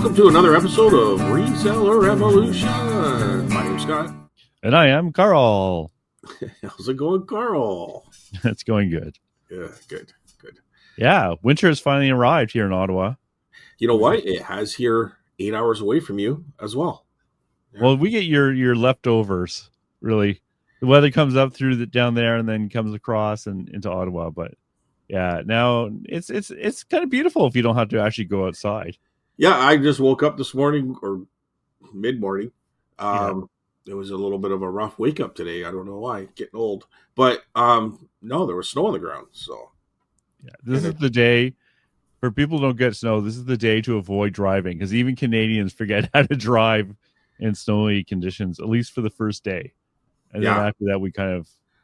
welcome to another episode of Reseller Revolution. My name's Scott. And I am Carl. How's it going, Carl? It's going good. Yeah, good. Yeah, winter has finally arrived here in Ottawa. You know what? It has here 8 hours away from you as well. Yeah. Well, we get your leftovers, really. The weather comes up down there and then comes across and into Ottawa. But yeah, now it's kind of beautiful if you don't have to actually go outside. Yeah, I just woke up this morning or mid-morning. It was a little bit of a rough wake up today. I don't know why, getting old. But no, there was snow on the ground. So yeah, this is the day for people who don't get snow. This is the day to avoid driving because even Canadians forget how to drive in snowy conditions, at least for the first day. And then after that,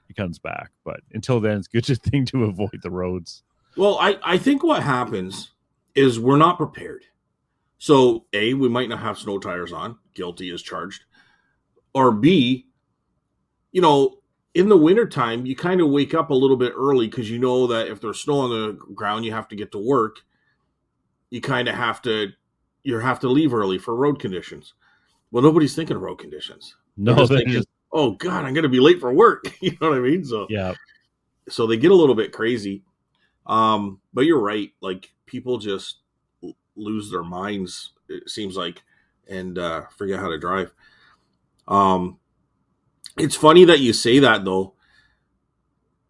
it comes back. But until then, it's a good thing to avoid the roads. Well, I think what happens is we're not prepared. So, A, we might not have snow tires on. Guilty as charged. Or B, in the wintertime, you kind of wake up a little bit early because you know that if there's snow on the ground, you have to get to work. You kind of have to leave early for road conditions. Well, nobody's thinking of road conditions. No, they're thinking, oh, God, I'm going to be late for work. You know what I mean? So, yeah. So they get a little bit crazy. But you're right. Like, people just lose their minds, it seems like, and forget how to drive. It's funny that you say that, though,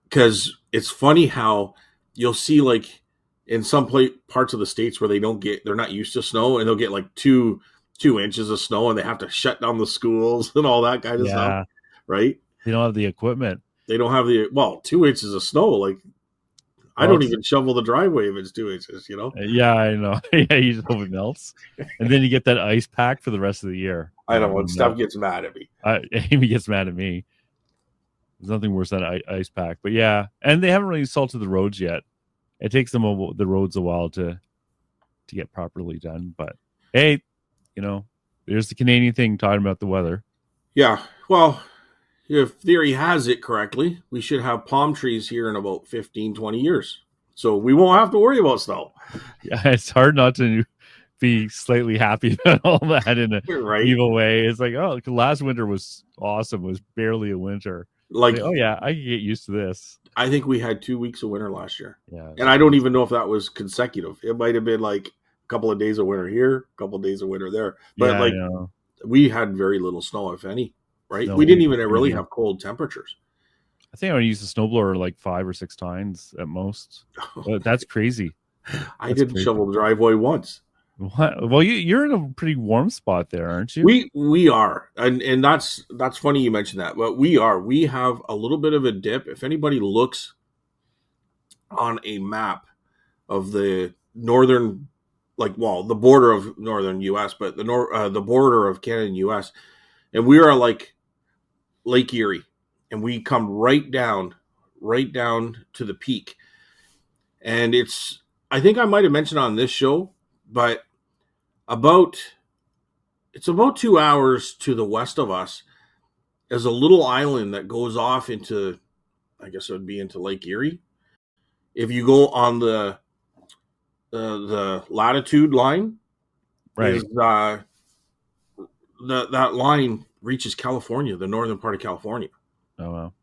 because it's funny how you'll see, like, in some parts of the States where they're not used to snow, and they'll get like two inches of snow, and they have to shut down the schools and all that kind of stuff, right? They don't have the equipment. They don't have 2 inches of snow. Like, I don't even shovel the driveway if it's 2 inches, Yeah, I know. Yeah, you just hope it melts. And then you get that ice pack for the rest of the year. I know, when stuff gets mad at me. Amy gets mad at me. There's nothing worse than an ice pack. But yeah, and they haven't really salted the roads yet. It takes them the roads a while to get properly done. But hey, there's the Canadian thing talking about the weather. Yeah, well, if theory has it correctly, we should have palm trees here in about 15, 20 years. So we won't have to worry about snow. Yeah, it's hard not to be slightly happy about all that in an evil way. It's like, oh, last winter was awesome. It was barely a winter. Like, oh yeah, I can get used to this. I think we had 2 weeks of winter last year. Yeah, and I don't even know if that was consecutive. It might have been like a couple of days of winter here, a couple of days of winter there. But we had very little snow, if any. Right? No, we didn't even really have cold temperatures. I think I used the snowblower like 5 or 6 times at most. That's crazy. I didn't shovel the driveway once. What? Well, you're in a pretty warm spot there, aren't you? We are, and that's funny you mentioned that. But we are. We have a little bit of a dip. If anybody looks on a map of the northern, the border of northern U.S., but the border of Canada and U.S., and we are like Lake Erie, and we come right down to the peak. And I think I might have mentioned on this show, but it's about 2 hours to the west of us is a little island that goes off into, I guess it would be into Lake Erie. If you go on the latitude line, right, that line reaches California, the northern part of California. Oh wow!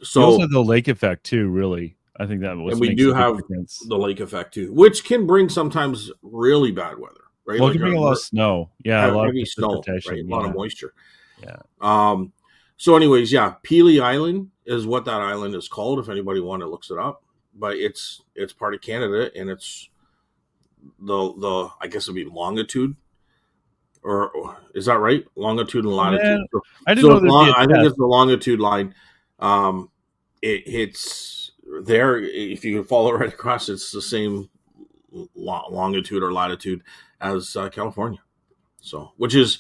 So also the lake effect too. Really, I think that was. And we do have the lake effect too, which can bring sometimes really bad weather. Right? Well, it can bring a lot of snow. Yeah, a lot of snow. Right? A lot of moisture. Yeah. So, anyways, yeah, Pelee Island is what that island is called. If anybody wants to look it up, but it's part of Canada, and it's the I guess it'd be longitude. Or is that right? Longitude and latitude. Man, I didn't know. I think it's the longitude line. It's there. If you follow right across, it's the same longitude or latitude as California. So, which is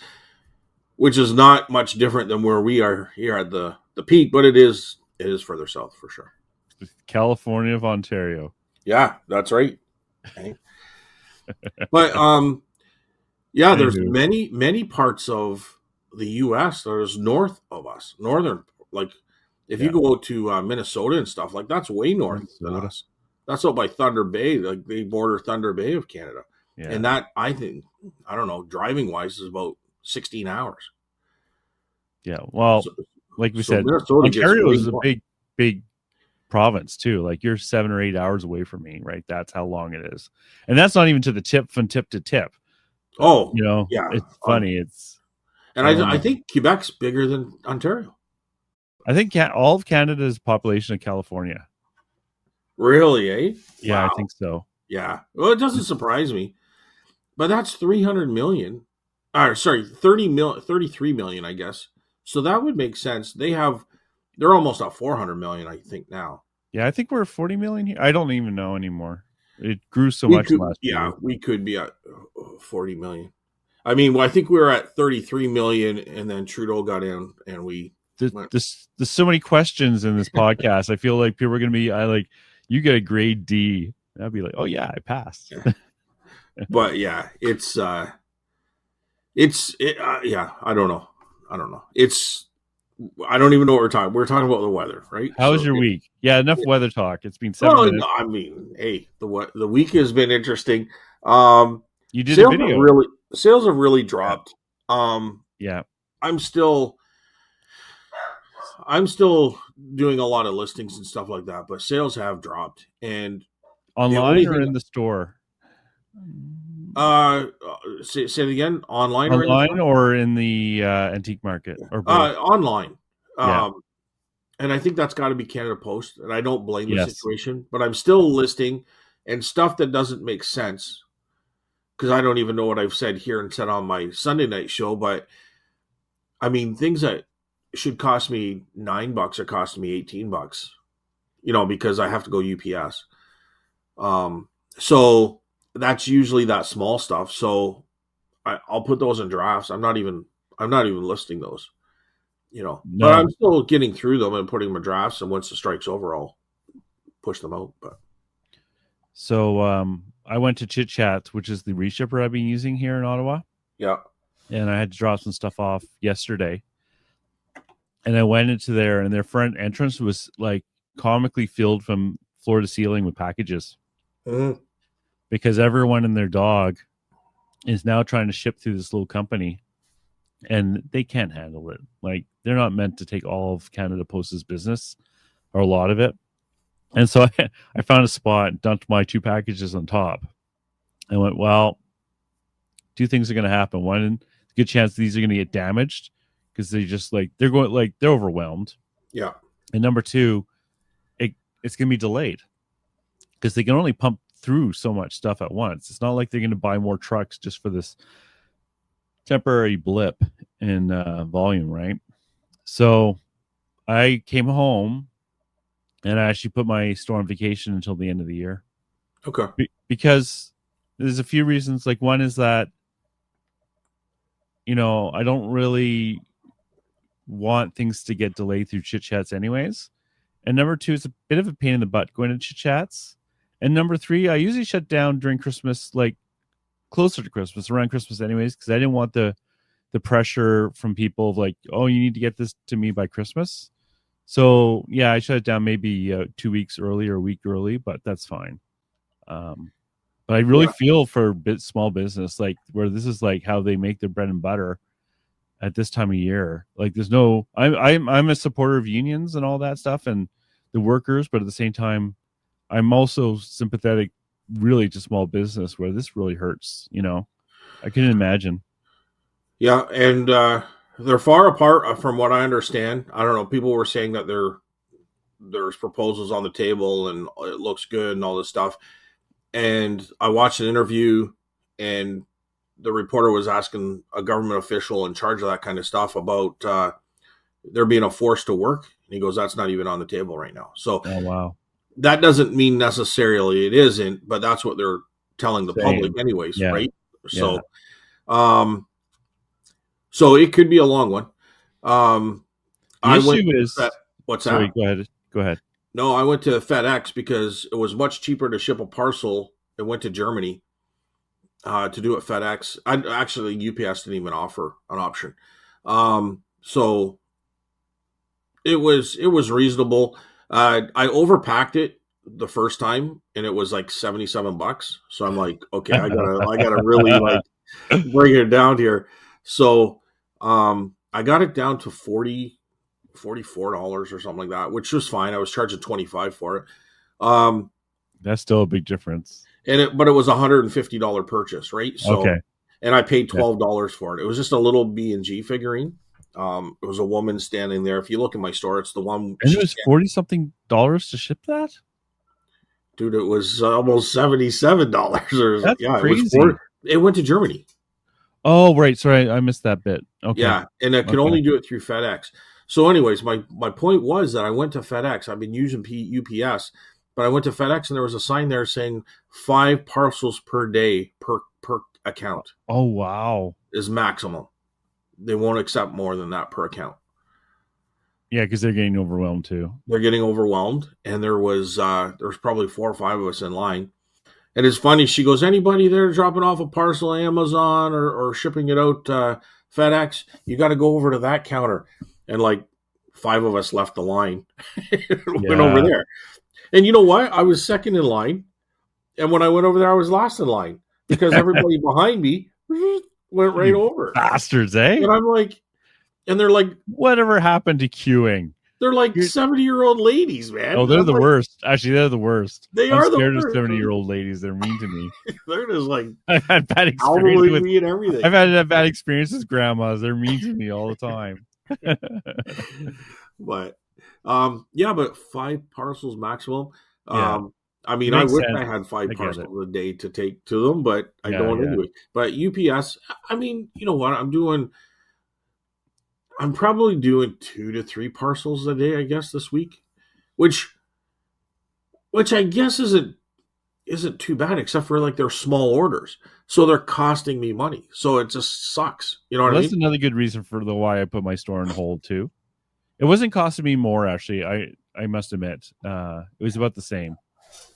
not much different than where we are here at the peak, but it is further south for sure. California of Ontario. Yeah, that's right. Okay. But yeah, there's many parts of the U.S. that is north of us, northern. Like, if you go to Minnesota and stuff, like that's way north than us. That's out by Thunder Bay. Like, they border Thunder Bay of Canada, and that I think I don't know, driving wise is about 16 hours. Yeah. Well, So, like we so said, Minnesota gets Ontario way is a more. big province too. Like you're 7 or 8 hours away from me, right? That's how long it is. And that's not even to the tip from tip to tip. Oh, yeah. It's funny. It's, And I don't I know. think Quebec's bigger than Ontario. I think all of Canada is population of California. Really, eh? Yeah, I Wow. think so. Yeah. Well, it doesn't surprise me. But that's 300 million. Sorry, 33 million, I guess. So that would make sense. They're almost at 400 million, I think now. Yeah, I think we're 40 million here. I don't even know anymore. It grew so We much could, last yeah, year. we could be at 40 million. I mean, well, I think we were at 33 million, and then Trudeau got in, and we went. There's so many questions in this podcast. I feel like people are going to be, you get a grade D. And I'd be like, oh yeah, I passed. But yeah, yeah. I don't know. I don't even know what we're talking. We're talking about the weather, right? How was So your week? Yeah, enough weather talk. It's been 7 minutes. I mean, hey, the week has been interesting. Um, You did a sales have video. really sales have really dropped. Yeah. I'm still I'm still doing a lot of listings and stuff like that, but sales have dropped. And the only Online or thing, in the store? uh, say it again, online or in the Online store? or in the antique market or both? Online. Yeah. And I think that's got to be Canada Post, and I don't blame the Yes. situation, but I'm still listing and stuff that doesn't make sense because I don't even know what I've said here and said on my Sunday night show. But I mean, things that should cost me $9 are costing me $18, because I have to go UPS. So that's usually that small stuff. So I'll put those in drafts. I'm not even listing those, but No. I'm still getting through them and putting them in drafts. And once the strike's over, I'll push them out. But So I went to Chit Chats, which is the reshipper I've been using here in Ottawa, yeah, and I had to drop some stuff off yesterday. And I went into there, and their front entrance was like comically filled from floor to ceiling with packages mm-hmm. because everyone and their dog is now trying to ship through this little company, and they can't handle it. Like they're not meant to take all of Canada Post's business or a lot of it. And so I found a spot, dumped my 2 packages on top. I went, well, 2 things are going to happen. One, good chance these are going to get damaged because they're overwhelmed. Yeah. And number 2, it's going to be delayed because they can only pump through so much stuff at once. It's not like they're going to buy more trucks just for this temporary blip in volume, right? So I came home and I actually put my store on vacation until the end of the year. Okay. Because there's a few reasons. Like one is that, I don't really want things to get delayed through Chit Chats anyways. And number 2, it's a bit of a pain in the butt going to Chit Chats. And number 3, I usually shut down during Christmas, like closer to Christmas, around Christmas anyways, because I didn't want the pressure from people of like, oh, you need to get this to me by Christmas. So yeah, I shut it down maybe 2 weeks early or a week early, but that's fine. But I really feel for small business, like where this is like how they make their bread and butter at this time of year. Like there's no, I'm a supporter of unions and all that stuff and the workers, but at the same time, I'm also sympathetic really to small business where this really hurts. I couldn't imagine. Yeah, and they're far apart from what I understand. I don't know. People were saying that there's proposals on the table and it looks good and all this stuff. And I watched an interview, and the reporter was asking a government official in charge of that kind of stuff about there being a force to work. And he goes, "That's not even on the table right now." So Oh wow, that doesn't mean necessarily it isn't, but that's what they're telling the public, anyways, yeah, right? yeah. So it could be a long one. The issue is, what's sorry, that? go ahead. No, I went to FedEx because it was much cheaper to ship a parcel. It went to Germany to do it FedEx. Actually, UPS didn't even offer an option. So it was reasonable. I overpacked it the first time, and it was like $77. So I'm like, okay, I gotta really like. bring it down here. So I got it down to $44 or something like that, which was fine. I was charging $25 for it. That's still a big difference. But it was a $150 purchase, right? So, Okay. and I paid $12 for it. It was just a little B&G figurine. It was a woman standing there. If you look in my store, it's the one. And it was $40-something to ship that? Dude, it was almost $77. That's crazy. It went to Germany. Oh, right. Sorry, I missed that bit. Okay. Yeah, and I could only do it through FedEx. So anyways, my point was that I went to FedEx. I've been using UPS, but I went to FedEx and there was a sign there saying 5 parcels per day per account. Oh, wow. Is maximum. They won't accept more than that per account. Yeah, because they're getting overwhelmed too. They're getting overwhelmed, and there's probably 4 or 5 of us in line. And it's funny. She goes, anybody there dropping off a parcel Amazon or shipping it out FedEx, you got to go over to that counter. And like 5 of us left the line and went over there. And you know what? I was second in line. And when I went over there, I was last in line because everybody behind me went right over. Bastards, eh? And I'm like, and they're like, whatever happened to queuing? They're like 70-year-old ladies, man. Oh, they're the worst. Actually, they're the worst. They I'm are the scared worst. of 70-year-old ladies. They're mean to me. They're just like I've had bad experiences with me and everything. I've had bad experiences with grandmas. They're mean to me all the time. But but 5 parcels maximum. Yeah. I mean, I wish I had 5 parcels a day to take to them, but I don't anyway. But UPS, I mean, you know what? I'm probably doing 2 to 3 parcels a day, I guess, this week, which I guess isn't too bad, except for like they're small orders, so they're costing me money, so it just sucks. You know what I mean? That's another good reason for why I put my store on hold too. It wasn't costing me more, actually. I must admit, it was about the same,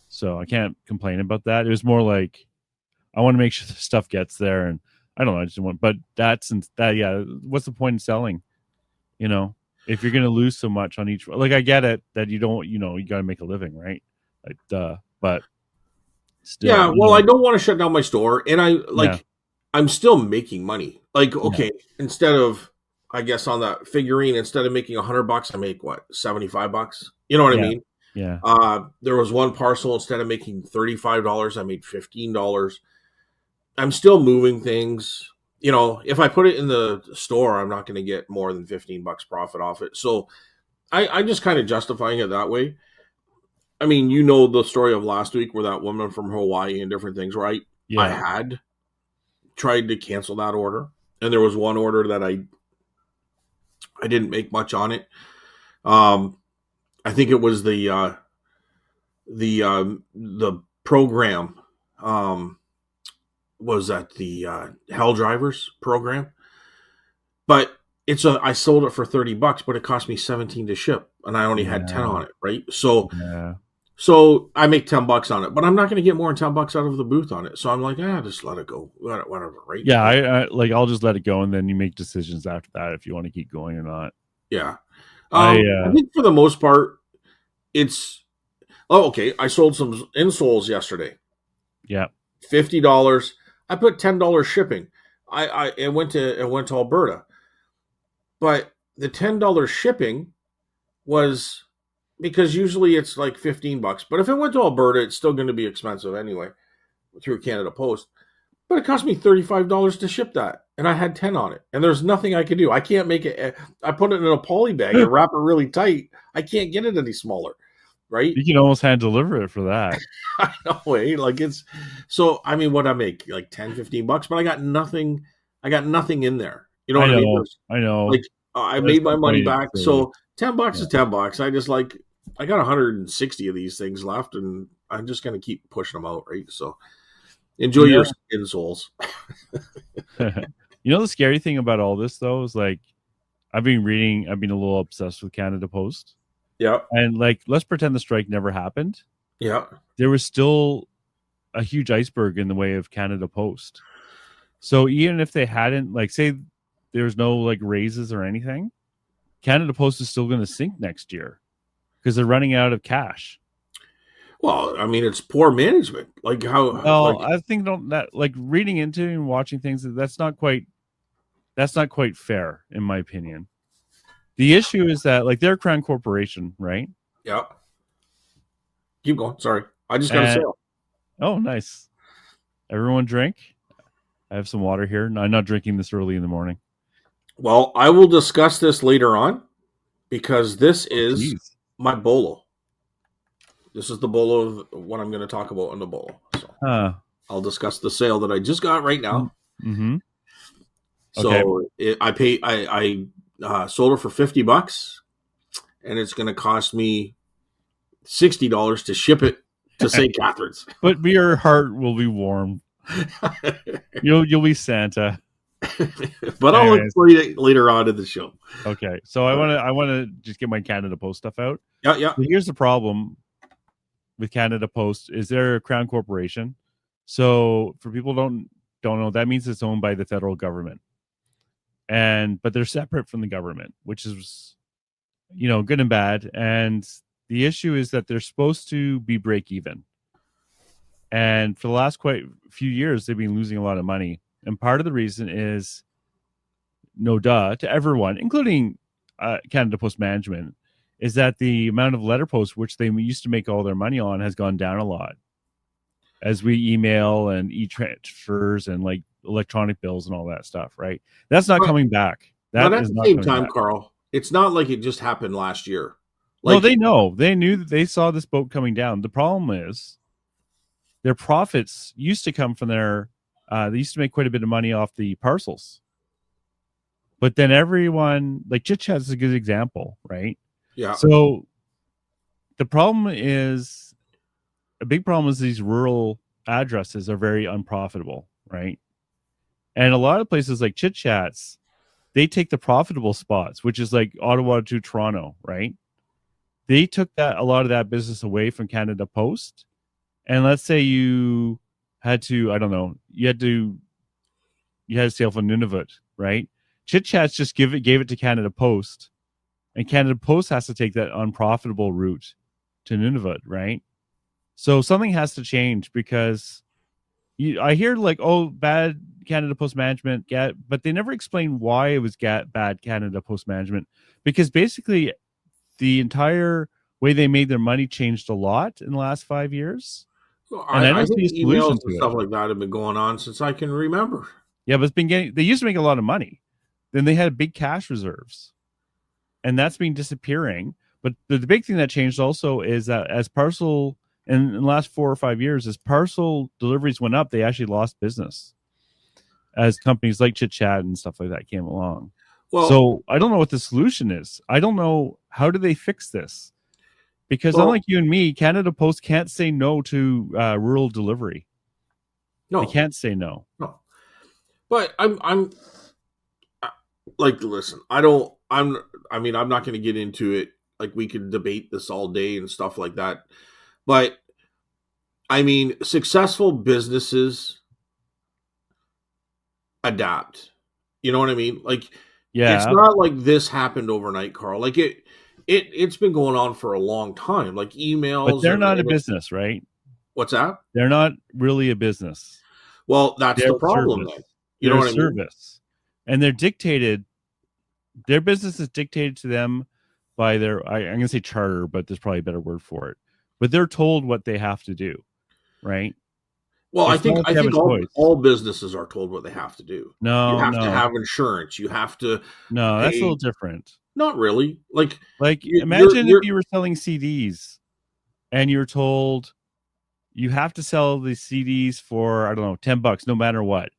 so I can't complain about that. It was more like I want to make sure the stuff gets there, and I don't know. I just want, but what's the point in selling? You know, if you're going to lose so much on each, like I get it that you don't, you got to make a living, right? Like, but still, yeah. Well, I don't want to shut down my store, and I'm still making money. Like, okay, instead of, I guess on that figurine, instead of making $100, I make what, $75? You know what I mean? Yeah. There was one parcel, instead of making $35, I made $15. I'm still moving things. If I put it in the store, I'm not going to get more than $15 profit off it. So I'm just kind of justifying it that way. I mean, the story of last week where that woman from Hawaii and different things, right? Yeah. I had tried to cancel that order, and there was one order that I didn't make much on it. I think it was the program. Was that the Hell Drivers program? But I sold it for $30, but it cost me $17 to ship, and I only had 10 on it, right? So, so I make $10 on it, but I'm not going to get more than $10 out of the booth on it. So I'm like, just let it go, whatever, right? Yeah, I'll just let it go, and then you make decisions after that if you want to keep going or not. Yeah, I think for the most part, it's okay. I sold some insoles yesterday. Yeah, $50. I put $10 shipping. It went to Alberta, but the $10 shipping was because usually it's like $15. But if it went to Alberta, it's still going to be expensive anyway through Canada Post. But it cost me $35 to ship that, and I had 10 on it, and there's nothing I could do. I can't make it. I put it in a poly bag and wrap it really tight. I can't get it any smaller. Right? You can almost hand deliver it for that. I know, eh? Like it's so. I mean, what I make like $10-15, but I got nothing. I got nothing in there. You know what I mean? I know. Like I made my money back. So $10 is $10. I just I got 160 of these things left, and I'm just gonna keep pushing them out. Right? So enjoy your insoles. The scary thing about all this though is like I've been a little obsessed with Canada Post. Yeah. And let's pretend the strike never happened. Yeah. There was still a huge iceberg in the way of Canada Post. So even if they hadn't, say there's no raises or anything, Canada Post is still going to sink next year because they're running out of cash. Well, I mean, it's poor management. Like how, like, Well, I think that like reading into and watching things, that's not quite fair in my opinion. The issue is that like they're a crown corporation, right? yeah. Keep going. Sorry, I just got a And sale. oh, nice. Everyone drink. I have some water here. No, I'm not drinking this early in the morning. Well, I will discuss this later on because this Oh, is geez. my bolo. This is the bolo of what I'm going to talk about in the bolo. So Huh. I'll discuss the sale that I just got right now. Mm-hmm. Okay. So I sold it for $50, and it's going to cost me $60 to ship it to St. Catharines. But your heart will be warm. You'll be Santa. But I'll Anyways, explain it later on in the show. okay. So I want to just get my Canada Post stuff out. Yeah, yeah. So here's the problem with Canada Post is they're a crown corporation. So for people don't know, that means it's owned by the federal government. But they're separate from the government, which is good and bad. And the issue is that they're supposed to be break even. And for the last quite few years, they've been losing a lot of money. And part of the reason is, no duh, to everyone, including Canada Post Management, is that the amount of letter posts, which they used to make all their money on, has gone down a lot. As we email and e-transfers and like electronic bills and all that stuff, right? That's not coming back. That But at is the not same coming time, back. Carl, it's not like it just happened last year. No, Like, they know. They knew that they saw this boat coming down. The problem is their profits used to come from their they used to make quite a bit of money off the parcels. But then everyone, like Chit Chat is a good example, right? yeah. So the problem is, a big problem is these rural addresses are very unprofitable, right? And a lot of places like Chit Chats, they take the profitable spots, which is like Ottawa to Toronto, right? They took a lot of that business away from Canada Post. And let's say you had to, I don't know, you had to sail from Nunavut, right? Chit Chats just gave it to Canada Post, and Canada Post has to take that unprofitable route to Nunavut, right? So something has to change because I hear like, oh, bad Canada Post Management, but they never explain why it was bad Canada Post Management, because basically the entire way they made their money changed a lot in the last 5 years. And I I don't think see a solution emails to and it. stuff like that have been going on since I can remember. Yeah, but they used to make a lot of money. Then they had big cash reserves. And that's been disappearing. But the big thing that changed also is that as parcel in the last 4 or 5 years, as parcel deliveries went up, they actually lost business as companies like Chit Chat and stuff like that came along. Well, so I don't know what the solution is. I don't know how do they fix this, because unlike you and me, Canada Post can't say no to rural delivery. No, they can't say no. No, but I'm like, listen, I don't. I mean, I'm not going to get into it. Like, we could debate this all day and stuff like that. But I mean, successful businesses adapt. You know what I mean? Like, it's Yeah, not like this happened overnight, Carl. Like it's been going on for a long time. Like but emails they're not a and business, right? what's that? They're not really a business. Well, that's They're the a problem service. then. You know They're a what I mean? service, and they're dictated. Their business is dictated to them by their. I'm going to say charter, but there's probably a better word for it. But they're told what they have to do, right? Well, It's not like I they have a think choice. all businesses are told what they have to do. You No, have to no, have insurance. You have to no. That's a little pay. different. Not really. Like Like, you're imagine if you were selling CDs and you're told you have to sell the CDs for, I don't know, $10, no matter what,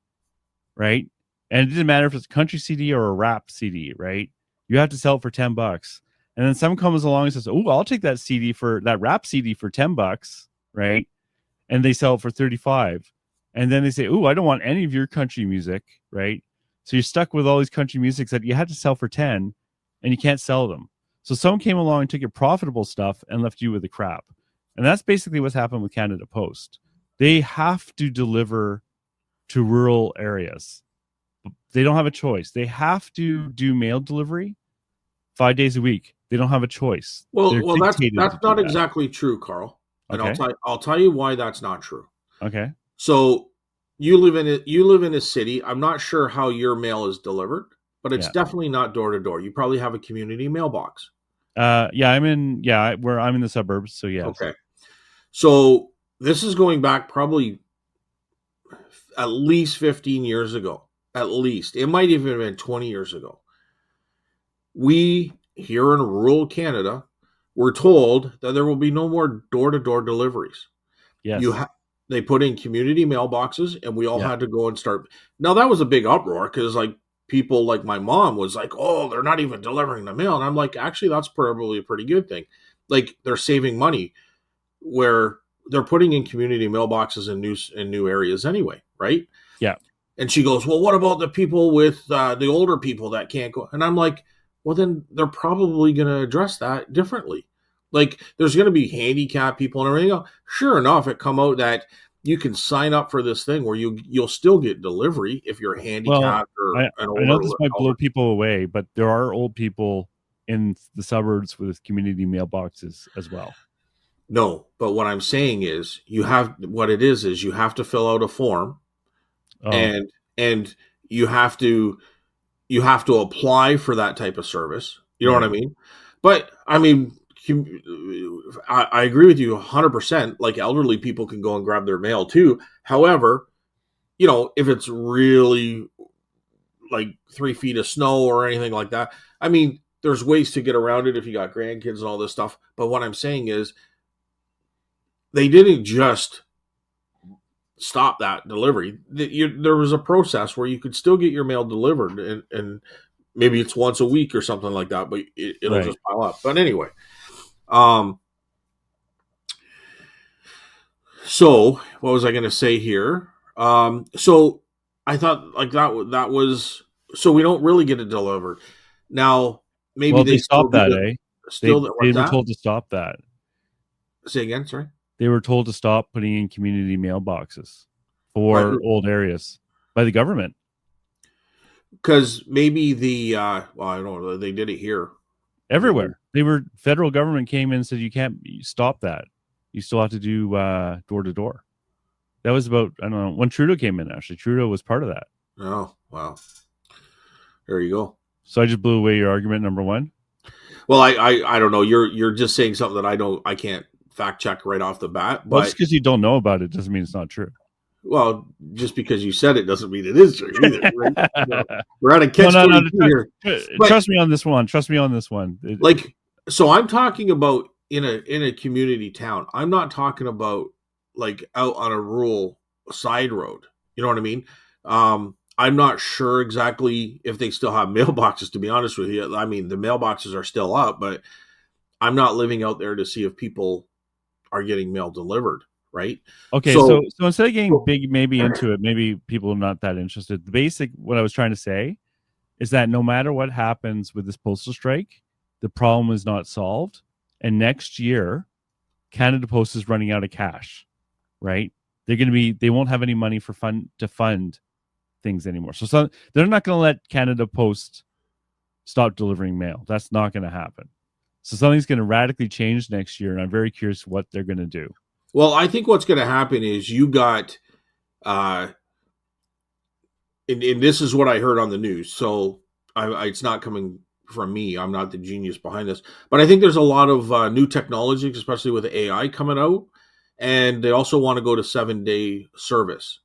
right? And it didn't matter if it's a country CD or a rap CD, right? You have to sell it for $10. And then someone comes along and says, "Oh, I'll take that rap CD for $10, right?" And they sell it for 35. And then they say, "Oh, I don't want any of your country music," right? So you're stuck with all these country musics that you had to sell for 10 and you can't sell them. So someone came along and took your profitable stuff and left you with the crap. And that's basically what's happened with Canada Post. They have to deliver to rural areas. They don't have a choice. They have to do mail delivery 5 days a week. They don't have a choice. They're well, dictated to that's do not that. exactly true, Carl. and Okay. I'll tell you why that's not true. Okay. So you live in a city. I'm not sure how your mail is delivered, but it's Yeah. definitely not door to door. You probably have a community mailbox. Yeah, I'm in the suburbs, so yes. Okay. So this is going back probably at least 15 years ago. At least. It might even have been 20 years ago. We here in rural Canada were told that there will be no more door to door deliveries. You Yes. ha- they put in community mailboxes, and we all Yeah. had to go and start. Now that was a big uproar because like people like my mom was like, "Oh, they're not even delivering the mail," and I'm like, actually, that's probably a pretty good thing. Like they're saving money where they're putting in community mailboxes in new areas anyway, right? Yeah. And she goes, "Well, what about the people with the older people that can't go?" And I'm like, "Well, then they're probably going to address that differently. Like, there's going to be handicapped people and everything else. Sure enough, it come out that you can sign up for this thing where you'll still get delivery if you're Well, handicapped or I an I know older. this might blow people away, but there are old people in the suburbs with community mailboxes as well. No, but what I'm saying is what it is you have to fill out a form Oh, and you have to apply for that type of service. You know what I right. mean? But I mean, I agree with you 100%. Like elderly people can go and grab their mail too. However, if it's really like 3 feet of snow or anything like that, I mean, there's ways to get around it if you got grandkids and all this stuff. But what I'm saying is, they didn't just stop that delivery. There was a process where you could still get your mail delivered, and maybe it's once a week or something like that, but it'll Right. just pile up. But anyway, um, so what was I going to say here? So I thought like that was so we don't really get it delivered now. Maybe Well, they they still stopped do that, it. eh? They Still, they what's were that? told to stop that. Say again. Sorry. They were told to stop putting in community mailboxes But for old areas by the government because maybe well, I don't know. They did it here. Maybe. everywhere. Federal government came in and said you can't stop that. You still have to do door to door. That was about, I don't know, when Trudeau came in. Actually, Trudeau was part of that. Oh wow. There you go. So I just blew away your argument number one. Well, I don't know. You're just saying something that I can't fact check right off the bat. Well, just But because you don't know about it doesn't mean it's not true. well, just because you said it doesn't mean it is true either. Right? So we're at a No, catch no, no. 22 here. But Trust me on this one. Trust me on this one. like, so I'm talking about in a community town. I'm not talking about like out on a rural side road. You know what I mean? I'm not sure exactly if they still have mailboxes. To be honest with you, I mean the mailboxes are still up, but I'm not living out there to see if people are getting mail delivered, right? Okay, so So, instead of getting big, maybe into it, maybe people are not that interested. The basic, what I was trying to say, is that no matter what happens with this postal strike, the problem is not solved. And next year, Canada Post is running out of cash, right? They won't have any money to fund things anymore. So they're not going to let Canada Post stop delivering mail. That's not going to happen. So something's going to radically change next year, and I'm very curious what they're going to do. well, I think what's going to happen is you got, uh, and this is what I heard on the news. So it's not coming from me. I'm not the genius behind this, but I think there's a lot of new technologies, especially with AI coming out, and they also want to go to 7-day service,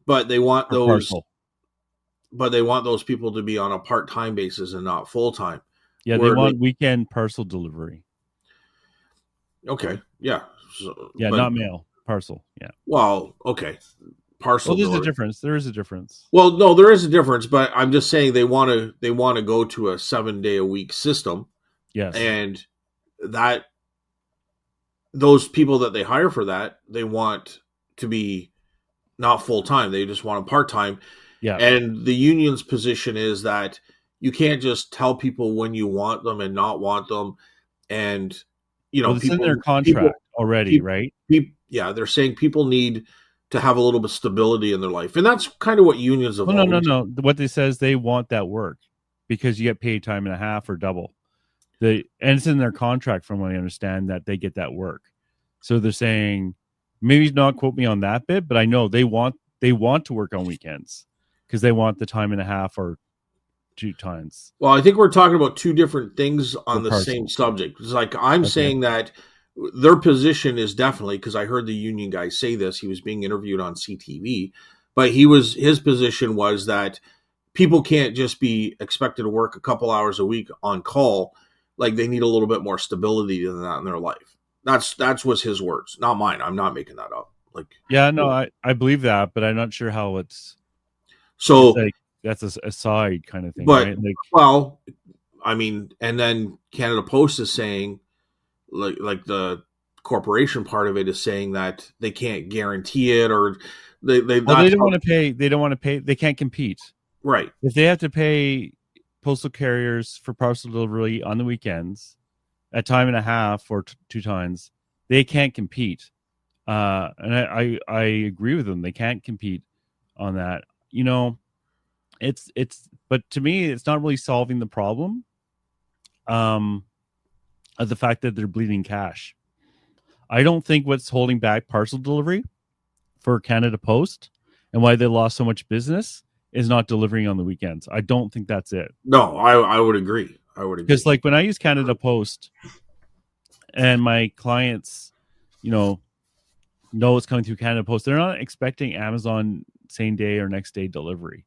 but they want For those, parcel. people to be on a part time basis and not full time. Yeah, they want weekend parcel delivery. Okay, yeah, Yeah, but not mail, parcel. Yeah. well, okay, parcel Well, there's a delivery. difference. There is a difference. Well, no, there is a difference, but I'm just saying they want to go to a 7-day a week system, Yes. and that those people that they hire for that, they want to be not full time. They just want them part time. Yeah. And the union's position is that you can't just tell people when you want them and not want them. And Well, it's in their contract already, right? yeah, they're saying people need to have a little bit of stability in their life, and that's kind of what unions have Well, no. always. What they say is they want that work because you get paid time and a half or double. And it's in their contract, from what I understand, that they get that work. So they're saying, maybe not quote me on that bit, but I know they want to work on weekends because they want the time and a half or 2 times Well, I think we're talking about two different things for on the same parcel. subject. It's like I'm Okay. saying that their position is definitely, because I heard the union guy say this. He was being interviewed on CTV, but his position was that people can't just be expected to work a couple hours a week on call. Like they need a little bit more stability than that in their life. That's was his words, not mine. I'm not making that up. Like, Yeah, no, I believe that, but I'm not sure how it's so, like that's a side kind of thing, but right? Like, well, I mean, and then Canada Post is saying, like the corporation part of it is saying that they can't guarantee it, or they well, they that's don't how, want to pay. They don't want to pay. They can't compete right. if they have to pay postal carriers for parcel delivery on the weekends at time and a half or 2 times. They can't compete, and I agree with them. They can't compete on that. You know, but to me, it's not really solving the problem. Of the fact that they're bleeding cash. I don't think what's holding back parcel delivery for Canada Post and why they lost so much business is not delivering on the weekends. I don't think that's it. No, I would agree. I would Because agree. like when I use Canada Post and my clients, you know it's coming through Canada Post, they're not expecting Amazon same day or next day delivery.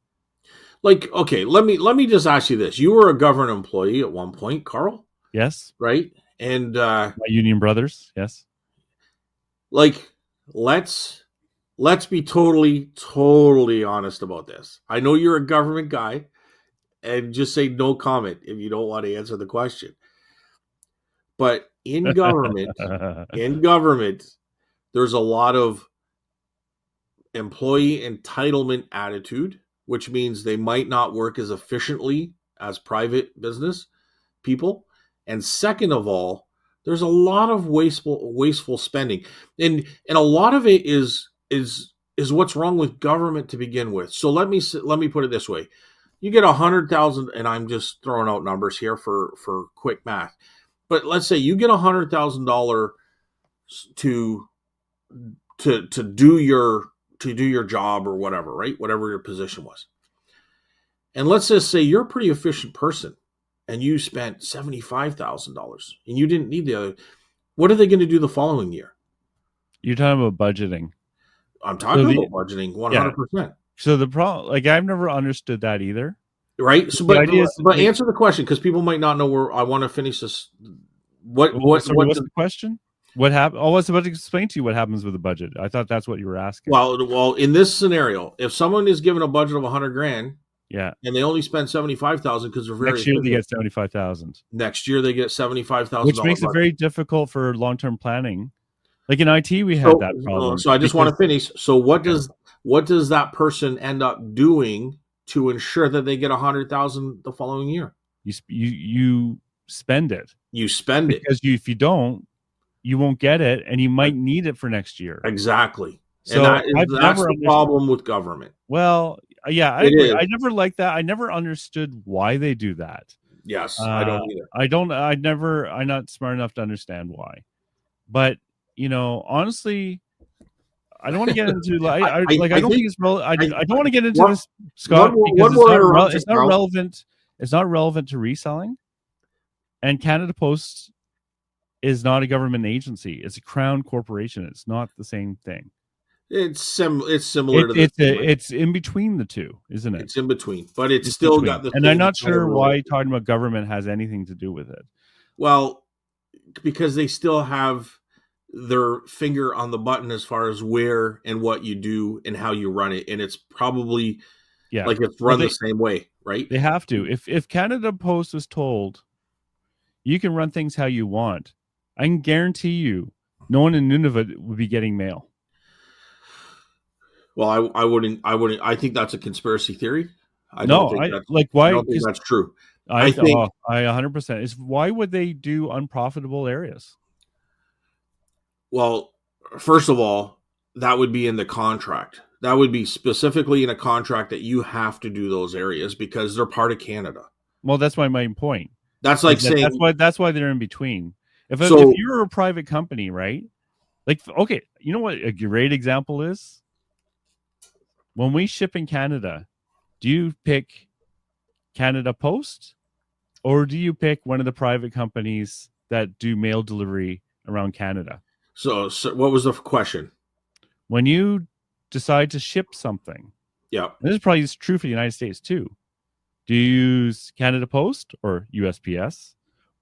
Like, okay, let me just ask you this: you were a government employee at one point, Carl, Yes. right? And My union brothers. Yes. like, let's be totally honest about this. I know you're a government guy, and just say no comment if you don't want to answer the question. But in government, there's a lot of employee entitlement attitude, which means they might not work as efficiently as private business people. And second of all, there's a lot of wasteful spending, and a lot of it is what's wrong with government to begin with. So let me put it this way: you get 100,000, and I'm just throwing out numbers here for quick math. But let's say you get $100,000 to to do your job or whatever, right? Whatever your position was. And let's just say you're a pretty efficient person and you spent $75,000 and you didn't need the other. What are they going to do the following year? You're talking about budgeting. I'm So talking about budgeting yeah. 100%. So the problem, like I've never understood that either. Right? So The but idea is but like, answer the question, because people might not know where I want to finish this. sorry, what's the question? What happened? I was about to explain to you what happens with the budget. I thought that's what you were asking. Well, in this scenario, if someone is given a budget of 100 grand Yeah. and they only spend 75,000 because they're very Next year they efficient, get 75,000, next year they get $75,000 which makes it budget. very difficult for long-term planning. Like in IT, we had So, that problem so I just want because to finish. So, okay, what does that person end up doing to ensure that they get 100,000 the following year? you spend it You spend it. because if you don't, you won't get it, and you might need it for next year. Exactly, and So I've that's never the understood. problem with government. Well, yeah, I It agree. is. I never liked that. I never understood why they do that. Yes, I don't either. I don't. I never. I'm not smart enough to understand why. But honestly, I don't want to get into like I I don't think think it's I I don't want to get into one this, Scott, because one more interruption, it's not Carl. relevant. It's not relevant to reselling. And Canada Post is not a government agency. It's a crown corporation. It's not the same thing. It's similar to the same, right? It's in between the two, isn't it? It's in between, but it's It's still between. got the And I'm same not kind of sure why relationship. talking about government has anything to do with it. Well, because they still have their finger on the button as far as where and what you do and how you run it, and it's probably Yeah. like it's Well, run the same way, right? they have to. If Canada Post was told you can run things how you want, I can guarantee you no one in Nunavut would be getting mail. Well, I wouldn't. I think that's a conspiracy theory. I don't No, think I that's like I why? don't think Because that's true. I I think 100% is why would they do unprofitable areas? well, first of all, that would be in the contract. That would be specifically in a contract that you have to do those areas because they're part of Canada. Well, that's my main point. That's Is like that saying that's why they're in between. If so. you're a private company, right? Like, okay, you know what a great example is? When we ship in Canada, do you pick Canada Post or do you pick one of the private companies that do mail delivery around Canada? So what was the question? When you decide to ship something, Yeah. and this is probably true for the United States too, do you use Canada Post or USPS,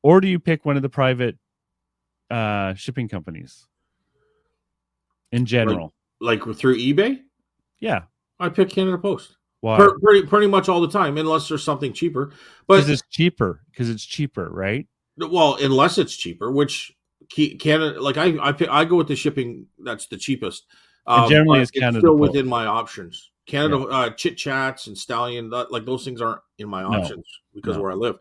or do you pick one of the private shipping companies in Like general? like through eBay? Yeah. I pick Canada Post. Why? Pretty much all the time, unless there's something cheaper. Because But it's cheaper. Because it's cheaper, right? well, unless it's cheaper, which Canada, like I go with the shipping that's the cheapest, And generally, but it's it's Canada still Post. within my options. Yeah. Canada Chit Chats and Stallion, like those things aren't in my No. options because No. where I live.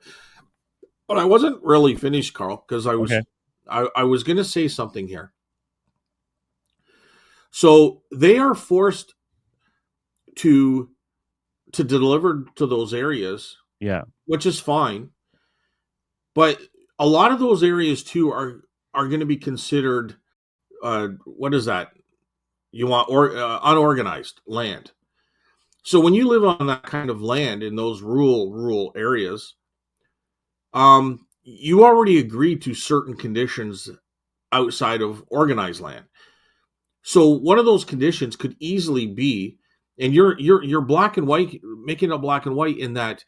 But I wasn't really finished, Carl, because Okay. I was going to say something here. So they are forced to deliver to those areas, Yeah. which is fine. But a lot of those areas too are going to be considered what is that? You want unorganized land. So when you live on that kind of land in those rural areas, you already agreed to certain conditions outside of organized land. So one of those conditions could easily be, and you're black and white, making it black and white in that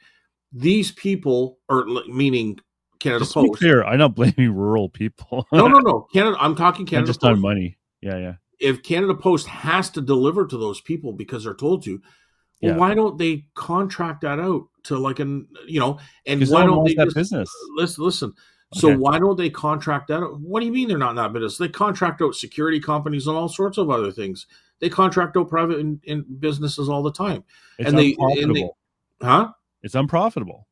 these people, or meaning Canada Just to be Post. clear, I'm not blaming rural people. No. Canada. I'm talking I'm Canada just on Post. money. Yeah. Yeah. If Canada Post has to deliver to those people because they're told to, well, Yeah. why don't they contract that out to like an and Because no why one don't wants they that just business. listen? So Okay. why don't they contract that out? What do you mean they're not in that business? They contract out security companies and all sorts of other things. They contract out private in businesses all the time, It's and they unprofitable. huh? It's unprofitable.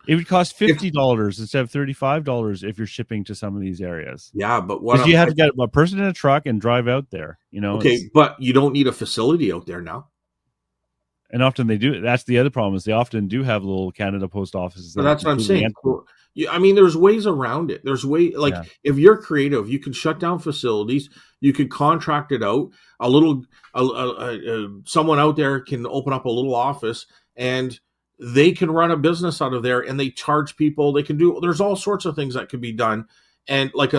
It would cost If $50 instead of $35 if you're shipping to some of these areas. yeah, but what Because I'm you have to get a person in a truck and drive out there. You know, okay, but you don't need a facility out there now. and often they do. That's the other problem is they often do have little Canada Post offices But that are that's what I'm completely saying. empty. So, I mean, there's ways around it. There's like Yeah. if you're creative, you can shut down facilities. You could contract it out. A little, someone out there can open up a little office, and they can run a business out of there, and they charge people. They can do. There's all sorts of things that could be done, and like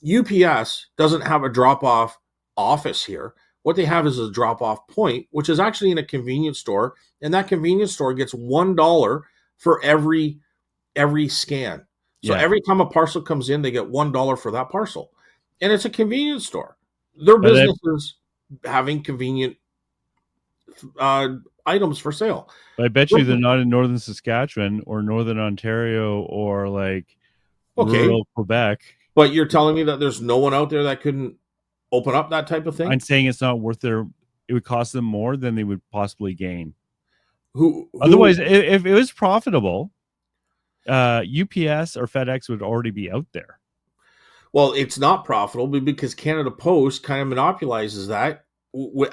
UPS doesn't have a drop off office here. What they have is a drop off point, which is actually in a convenience store, and that convenience store gets $1 for every scan. So Yeah. every time a parcel comes in, they get $1 for that parcel, and it's a convenience store. Their But I, business is having convenient items for sale. but I bet you they're not in northern Saskatchewan or northern Ontario or like Okay, rural Quebec. but you're telling me that there's no one out there that couldn't open up that type of I'm thing? saying it's not worth their. It would cost them more than they would possibly gain. Who? Otherwise, if it was profitable, UPS or FedEx would already be out there. Well, it's not profitable because Canada Post kind of monopolizes that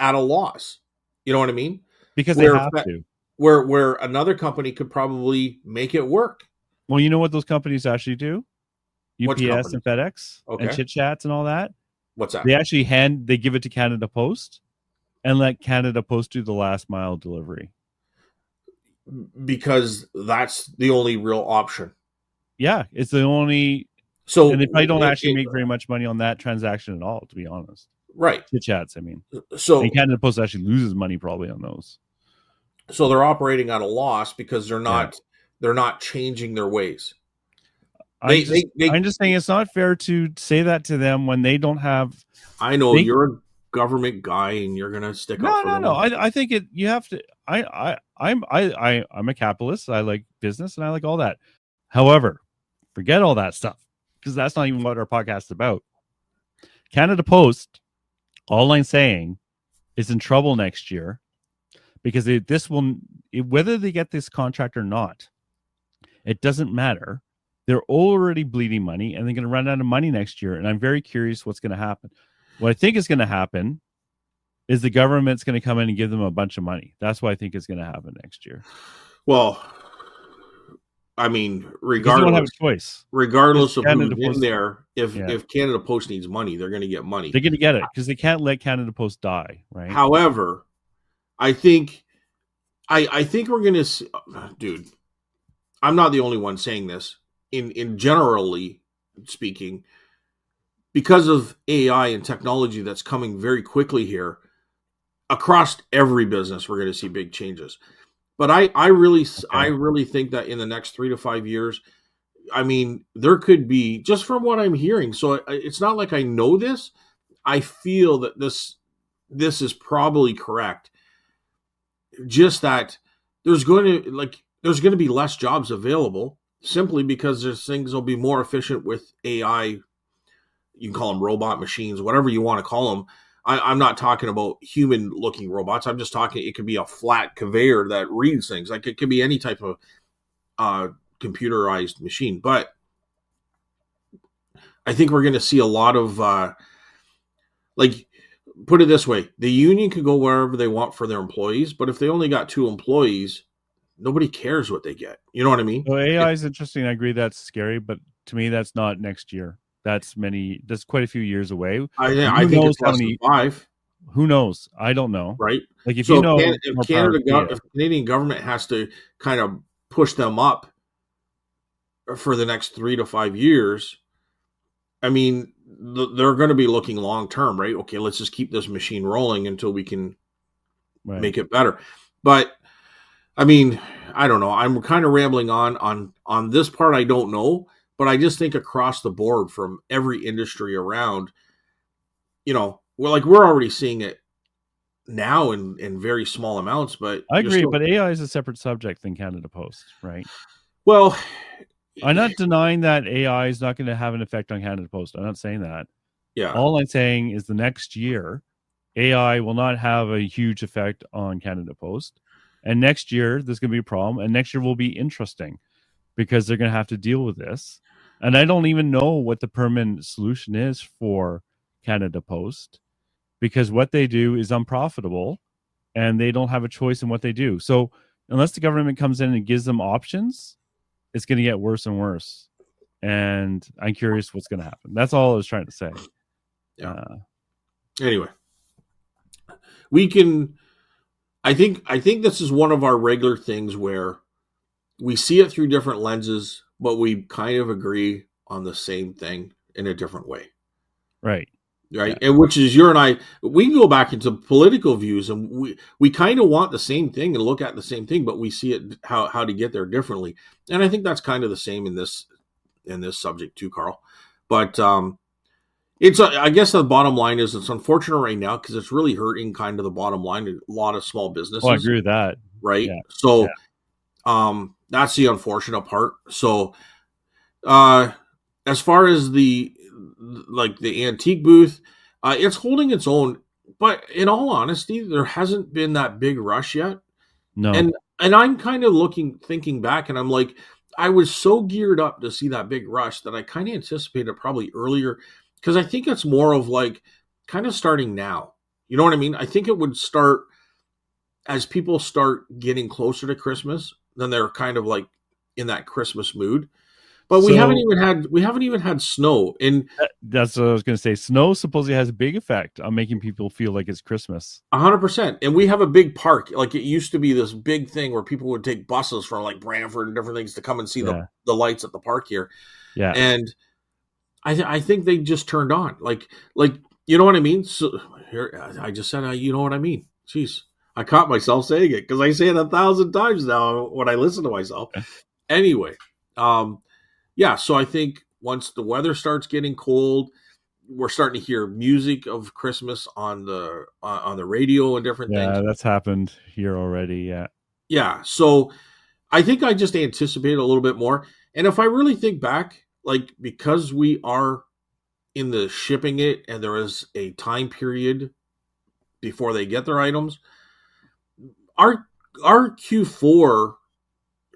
at a loss. You know what I mean? Because they Where have to. where another company could probably make it work. Well, you know what those companies actually do? Which UPS company? and FedEx and Okay. Chit Chats and all that. What's that? They actually they give it to Canada Post and let Canada Post do the last mile delivery. Because that's the only real option. Yeah, it's the only. So And they probably don't actually make very much money on that transaction at all, to be honest. right. Chit Chats, I mean. So And Canada Post actually loses money probably on those. so they're operating at a loss because they're not changing their ways. I'm just saying it's not fair to say that to them when they don't have. I know you're a government guy and you're gonna stick up for them. No. I think you have to. I'm a capitalist. I like business and I like all that. However, forget all that stuff because that's not even what our podcast is about. Canada Post, all I'm saying, is in trouble next year because whether they get this contract or not, it doesn't matter. They're already bleeding money and they're going to run out of money next year. And I'm very curious what's going to happen. What I think is going to happen is the government's going to come in and give them a bunch of money. That's what I think is going to happen next year. Well, I mean, because they don't have a choice. Because regardless of who's Canada in Post, there, yeah, if Canada Post needs money, they're going to get money. they're going to get it because they can't let Canada Post die, right? However, I think I think we're going to, dude. I'm not the only one saying this. In generally speaking, because of AI and technology that's coming very quickly here across every business, we're going to see big changes. But I Okay. really think that in the next 3 to 5 years, I mean, there could be, just from what I'm hearing. So it's not like I know this. I feel that this is probably correct. Just that there's going to be less jobs available simply because there's things will be more efficient with AI. You can call them robot machines, whatever you want to call them. I'm not talking about human looking robots. I'm just talking, it could be a flat conveyor that reads things. Like, it could be any type of uh, computerized machine. But I think we're going to see a lot of, like, put it this way, the union could go wherever they want for their employees. But if they only got two employees, nobody cares what they get. You know what I mean? So AI is interesting. I agree that's scary, but to me, that's not next year. That's quite a few years away. And I who think knows it's how less than many, five. who knows? I don't know. Right? Like if you So know, more power to you. if Canadian government has to kind of push them up for the next 3 to 5 years, I mean, they're going to be looking long term, right? Okay, let's just keep this machine rolling until we can Right. make it better. But I mean, I don't know. I'm kind of rambling on this part. I don't know, but I just think across the board from every industry around, we're already seeing it now in very small amounts, but I you're agree, still, but AI is a separate subject than Canada Post, right? well, I'm not denying that AI is not going to have an effect on Canada Post. I'm not saying that. yeah. All I'm saying is the next year, AI will not have a huge effect on Canada Post. And next year, there's going to be a problem. And next year will be interesting because they're going to have to deal with this. And I don't even know what the permanent solution is for Canada Post because what they do is unprofitable and they don't have a choice in what they do. So unless the government comes in and gives them options, it's going to get worse and worse. And I'm curious what's going to happen. That's all I was trying to say. Yeah. Anyway, we can. I think this is one of our regular things where we see it through different lenses, but we kind of agree on the same thing in a different way, Right. right? Yeah. And which is, you and I, we can go back into political views, and we kind of want the same thing and look at the same thing, but we see it how to get there differently. And I think that's kind of the same in this subject too, Carl. But I guess the bottom line is it's unfortunate right now because it's really hurting kind of the bottom line of a lot of small Oh, I businesses, agree with that. right? Yeah. Yeah. So that's the unfortunate part. So uh as far as the antique booth, it's holding its own, but in all honesty, there hasn't been that big rush yet. No. And I'm kind of thinking back, and I'm like, I was so geared up to see that big rush that I kind of anticipated probably earlier, because I think it's more of like kind of starting now. You know what I mean? I think it would start as people start getting closer to Christmas, then they're kind of like in that Christmas mood. But So we haven't even had snow. And that's what I was going to say. Snow supposedly has a big effect on making people feel like it's Christmas. 100%. And we have a big park. Like, it used to be this big thing where people would take buses from like Brantford and different things to come and see Yeah. the lights at the park here. Yeah. And I think they just turned on. Like, you know what I mean? So here, I just said, you know what I mean? Jeez. I caught myself saying it because I say it 1,000 times now when I listen to myself. Anyway, yeah. So I think once the weather starts getting cold, we're starting to hear music of Christmas on the radio and different things. Yeah, that's happened here already. Yeah. Yeah. So I think I just anticipate a little bit more. And if I really think back, like, because we are in the shipping it and there is a time period before they get their items, our Q4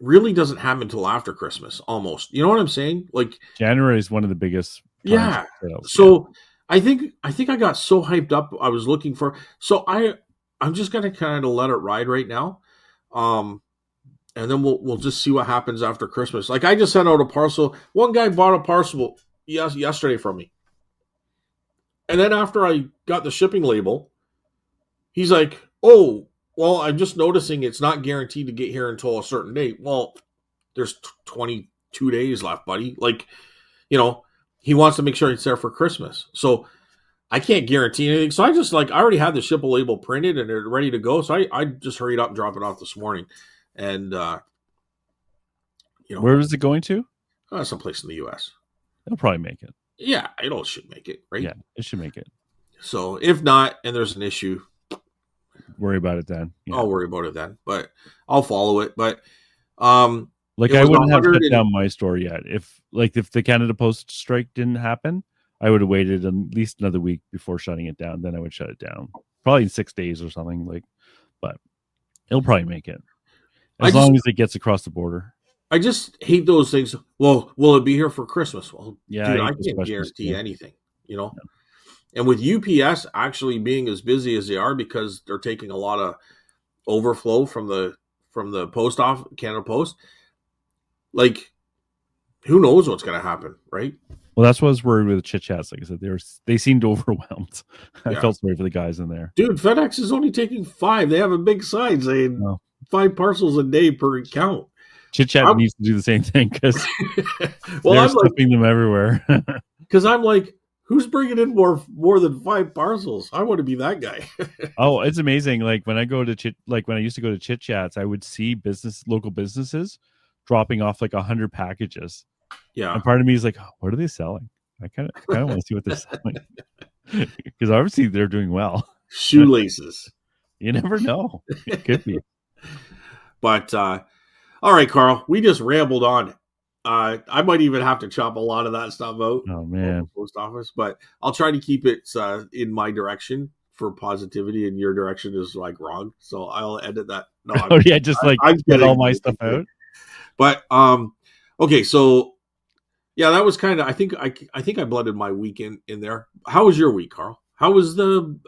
really doesn't happen until after Christmas almost. You know what I'm saying? Like, January is one of the biggest times yeah. for sales. Yeah. So I think I got so hyped up. I was looking for, so I'm just gonna kind of let it ride right now. Um and then we'll just see what happens after Christmas. Like I just sent out a parcel. One guy bought a parcel yesterday from me, and then after I got the shipping label, he's like, "Oh, well, I'm just noticing it's not guaranteed to get here until a certain date." Well, there's 22 days left, buddy. Like, you know, he wants to make sure it's there for Christmas. So I can't guarantee anything. So I just I already had the ship label printed and they're ready to go. So I just hurried up and dropped it off this morning. And, where is it going to? Someplace in the U.S. It'll probably make it. Yeah, it should make it, right? Yeah, it should make it. So if not, and there's an issue, worry about it then. Yeah. I'll worry about it then, but I'll follow it. But, I wouldn't have shut down my store yet. If the Canada Post strike didn't happen, I would have waited at least another week before shutting it down. Then I would shut it down, probably in 6 days or something. But it'll probably make it as long as it gets across the border. I just hate those things. Well, will it be here for Christmas? Well, yeah, dude, I can't guarantee anything. And with UPS actually being as busy as they are because they're taking a lot of overflow from the post office, Canada Post. Like, who knows what's going to happen, right? Well, that's what I was worried with Chit Chats. Like I said, they seemed overwhelmed. I felt sorry for the guys in there. Dude, FedEx is only taking 5. They have a big sign saying 5 parcels a day per account. Chit Chat needs to do the same thing because they're stuffing them everywhere. Because I'm like, who's bringing in more than 5 parcels? I want to be that guy. Oh, it's amazing. Like when I used to go to Chit Chats, I would see local businesses dropping off 100 packages. Yeah. And part of me is like, what are they selling? I kind of want to see what they're selling. Because obviously they're doing well. Shoelaces. You never know. It could be. But all right, Carl, we just rambled on. I might even have to chop a lot of that stuff out. Oh man, post office, but I'll try to keep it in my direction for positivity, and your direction is wrong. So I'll edit that. No, I'm get all my stuff out. But okay, so yeah, that was kind of. I think I blended my weekend in there. How was your week, Carl? How was the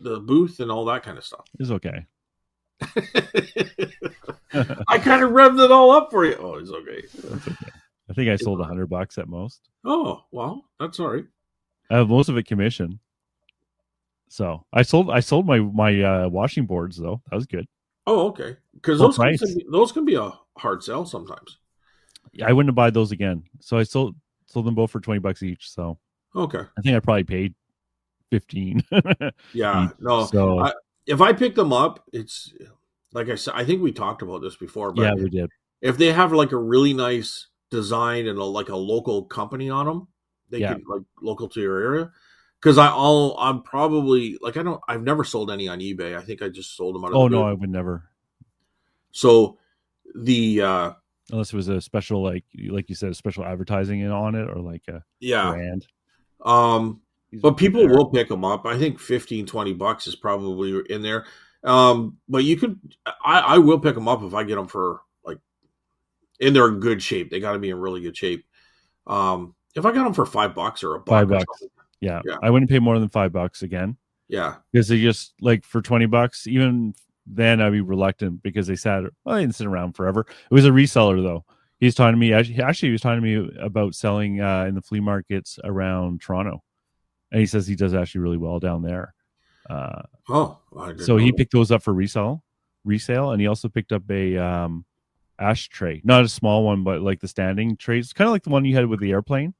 booth and all that kind of stuff? It was okay. I kind of revved it all up for you. Oh, it's okay. That's okay. I think I sold $100 at most. Oh, well, that's all right. I have most of it commission. So I sold my washing boards though. That was good. Oh, okay. Because those can be a hard sell sometimes. Yeah, I wouldn't have bought those again. So I sold them both for $20 each. So okay. I think I probably paid 15. Yeah. No. So if I pick them up, it's like I said, I think we talked about this before. But yeah, we did. If they have a really nice design and a local company on them, they can local to your area. Because I'm probably I've never sold any on eBay. I think I just sold them out of Oh no, I would never. So the unless it was a special like you said, a special advertising on it or a brand. But people will pick them up. I think $15-$20 is probably in there. But you could, I will pick them up if I get them for and they're in good shape. They got to be in really good shape. If I got them for $5 or $5, yeah, I wouldn't pay more than $5 again. Yeah, because they just for $20. Even then, I'd be reluctant because they didn't sit around forever. It was a reseller though. He's talking to me. Actually, he was talking to me about selling in the flea markets around Toronto. And he says he does actually really well down there. So he picked those up for resale, and he also picked up a ashtray, not a small one, but the standing trays, kind of like the one you had with the airplane.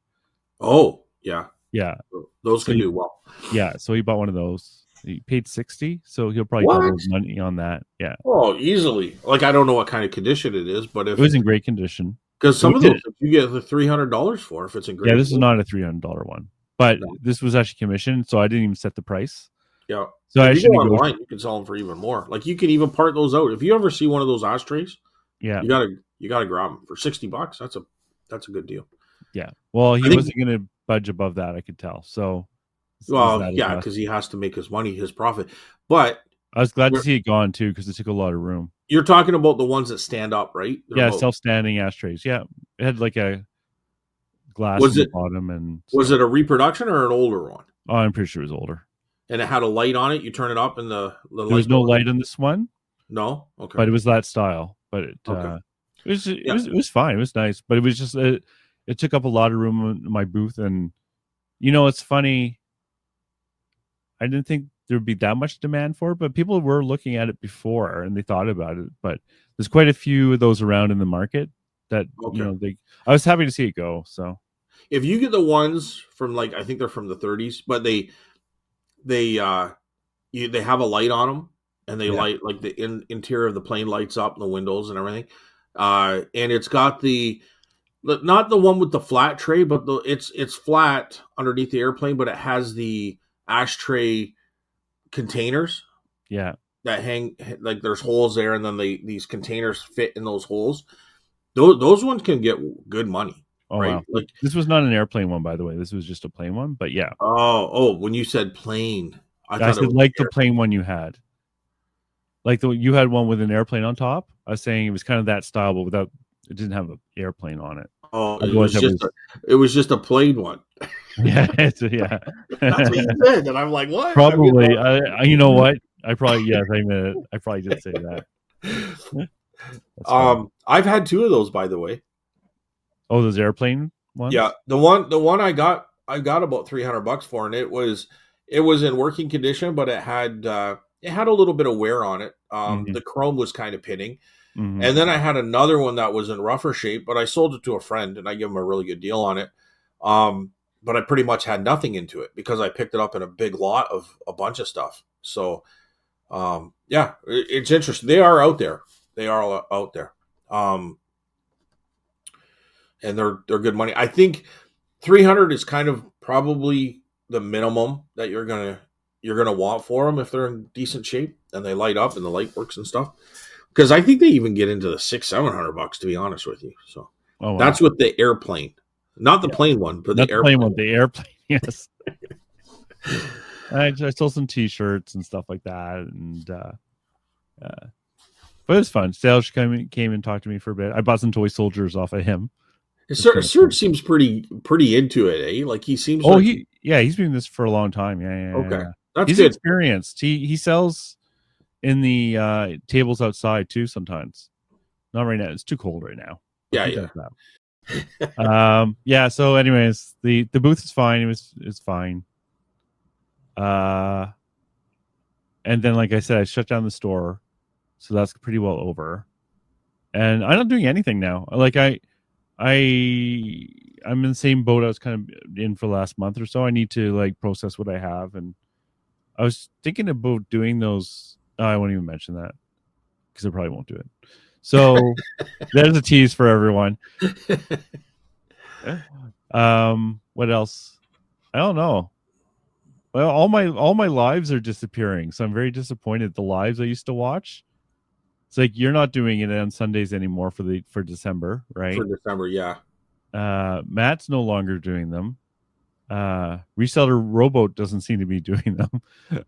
Oh, yeah, yeah, those can do well. Yeah, so he bought one of those. He paid $60, so he'll probably double his money on that. Yeah. Oh, easily. I don't know what kind of condition it is, but if it was in great condition, because some of those you get the $300 for if it's in great. Yeah, this is not a $300 one. But this was actually commissioned, so I didn't even set the price. Yeah. So if you go online, you can sell them for even more. You can even part those out. If you ever see one of those ashtrays, you gotta grab them for $60. That's a good deal. Yeah. Well, he wasn't going to budge above that. I could tell. So. Well, yeah, because he has to make his money, his profit. But I was glad to see it gone too, because it took a lot of room. You're talking about the ones that stand up, right? Self-standing ashtrays. Yeah, it had a glass at the bottom, and was it a reproduction or an older one? Oh, I'm pretty sure it was older. And it had a light on it. You turn it up, and the there was no light on this one. No. Okay. but it was that style. But Okay. it was fine. It was nice, but it was just it took up a lot of room in my booth. And it's funny. I didn't think there would be that much demand for it, but people were looking at it before and they thought about it. But there's quite a few of those around in the market that Okay. I was happy to see it go. So If you get the ones from like, I think they're from the 30s, but they they have a light on them, and they yeah, light like the interior of the plane lights up and the windows and everything. And it's got not the one with the flat tray, but it's flat underneath the airplane, but it has the ashtray containers yeah. that hang, like there's holes there, and then these containers fit in those holes. Those ones can get good money, Oh right? wow, Like, this was not an airplane one, by the way. This was just a plane one. But yeah, when you said plane, I I thought it said was like the air. plane one you had. Like you had one with an airplane on top. I was saying it was kind of that style, but it didn't have an airplane on it. Oh, Otherwise, that was it was just a plain one. yeah, yeah. That's what you said, and I'm like, what? I'm getting Probably. all You know what? I probably yes, I meant it. I probably did say that. That's funny. I've had two of those, by the way. Oh, those airplane Yeah, ones. the one I got about $300 for, and it was in working condition, but it had a little bit of wear on it. Mm-hmm. The chrome was kind of pitting, Mm-hmm. and then I had another one that was in rougher shape, but I sold it to a friend, and I gave him a really good deal on it. But I pretty much had nothing into it because I picked it up in a big lot of a bunch of stuff. So, yeah, it's interesting. They are out there. They are out there. And they're good money. I think 300 is kind of probably the minimum that you're gonna want for them if they're in decent shape and they light up and the light works and stuff. Because I think they even get into the $600-700, to be honest with you. So Oh wow. that's with the airplane, not the Yeah. plane one, but Not the the plane airplane. one. The airplane. Yes. I sold some T-shirts and stuff like that, and but it was fun. Sales came and talked to me for a bit. I bought some toy soldiers off of him. Serge seems pretty into it, eh? Like he seems Oh, like he's been doing this for a long time. okay, Yeah. that's He's good. experienced. He sells in the tables outside too sometimes. Not right now. It's too cold right now. But Yeah, he yeah. does that. Yeah. So, anyways, the booth is fine. It's fine. And then, like I said, I shut down the store, so that's pretty well over. And I'm not doing anything now. Like I'm in the same boat I was kind of in for the last month or so. I need to like process what I have, and I was thinking about doing those. Oh, I won't even mention that because I probably won't do it. So there's a tease for everyone. What else? I don't know. Well, all my lives are disappearing, so I'm very disappointed. The lives I used to watch. It's like you're not doing it on Sundays anymore for December, For right? December, yeah. Matt's no longer doing them. Reseller Rowboat doesn't seem to be doing them.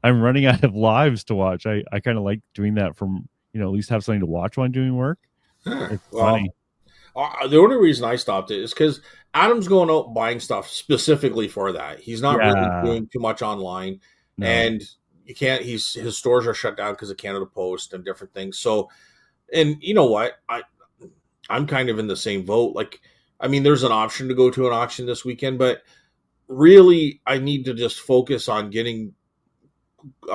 I'm running out of lives to watch. I kind of like doing that from at least have something to watch while I'm doing work. It's Well, funny. the only reason I stopped it is because Adam's going out buying stuff specifically for that. He's not really Yeah. doing too much online, No. and you can't. His stores are shut down because of Canada Post and different things. So, and you know what, I'm kind of in the same boat. Like, I mean, there's an option to go to an auction this weekend, but really, I need to just focus on getting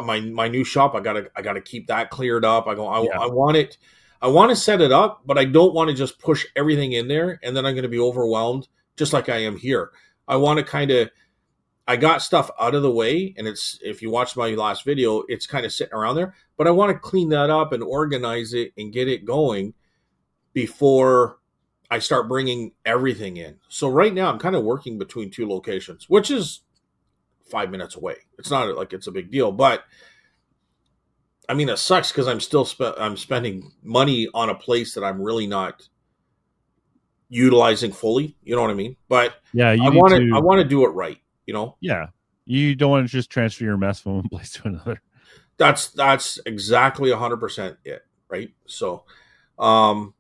my new shop. I gotta keep that cleared up. Yeah. I want it. I want to set it up, but I don't want to just push everything in there and then I'm going to be overwhelmed just like I am here. I want to I got stuff out of the way, and it's, if you watched my last video, it's kind of sitting around there, but I want to clean that up and organize it and get it going before I start bringing everything in. So right now I'm kind of working between two locations, which is 5 minutes away. It's not like it's a big deal, but I mean, it sucks because I'm spending money on a place that I'm really not utilizing fully. You know what I mean? But Yeah. I You need want to I to. want to do it right. You know, Yeah. You don't want to just transfer your mess from one place to another. that's exactly 100% it. Right. Um,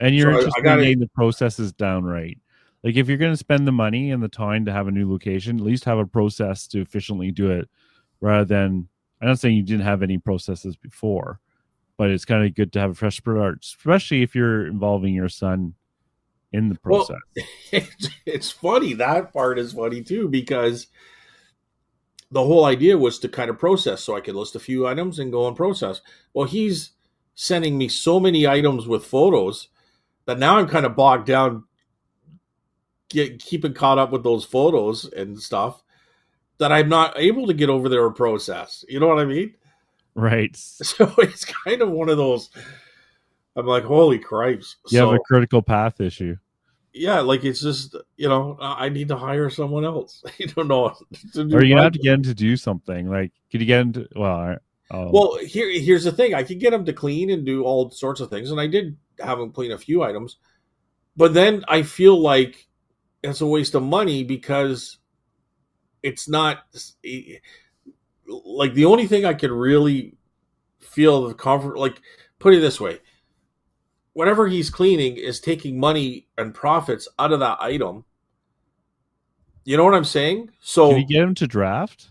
And so you're I interested in got to. getting the processes down right. Like if you're going to spend the money and the time to have a new location, at least have a process to efficiently do it rather than, I'm not saying you didn't have any processes before, but it's kind of good to have a fresh start, especially if you're involving your son in the Well, process. it's funny. That part is funny too, because the whole idea was to kind of process so I could list a few items and go and process. Well, he's sending me so many items with photos that now I'm kind of bogged down keeping caught up with those photos and stuff that I'm not able to get over there and process. You know what I mean? Right. So it's kind of one of those. I'm like, holy cripes. You have a So critical path issue. yeah, like it's just, I need to hire someone else. I don't know. Or you're gonna have to get him to do something. Like, could you get him to? Well, here's the thing. I could get him to clean and do all sorts of things, and I did have him clean a few items. But then I feel like it's a waste of money because it's not like the only thing I could really feel the comfort. Like, put it this way: whatever he's cleaning is taking money and profits out of that item. You know what I'm saying? So, can you get him to draft?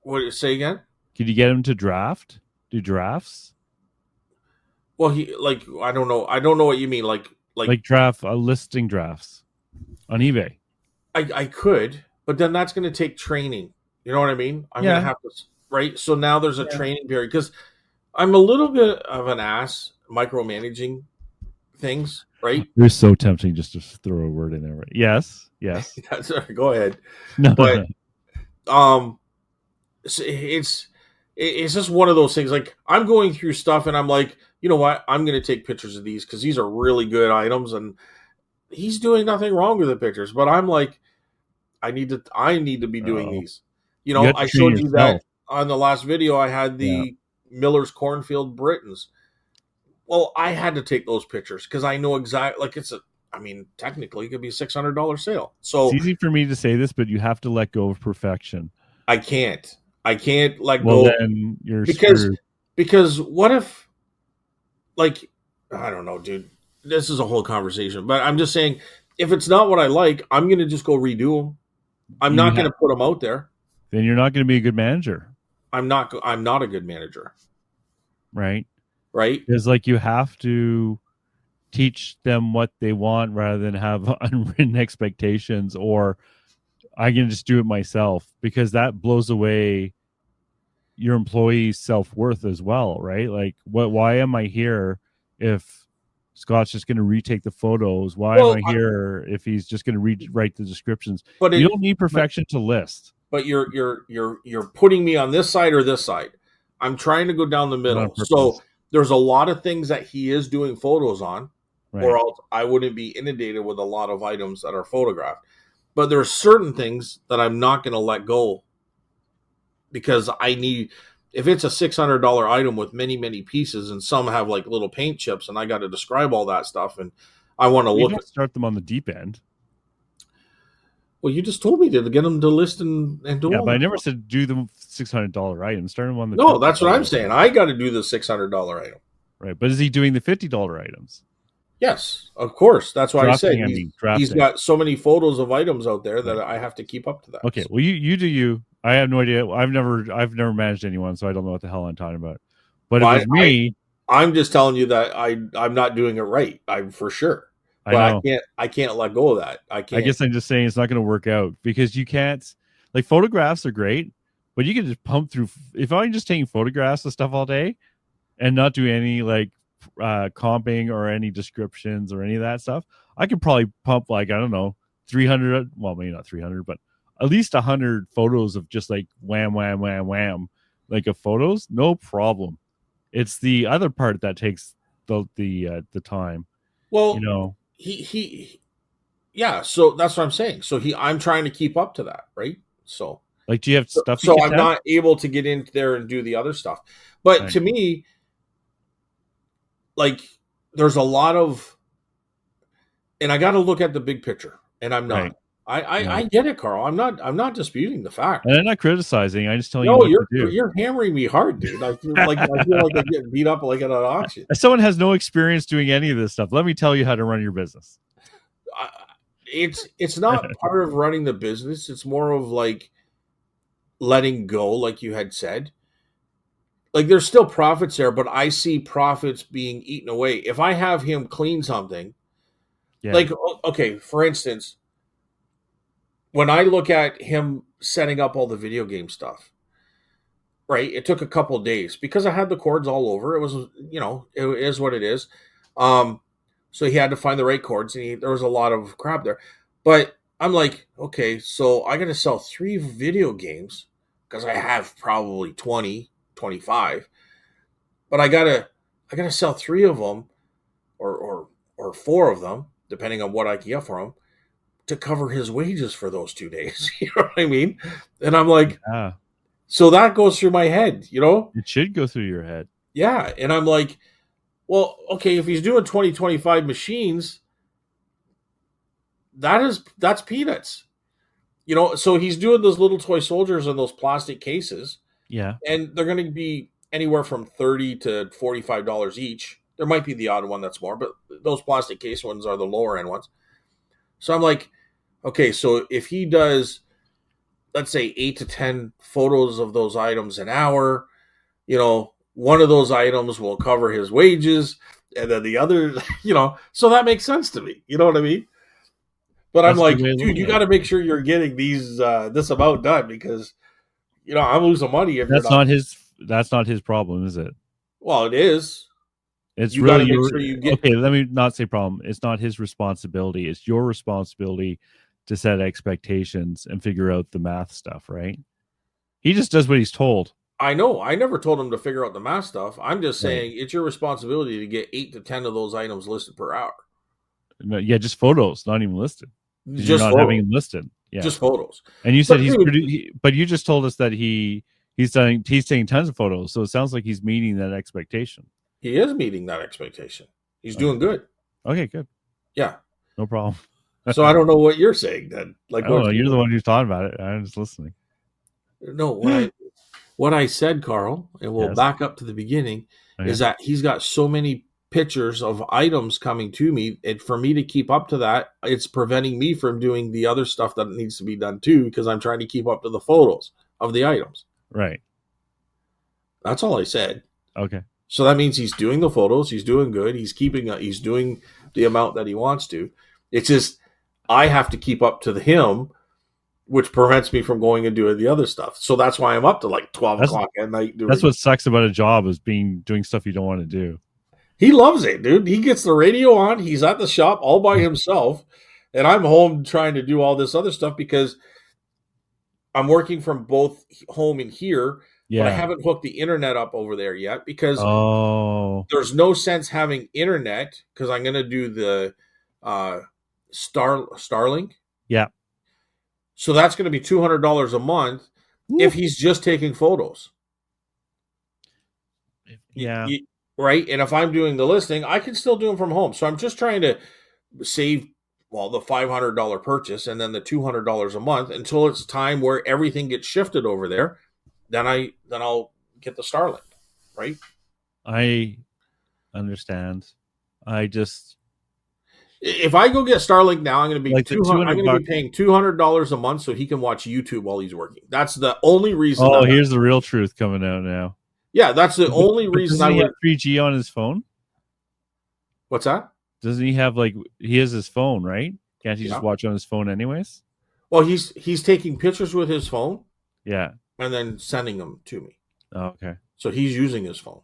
What say again? Can you get him to draft? Do drafts? Well, I don't know. I don't know what you mean. Like draft listing drafts on eBay. I could, but then that's going to take training. You know what I mean? I'm going to have to, right? So now there's a training period because I'm a little bit of an ass micromanaging things, right? You're so tempting just to throw a word in there. Right? Yes. Go ahead. No, but it's just one of those things. Like I'm going through stuff and I'm like, you know what? I'm going to take pictures of these because these are really good items, and he's doing nothing wrong with the pictures. But I'm like, I need to be doing these. You know, I showed you that on the last video. I had the Miller's Cornfield Britons. Well, I had to take those pictures because I know exactly. Like technically, it could be a $600 sale. So it's easy for me to say this, but you have to let go of perfection. I can't let go. Then you're screwed. Because what if, like, I don't know, dude. This is a whole conversation, but I'm just saying, if it's not what I like, I'm going to just go redo them. I'm not going to put them out there. Then you're not going to be a good manager. I'm not a good manager. Right. Because you have to teach them what they want rather than have unwritten expectations, or I can just do it myself, because that blows away your employee's self-worth as well, right? Like, why am I here if Scott's just going to retake the photos? Why am I here if he's just going to rewrite the descriptions? But you don't need perfection to list. But you're putting me on this side or this side. I'm trying to go down the middle. So there's a lot of things that he is doing photos on, or else I wouldn't be inundated with a lot of items that are photographed. But there are certain things that I'm not going to let go, because if it's a $600 item with many, many pieces and some have like little paint chips and I got to describe all that stuff, and I want to start them on the deep end. Well, you just told me to get them to list and do. Yeah, but I never said do the $600 item. Start them on the. No, that's what I'm saying. I got to do the $600 item. Right, but is he doing the $50 items? Yes, of course. That's why I said he's got so many photos of items out there that I have to keep up to that. Okay, well, you do you. I have no idea. I've never managed anyone, so I don't know what the hell I'm talking about. But it was me. I'm just telling you that I'm not doing it right. I'm for sure. But I can't let go of that. I guess I'm just saying it's not going to work out, because you can't. Like, photographs are great, but you can just pump through. If I'm just taking photographs of stuff all day and not do any comping or any descriptions or any of that stuff, I could probably pump 300. Well, maybe not 300, but at least 100 photos of just like wham, wham, wham, wham, like of photos. No problem. It's the other part that takes the time. Well, so that's what I'm saying. So I'm trying to keep up to that, right? So do you have stuff? So I'm not able to get in there and do the other stuff. But to me, there's a lot of, and I got to look at the big picture, and I'm not. Right. I get it, Carl. I'm not disputing the fact. And I'm not criticizing. I just telling you what to do. You're hammering me hard, dude. I feel like I'm getting beat up like at an auction. Someone has no experience doing any of this stuff. Let me tell you how to run your business. It's not part of running the business. It's more of letting go, like you had said. like there's still profits there, but I see profits being eaten away. If I have him clean something, Yeah. like, okay, for instance, when I look at him setting up all the video game stuff, right? It took a couple of days because I had the cords all over. It was, it is what it is. Um, so he had to find the right cords, and there was a lot of crap there. But I'm like, okay, so I got to sell 3 video games because I have probably 20, 25, but I gotta sell 3 of them or 4 of them, depending on what I can get for him, to cover his wages for those 2 days. You know what I mean? And I'm like, Yeah. so that goes through my head, It should go through your head. Yeah. And I'm like, well, okay, if he's doing 2025 machines, that's peanuts. So he's doing those little toy soldiers in those plastic cases, Yeah. and they're going to be anywhere from $30 to $45 each. There might be the odd one that's more, but those plastic case ones are the lower end ones. So I'm like, okay, so if he does, let's say 8 to 10 photos of those items an hour, one of those items will cover his wages, and then the other, so that makes sense to me. You know what I mean? But I'm That's a like, good way of dude, looking you at got it. to make sure you're getting this amount done, because I'm losing money if That's you're not. not his. That's not his problem, is it? Well, it is. It's You got to really make your. sure you get. Okay, let me not say problem. It's not his responsibility. It's your responsibility to set expectations and figure out the math stuff, right? He just does what he's told. I know. I never told him to figure out the math stuff. I'm just Right. saying it's your responsibility to get 8 to 10 of those items listed per hour. No, yeah, just photos, not even listed. Because you're Just not photos. having him listed. Yeah. Just photos. And you said But but you just told us that he's taking tons of photos. So it sounds like he's meeting that expectation. he is meeting that expectation. He's Okay. doing good. Okay, good. Yeah. No problem. So I don't know what you're saying then. Like, I don't know. You're the one who's talking about it. I'm just listening. No, what I said, Carl, and we'll Yes. back up to the beginning, Okay. is that he's got so many pictures of items coming to me, and for me to keep up to that, it's preventing me from doing the other stuff that needs to be done too, because I'm trying to keep up to the photos of the items. Right. That's all I said. Okay. So that means he's doing the photos, he's doing good, he's doing the amount that he wants to. It's just I have to keep up to him, which prevents me from going and doing the other stuff. So that's why I'm up to like 12 o'clock at night. That's what sucks about a job, is doing stuff you don't want to do. He loves it, dude. He gets the radio on. He's at the shop all by himself. And I'm home trying to do all this other stuff because I'm working from both home and here. Yeah. But I haven't hooked the internet up over there yet because there's no sense having internet, because I'm going to do the Starlink. Yeah. So that's going to be $200 a month. Woo. If he's just taking photos. Yeah. Right. And if I'm doing the listing, I can still do them from home. So I'm just trying to save, the $500 purchase and then the $200 a month until it's time where everything gets shifted over there. Then I'll get the Starlink. Right. I understand. If I go get Starlink now, I'm going to be like I'm going to be paying $200 a month so he can watch YouTube while he's working. That's the only reason. Oh, here's the real truth coming out now. Yeah, that's the only reason. Doesn't he have 3G on his phone? What's that? Doesn't he have he has his phone, right? Can't he just watch on his phone anyways? Well, he's taking pictures with his phone. Yeah. And then sending them to me. Oh, okay. So he's using his phone.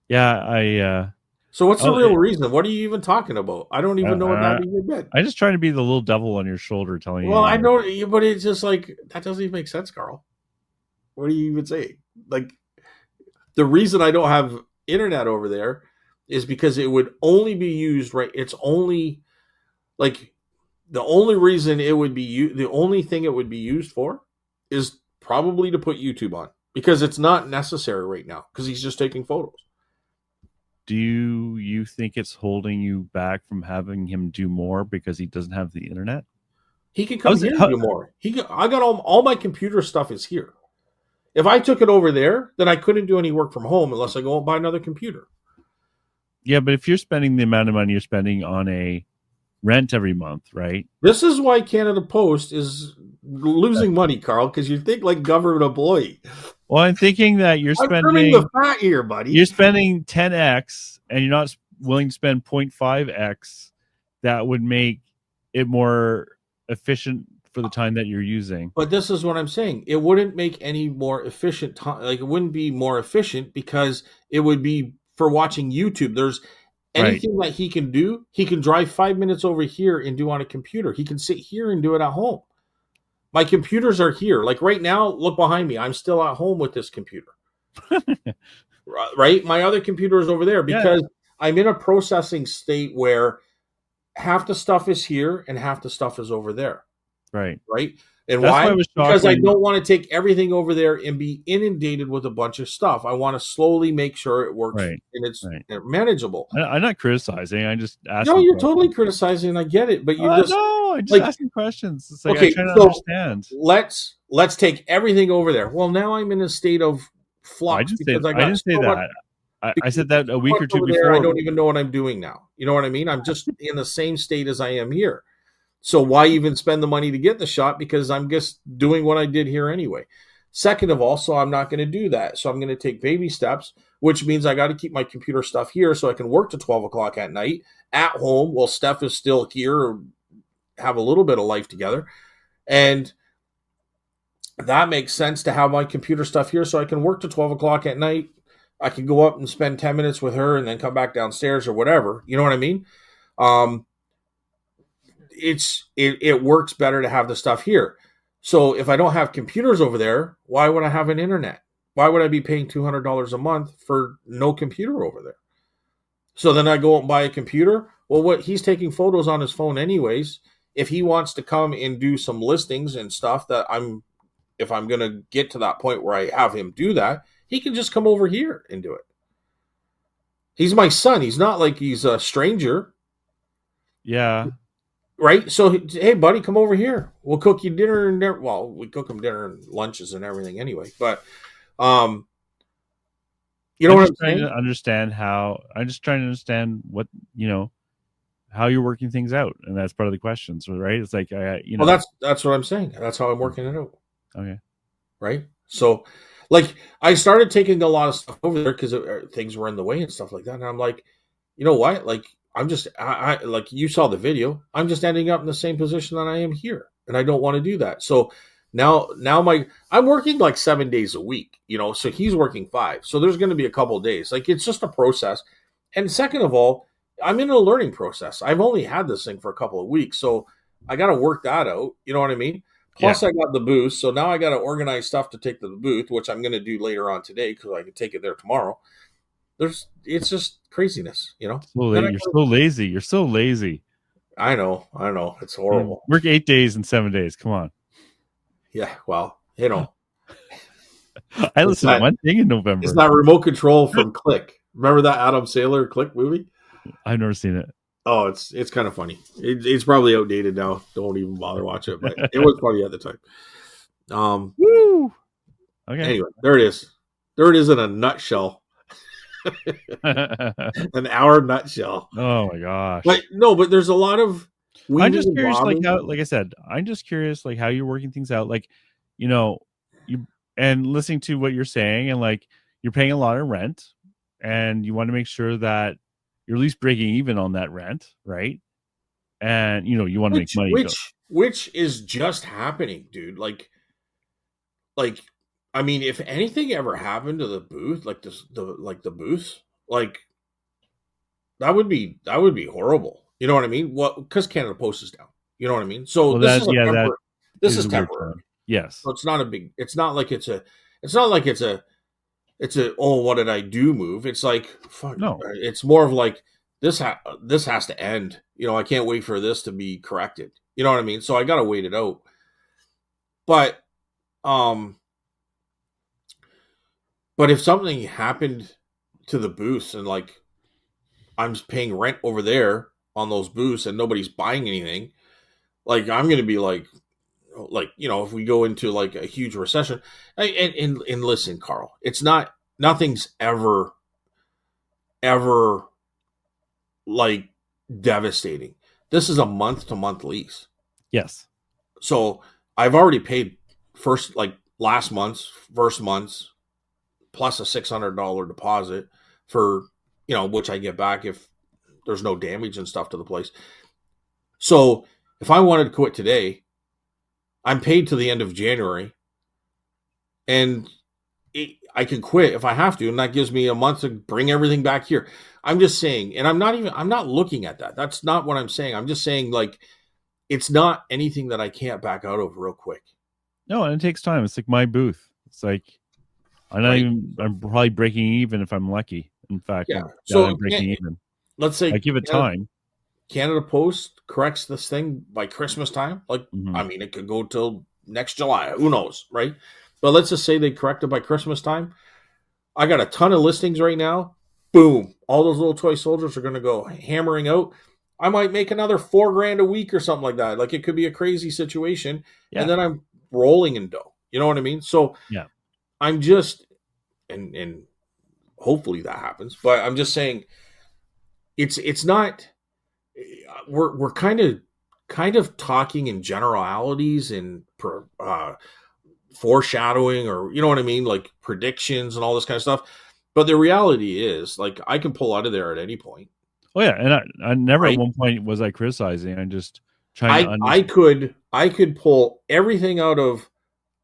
Yeah, So what's the real reason? What are you even talking about? I don't even know what that even meant. I'm just trying to be the little devil on your shoulder telling you. Well, I know, but it's just like, that doesn't even make sense, Carl. What are you even saying? Like, the reason I don't have internet over there is because it would only be used, right? It's only, like, the only reason it would be the only thing it would be used for is probably to put YouTube on, because it's not necessary right now because he's just taking photos. Do you think it's holding you back from having him do more because he doesn't have the internet? He can come here and do more. I got all my computer stuff is here. If I took it over there, then I couldn't do any work from home unless I go and buy another computer. Yeah, but if you're spending the amount of money you're spending on a rent every month, right? This is why Canada Post is losing money, Carl, because you think like government employee. Well, I'm thinking that I'm trimming the fat here, you're buddy. spending 10x and you're not willing to spend 0.5x. That would make it more efficient for the time that you're using. But this is what I'm saying. It wouldn't make any more efficient time. Like it wouldn't be more efficient because it would be for watching YouTube. There's Right. anything that he can do. He can drive 5 minutes over here and do on a computer. He can sit here and do it at home. My computers are here. Like right now, look behind me. I'm still at home with this computer. Right? My other computer is over there Yeah. because I'm in a processing state where half the stuff is here and half the stuff is over there. Right. Right? And That's why? why I was shocked Because I when don't want to take everything over there and be inundated with a bunch of stuff. I want to slowly make sure it works right. and it's Right. manageable. I'm not criticizing. I'm just No, asking you're totally questions. criticizing. I get it, but you just No, I'm just like asking questions. It's like I okay. try to So understand. let's take everything over there. Well, now I'm in a state of flux because I I got didn't say so much. that. I Because said that a so week much or two over there, I before. don't even know what I'm doing now. You know what I mean? I'm just in the same state as I am here. So why even spend the money to get the shot? Because I'm just doing what I did here anyway. Second of all, so I'm not going to do that. So I'm going to take baby steps, which means I got to keep my computer stuff here so I can work to 12 o'clock at night at home while Steph is still here or have a little bit of life together. And that makes sense to have my computer stuff here so I can work to 12 o'clock at night. I can go up and spend 10 minutes with her and then come back downstairs or whatever. You know what I mean? Um, it works better to have the stuff here. So if I don't have computers over there, why would I have an internet? Why would I be paying $200 a month for no computer over there? So then I go out and buy a computer. Well, what he's taking photos on his phone anyways. If he wants to come and do some listings and stuff if I'm going to get to that point where I have him do that, he can just come over here and do it. He's my son. He's not like he's a stranger. Yeah. Right? So, hey, buddy, come over here. We'll cook you dinner and well, we cook him dinner and lunches and everything anyway. But, you know I'm what just I'm trying saying? to understand how. I'm just trying to understand what how you're working things out, and that's part of the questions, right? It's like Well, that's what I'm saying. That's how I'm working it out. Okay. Right? So, like, I started taking a lot of stuff over there because things were in the way and stuff like that. And I'm like, you know what? Like, I'm just, I like you saw the video. I'm just ending up in the same position that I am here, and I don't want to do that. So now I'm working like 7 days a week. So he's working 5. So there's going to be a couple of days. Like it's just a process. And second of all, I'm in a learning process. I've only had this thing for a couple of weeks, so I got to work that out. You know what I mean? Yeah. Plus, I got the booth, so now I got to organize stuff to take to the booth, which I'm going to do later on today because I can take it there tomorrow. It's just craziness. You're so lazy. You're so lazy. I know. It's horrible. Work 8 days and 7 days. Come on. Yeah, well, I listened to one thing in November. It's that remote control from Click. Remember that Adam Sandler Click movie? I've never seen it. Oh, it's kind of funny. It's probably outdated now. Don't even bother watching it, but it was funny at the time. Woo. Okay. Anyway, there it is. There it is in a nutshell. An hour nutshell. Oh my gosh. But there's a lot of. I'm just curious, like I said, I'm just curious, like how you're working things out. Like, you and listening to what you're saying, and like you're paying a lot of rent, and you want to make sure that you're at least breaking even on that rent, right? And you want to make money, which is just happening, dude. Like, I mean, if anything ever happened to the booth, like the booths, like that would be horrible. You know what I mean? What? Because Canada Post is down. You know what I mean? So this is temporary. Yes. So it's not a big. It's not like it's a. Oh, what did I do? Move. It's like fuck. No. It's more of like this has to end. I can't wait for this to be corrected. You know what I mean? So I got to wait it out. But if something happened to the booths and like I'm paying rent over there on those booths and nobody's buying anything, like I'm going to be like if we go into like a huge recession, and listen, Carl, nothing's ever like devastating. This is a month-to-month lease. Yes. So I've already paid first month's plus a $600 deposit for, which I get back if there's no damage and stuff to the place. So if I wanted to quit today, I'm paid to the end of January, and I can quit if I have to, and that gives me a month to bring everything back here. I'm just saying, and I'm not looking at that. That's not what I'm saying. I'm just saying, like, it's not anything that I can't back out of real quick. No, and it takes time. It's like my booth. It's like I'm probably breaking even if I'm lucky. In fact, Yeah. I'm breaking even. Let's say I give it time. Canada Post corrects this thing by Christmas time. Like, I mean, it could go till next July. Who knows, right? But let's just say they correct it by Christmas time. I got a ton of listings right now. Boom. All those little toy soldiers are going to go hammering out. I might make another $4,000 a week or something like that. Like, it could be a crazy situation. Yeah. And then I'm rolling in dough. You know what I mean? So yeah, I'm just, and hopefully that happens, but I'm just saying it's not, we're kind of talking in generalities and foreshadowing, or you know what I mean, like predictions and all this kind of stuff. But the reality is, like, I can pull out of there at any point. Oh yeah, and I never at one point was I criticizing. I'm just trying to understand. I could pull everything out of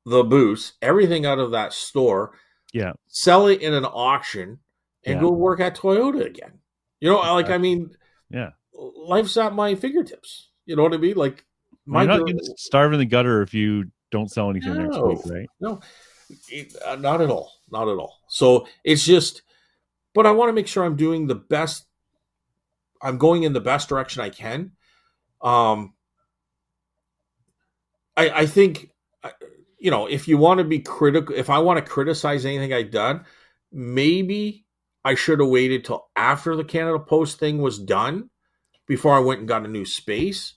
the booth, everything out of that store, yeah, sell it in an auction, and go work at Toyota again. You know, exactly. Like, I mean, yeah, life's at my fingertips. You know what I mean? Like, you're not going to starve in the gutter if you don't sell anything next week, right? No, not at all. Not at all. So it's just, but I want to make sure I'm doing the best. I'm going in the best direction I can. I think, if you want to be critical, if I want to criticize anything I've done, maybe I should have waited till after the Canada Post thing was done before I went and got a new space.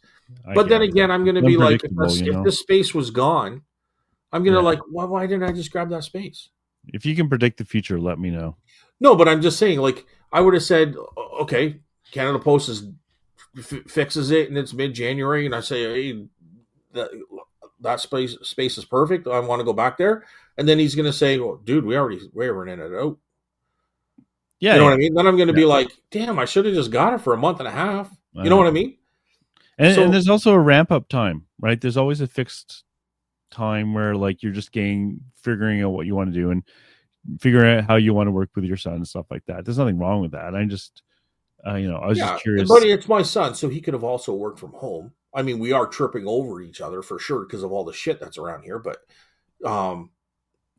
But then again, I'm going to be like, if this space was gone, I'm going to like, why didn't I just grab that space? If you can predict the future, let me know. No, but I'm just saying, like, I would have said, okay, Canada Post fixes it and it's mid-January, and I say, hey, that space is perfect. I want to go back there. And then he's going to say, well, dude, we were rented it out. Yeah. You know what I mean? Then I'm going to be like, damn, I should have just got it for a month and a half. You know what I mean? And there's also a ramp up time, right? There's always a fixed time where, like, you're just figuring out what you want to do and figuring out how you want to work with your son and stuff like that. There's nothing wrong with that. I just, I was just curious. But it's my son, so he could have also worked from home. I mean, we are tripping over each other for sure because of all the shit that's around here. But,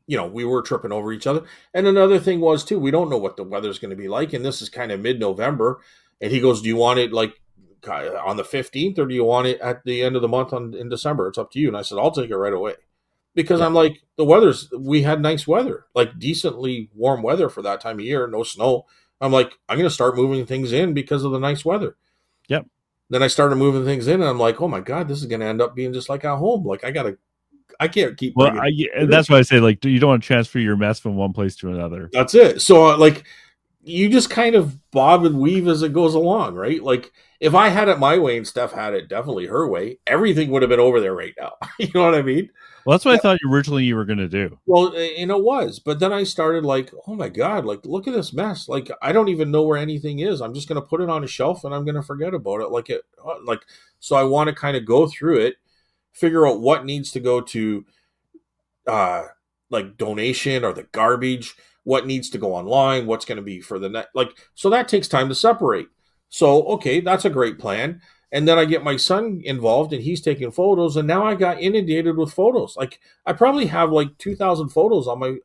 we were tripping over each other. And another thing was, too, we don't know what the weather's going to be like. And this is kind of mid-November. And he goes, do you want it like on the 15th, or do you want it at the end of the month in December? It's up to you. And I said, I'll take it right away. Because I'm like, we had nice weather, like decently warm weather for that time of year, no snow. I'm like, I'm going to start moving things in because of the nice weather. Yep. Then I started moving things in, and I'm like, oh my God, this is going to end up being just like at home. Like, I can't keep. Well, that's why I say, like, you don't want to transfer your mess from one place to another. That's it. So, like, you just kind of bob and weave as it goes along, right? Like, if I had it my way and Steph had it definitely her way, everything would have been over there right now. You know what I mean? Well, that's what I thought originally you were going to do. Well, and it was. But then I started like, oh my God, like, look at this mess. Like, I don't even know where anything is. I'm just going to put it on a shelf and I'm going to forget about it. So I want to kind of go through it, figure out what needs to go to like donation or the garbage, what needs to go online, what's going to be for the net. Like, so that takes time to separate. So, okay, that's a great plan. And then I get my son involved and he's taking photos. And now I got inundated with photos. Like, I probably have like 2,000 photos on my,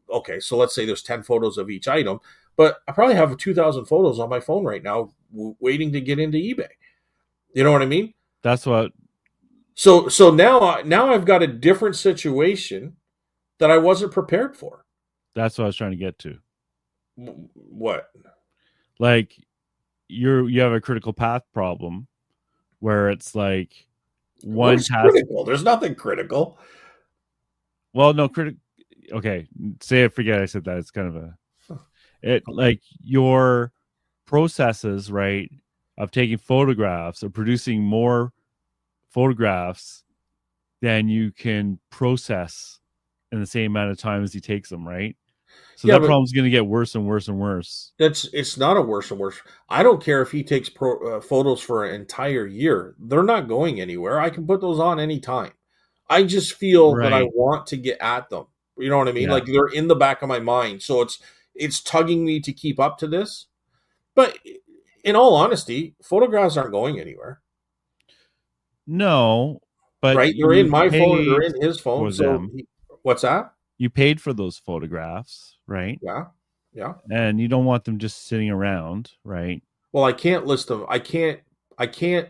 okay, so let's say there's 10 photos of each item, but I probably have 2,000 photos on my phone right now waiting to get into eBay. You know what I mean? That's what. So now I've got a different situation that I wasn't prepared for. That's what I was trying to get to. What? Like, you have a critical path problem where it's like one task. Critical? There's nothing critical. Well, no, okay, say it. Forget I said that. It's kind of like your processes, right, of taking photographs or producing more photographs than you can process in the same amount of time as he takes them, right? So Yeah, that but problem's going to get worse and worse and worse. it's not a worse and worse. I don't care if he takes photos for an entire year. They're not going anywhere. I can put those on anytime. I just feel that I Right. want to get at them. You know what I mean? Yeah. Like they're in the back of my mind. So it's tugging me to keep up to this. But in all honesty, photographs aren't going anywhere. No, but Right? They're in you my phone, they're paid in his phone. for So them. what's that? You paid for those photographs, right? Yeah. Yeah. And you don't want them just sitting around, right? Well, I can't list them. I can't I can't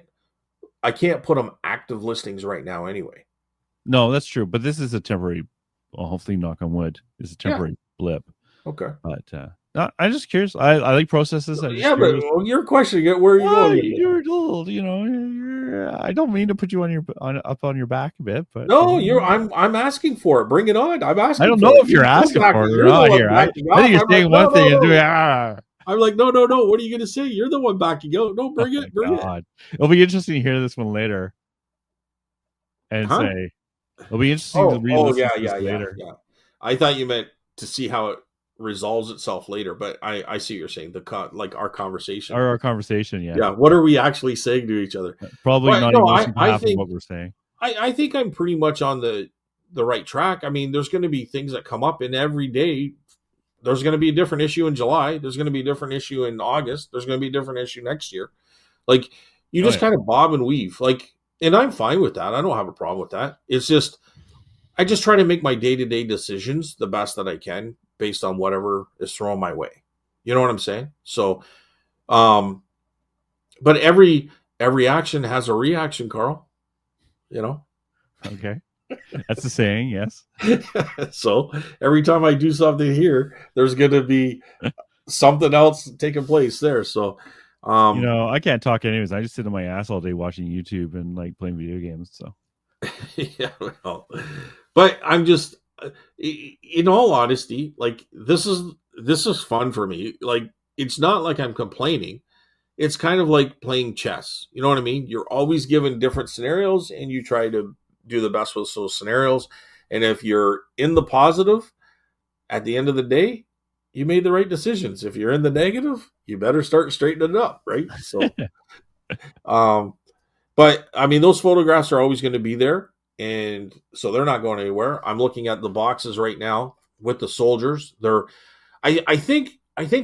put them active listings right now anyway. No, that's true. But this is a temporary, well, hopefully, knock on wood, is a Yeah. temporary blip. Okay. But no, I'm just curious. I like processes. I'm just Yeah, but curious. your question, where are you Well, going with this? you're a little, I don't mean to put you up on your back a bit, but No, I'm asking for it. Bring it on. I'm I asking don't know for it. if you're asking for it or You're the not one here. I backing think off. you're I'm like, saying no, one no, thing and doing. no. I'm like, no, no, no. What are you gonna say? You're the one backing out. No, Oh bring my it, bring it. god, it'll be interesting to hear this one later and Huh? say it'll be interesting to Oh, re-listen yeah, to this yeah, yeah, later. yeah. I thought you meant to see how it resolves itself later, but I see what you're saying. Like our conversation. Our conversation, yeah, Yeah. What are we actually saying to each other? probably But not no, even listening to half of what we're saying. I think I'm pretty much on the right track. I mean, there's going to be things that come up, and every day there's going to be a different issue in July. There's going to be a different issue in August. There's going to be a different issue next year. Like you Oh just yeah, kind of bob and weave. Like, and I'm fine with that. I don't have a problem with that. It's just I just try to make my day to day decisions the best that I can based on whatever is thrown my way. You know what I'm saying? So, um, but every action has a reaction, Carl. You know. okay, that's the saying. Yes. So every time I do something here, there's going to be something else taking place there. So, I can't talk anyways. I just sit on my ass all day watching YouTube and like playing video games. So yeah, well, but I'm just, in all honesty, like this is fun for me. Like it's not like I'm complaining. It's kind of like playing chess. You know what I mean? You're always given different scenarios, and you try to do the best with those scenarios. And if you're in the positive, at the end of the day, you made the right decisions. If you're in the negative, you better start straightening it up, right? So, um, but I mean, those photographs are always going to be there, and so they're not going anywhere. I'm looking at the boxes right now with the soldiers. I think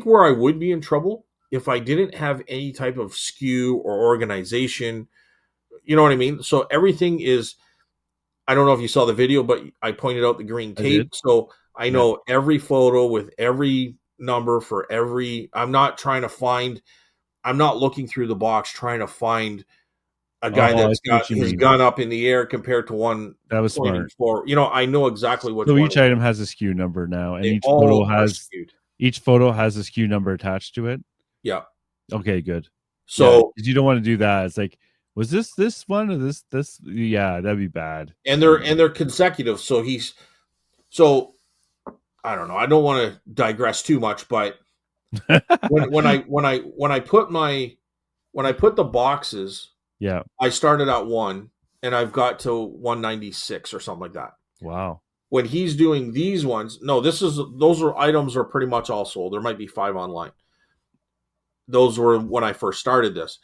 where I would be in trouble if I didn't have any type of skew or organization. You know what I mean? So everything is. I don't know if you saw the video, but I pointed out the green I did. tape. So I Yeah. know every photo with every number for every. I'm not trying to find. I'm not looking through the box trying to find a guy Oh, I that's see got what you his mean. gun up in the air compared to one That was pointing smart. forward. I know exactly which So one each item has a SKU number now, and they all are skewed. each photo has a SKU number attached to it. Yeah. Okay, good. Yeah, So because you don't want to do that. It's like, was this one or this? Yeah, that'd be bad. and they're consecutive. So I don't know. I don't want to digress too much, but when I put the boxes, Yeah. I started at 1 and I've got to 196 or something like that. Wow. When he's doing these ones, no, those are items are pretty much all sold. There might be 5 online. Those were when I first started this.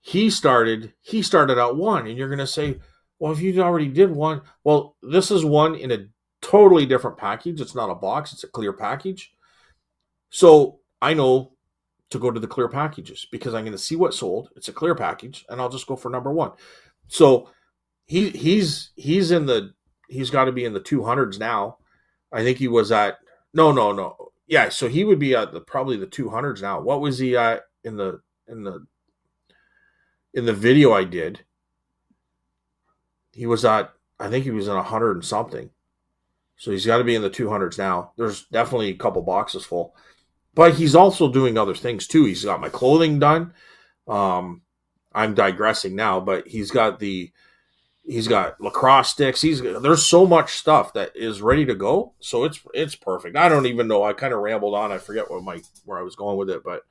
He started at 1, and you're going to say, well, if you already did one, well, this is one in a totally different package. It's not a box, it's a clear package. So I know to go to the clear packages because I'm going to see what sold. It's a clear package, and I'll just go for number 1. So he's got to be in the 200s now. I think he was at no. Yeah, so he would be at probably the 200s now. What was he at in the video I did? He was at, I think he was in 100 and something. So he's got to be in the 200s now. There's definitely a couple boxes full. But he's also doing other things too. He's got my clothing done. I'm digressing now, but he's got lacrosse sticks. There's so much stuff that is ready to go. So it's perfect. I don't even know. I kind of rambled on. I forget where I was going with it, but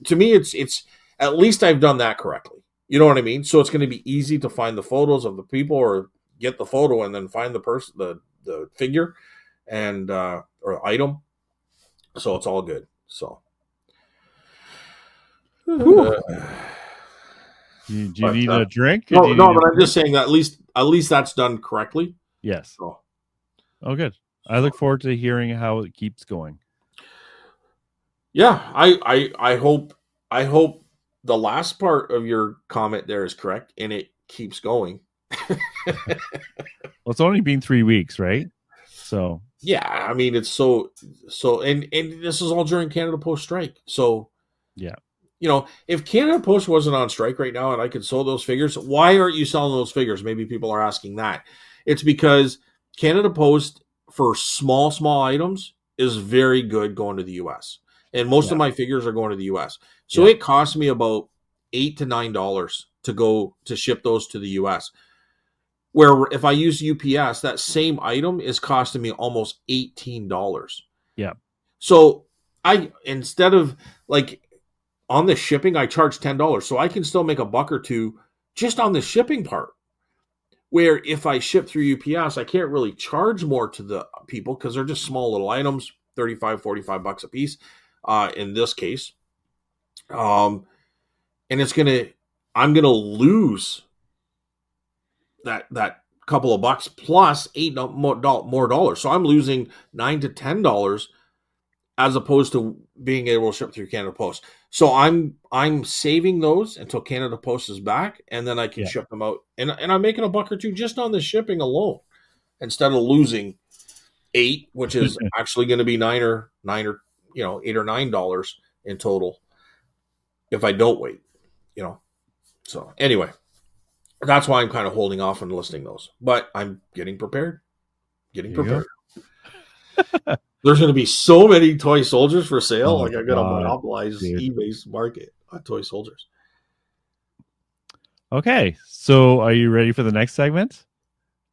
to me, it's at least I've done that correctly. You know what I mean? So it's going to be easy to find the photos of the people or get the photo and then find the person, the figure and or item. So it's all good. So, Whew. uh, Do you but need a drink? Or do no, you need no. a But I'm drink? just saying that at least that's done correctly. Yes. So, Oh, good. I so look forward to hearing how it keeps going. yeah, I hope the last part of your comment there is correct and it keeps going. Well, it's only been 3 weeks, right? So Yeah, I mean it's and this is all during Canada Post strike. So, yeah, if Canada Post wasn't on strike right now and I could sell those figures, why aren't you selling those figures? Maybe people are asking that. It's because Canada Post for small items is very good going to the US. And most yeah, of my figures are going to the US. So yeah, it costs me about $8 to $9 to go to ship those to the US. Where if I use UPS, that same item is costing me almost $18. yeah. So I instead of like on the shipping, I charge $10. So I can still make a buck or two just on the shipping part. Where if I ship through UPS, I can't really charge more to the people because they're just small little items, 35, $45 a piece in this case. Um, and I'm gonna lose that couple of bucks plus eight more dollars. So I'm losing $9 to $10 as opposed to being able to ship through Canada Post. So I'm saving those until Canada Post is back, and then I can Yeah. ship them out. And I'm making a buck or two just on the shipping alone, instead of losing eight, which is actually going to be $8 or $9 in total if I don't wait. You know. So anyway, that's why I'm kind of holding off on listing those, but I'm getting prepared. Getting There you go. prepared. There's going to be so many toy soldiers for sale. Oh Like I got to God, monopolize dude. eBay's market on toy soldiers. Okay, so are you ready for the next segment?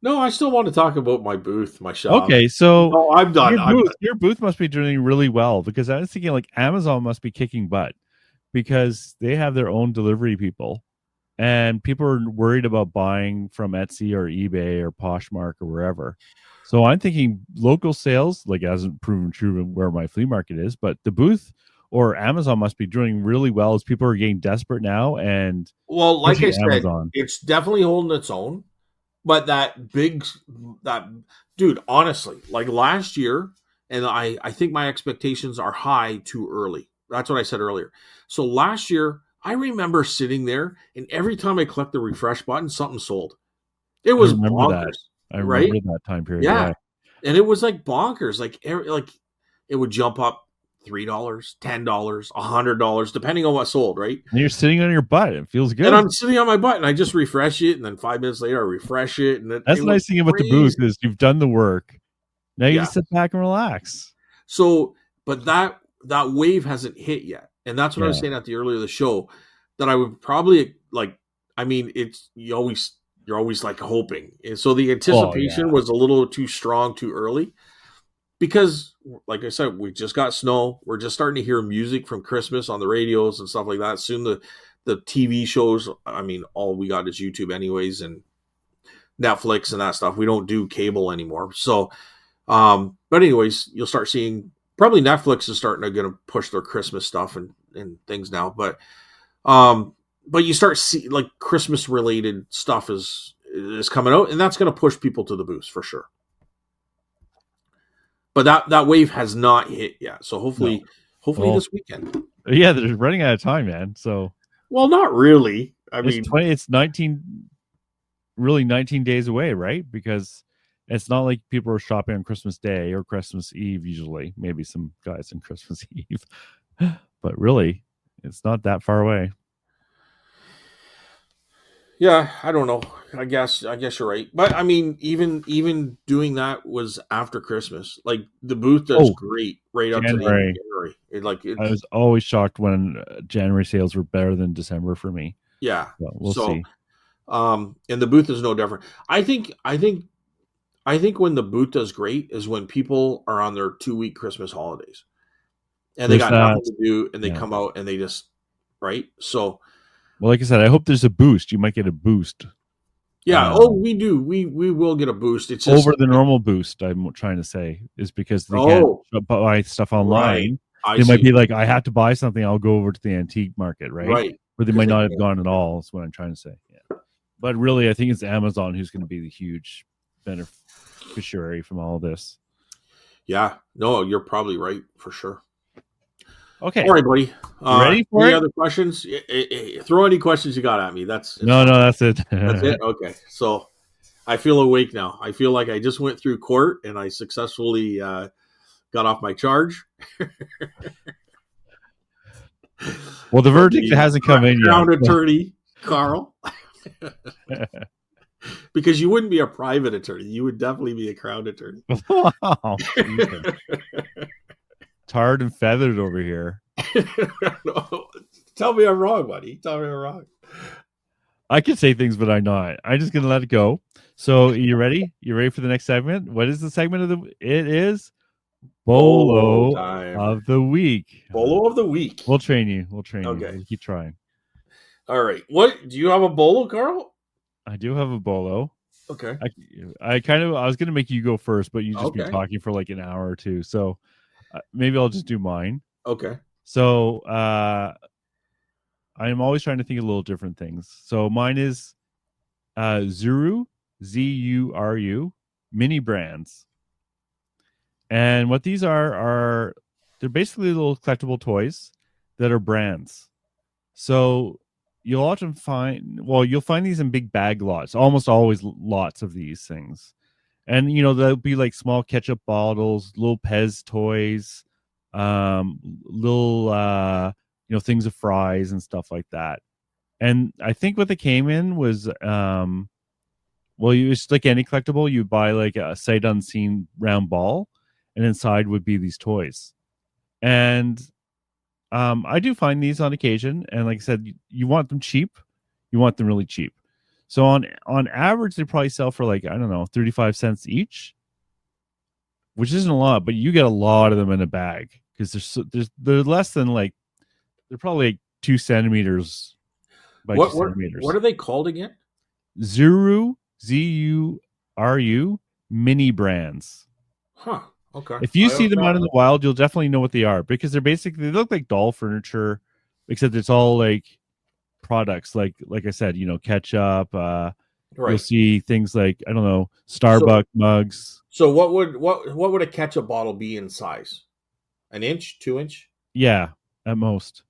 No, I still want to talk about my booth, my shop. Okay, so No, I'm done. I'm done. your booth must be doing really well because I was thinking like Amazon must be kicking butt because they have their own delivery people and people are worried about buying from Etsy or eBay or Poshmark or wherever. So I'm thinking local sales, like hasn't proven true where my flea market is, but the booth or Amazon must be doing really well as people are getting desperate now, and Well, like I especially said, Amazon. it's definitely holding its own. But that dude, honestly, like last year, and I think my expectations are high too early. That's what I said earlier. So last year, I remember sitting there, and every time I clicked the refresh button, something sold. It I was remember that. bonkers, I right? remember that time period. Yeah, Yeah. and it was like bonkers. Like it would jump up $3, $10, $100, depending on what sold, right? And you're sitting on your butt. It feels And good. I'm sitting on my butt, and I just refresh it, and then 5 minutes later, I refresh it, and That's it the was nice thing about the booth crazy. is you've done the work. Now you Yeah. just sit back and relax. So, but that wave hasn't hit yet, and that's what I was Yeah. saying at the earlier of the show. That I would probably like. I mean, it's you're always like hoping, and so the Oh yeah. anticipation was a little too strong too early because, like I said, we just got snow. We're just starting to hear music from Christmas on the radios and stuff like that. Soon the TV shows. I mean, all we got is YouTube, anyways, and Netflix and that stuff. We don't do cable anymore. So, but anyways, you'll start seeing probably Netflix is starting to going to push their Christmas stuff and things now. But you start see like Christmas related stuff is coming out, and that's going to push people to the booths for sure. But that wave has not hit yet. So No. hopefully Well, this weekend. yeah, they're running out of time, man. So Well, not really. I it's mean, 20. It's 19. Really, 19 days away, right? Because it's not like people are shopping on Christmas Day or Christmas Eve. Usually, maybe some guys on Christmas Eve, but really, it's not that far away. yeah, I don't know. I guess you're right. But I mean, even doing that was after Christmas. Like the booth does Oh, great right up to the end of January. January. I It's was always shocked when January sales were better than December for me. yeah. But we'll So see. and the booth is no different. I think when the booth does great is when people are on their 2 week Christmas holidays and they There's got that. nothing to do and they Yeah. come out and they just right. So Well, like I said, I hope there's a boost. You might get a boost. Yeah. Oh, we do. We will get a boost. It's just over the normal boost. I'm trying to say is because they can't oh, buy stuff right. online. I They might see. be like, I have to buy something. I'll go over to the antique market, right? Right. Where they Because might they not have can't. gone at all. That's what I'm trying to say. Yeah. But really, I think it's Amazon who's going to be the huge beneficiary from all this. Yeah. No, you're probably right for sure. Okay. All right, buddy. You ready for Any it? other questions? Throw any questions you got at me. It's No, fine. that's it. That's it. Okay. So I feel awake now. I feel like I just went through court and I successfully got off my charge. Well, the From verdict the hasn't come in Crown yet. attorney, Carl. Because you wouldn't be a private attorney. You would definitely be a crown attorney. Wow. Tarred and feathered over here. No, tell me I'm wrong, buddy. Tell me I'm wrong. I can say things, but I'm not. I'm just gonna let it go. So you ready? You ready for the next segment? What is the segment of the? It is Bolo time. of the week. Bolo of the week. We'll train you. We'll train Okay. you. We'll keep trying. All right. What do you have a bolo, Carl? I do have a bolo. Okay. I was gonna make you go first, but you just been talking for like an hour or two. So maybe I'll just do mine. Okay. So I'm always trying to think of little different things. So mine is Zuru, Zuru, mini brands. And what these are they're basically little collectible toys that are brands. So you'll often you'll find these in big bag lots, almost always lots of these things. And, there'll be like small ketchup bottles, little Pez toys, little, things of fries and stuff like that. And I think what they came in was, it's like any collectible. You buy like a sight unseen round ball, and inside would be these toys. And I do find these on occasion. And like I said, you want them cheap. You want them really cheap. So on average, they probably sell for like, I don't know, 35 cents each, which isn't a lot, but you get a lot of them in a bag because they're less than like, they're probably like 2 centimeters by 2 centimeters. What are they called again? Zuru, Zuru, mini brands. Huh. Okay. If you see them out in the wild, you'll definitely know what they are because they look like doll furniture, except it's all like products like I said, ketchup. Right. You'll see things like, I don't know, Starbucks mugs. So what would a ketchup bottle be in size? An inch, 2 inch? Yeah, at most.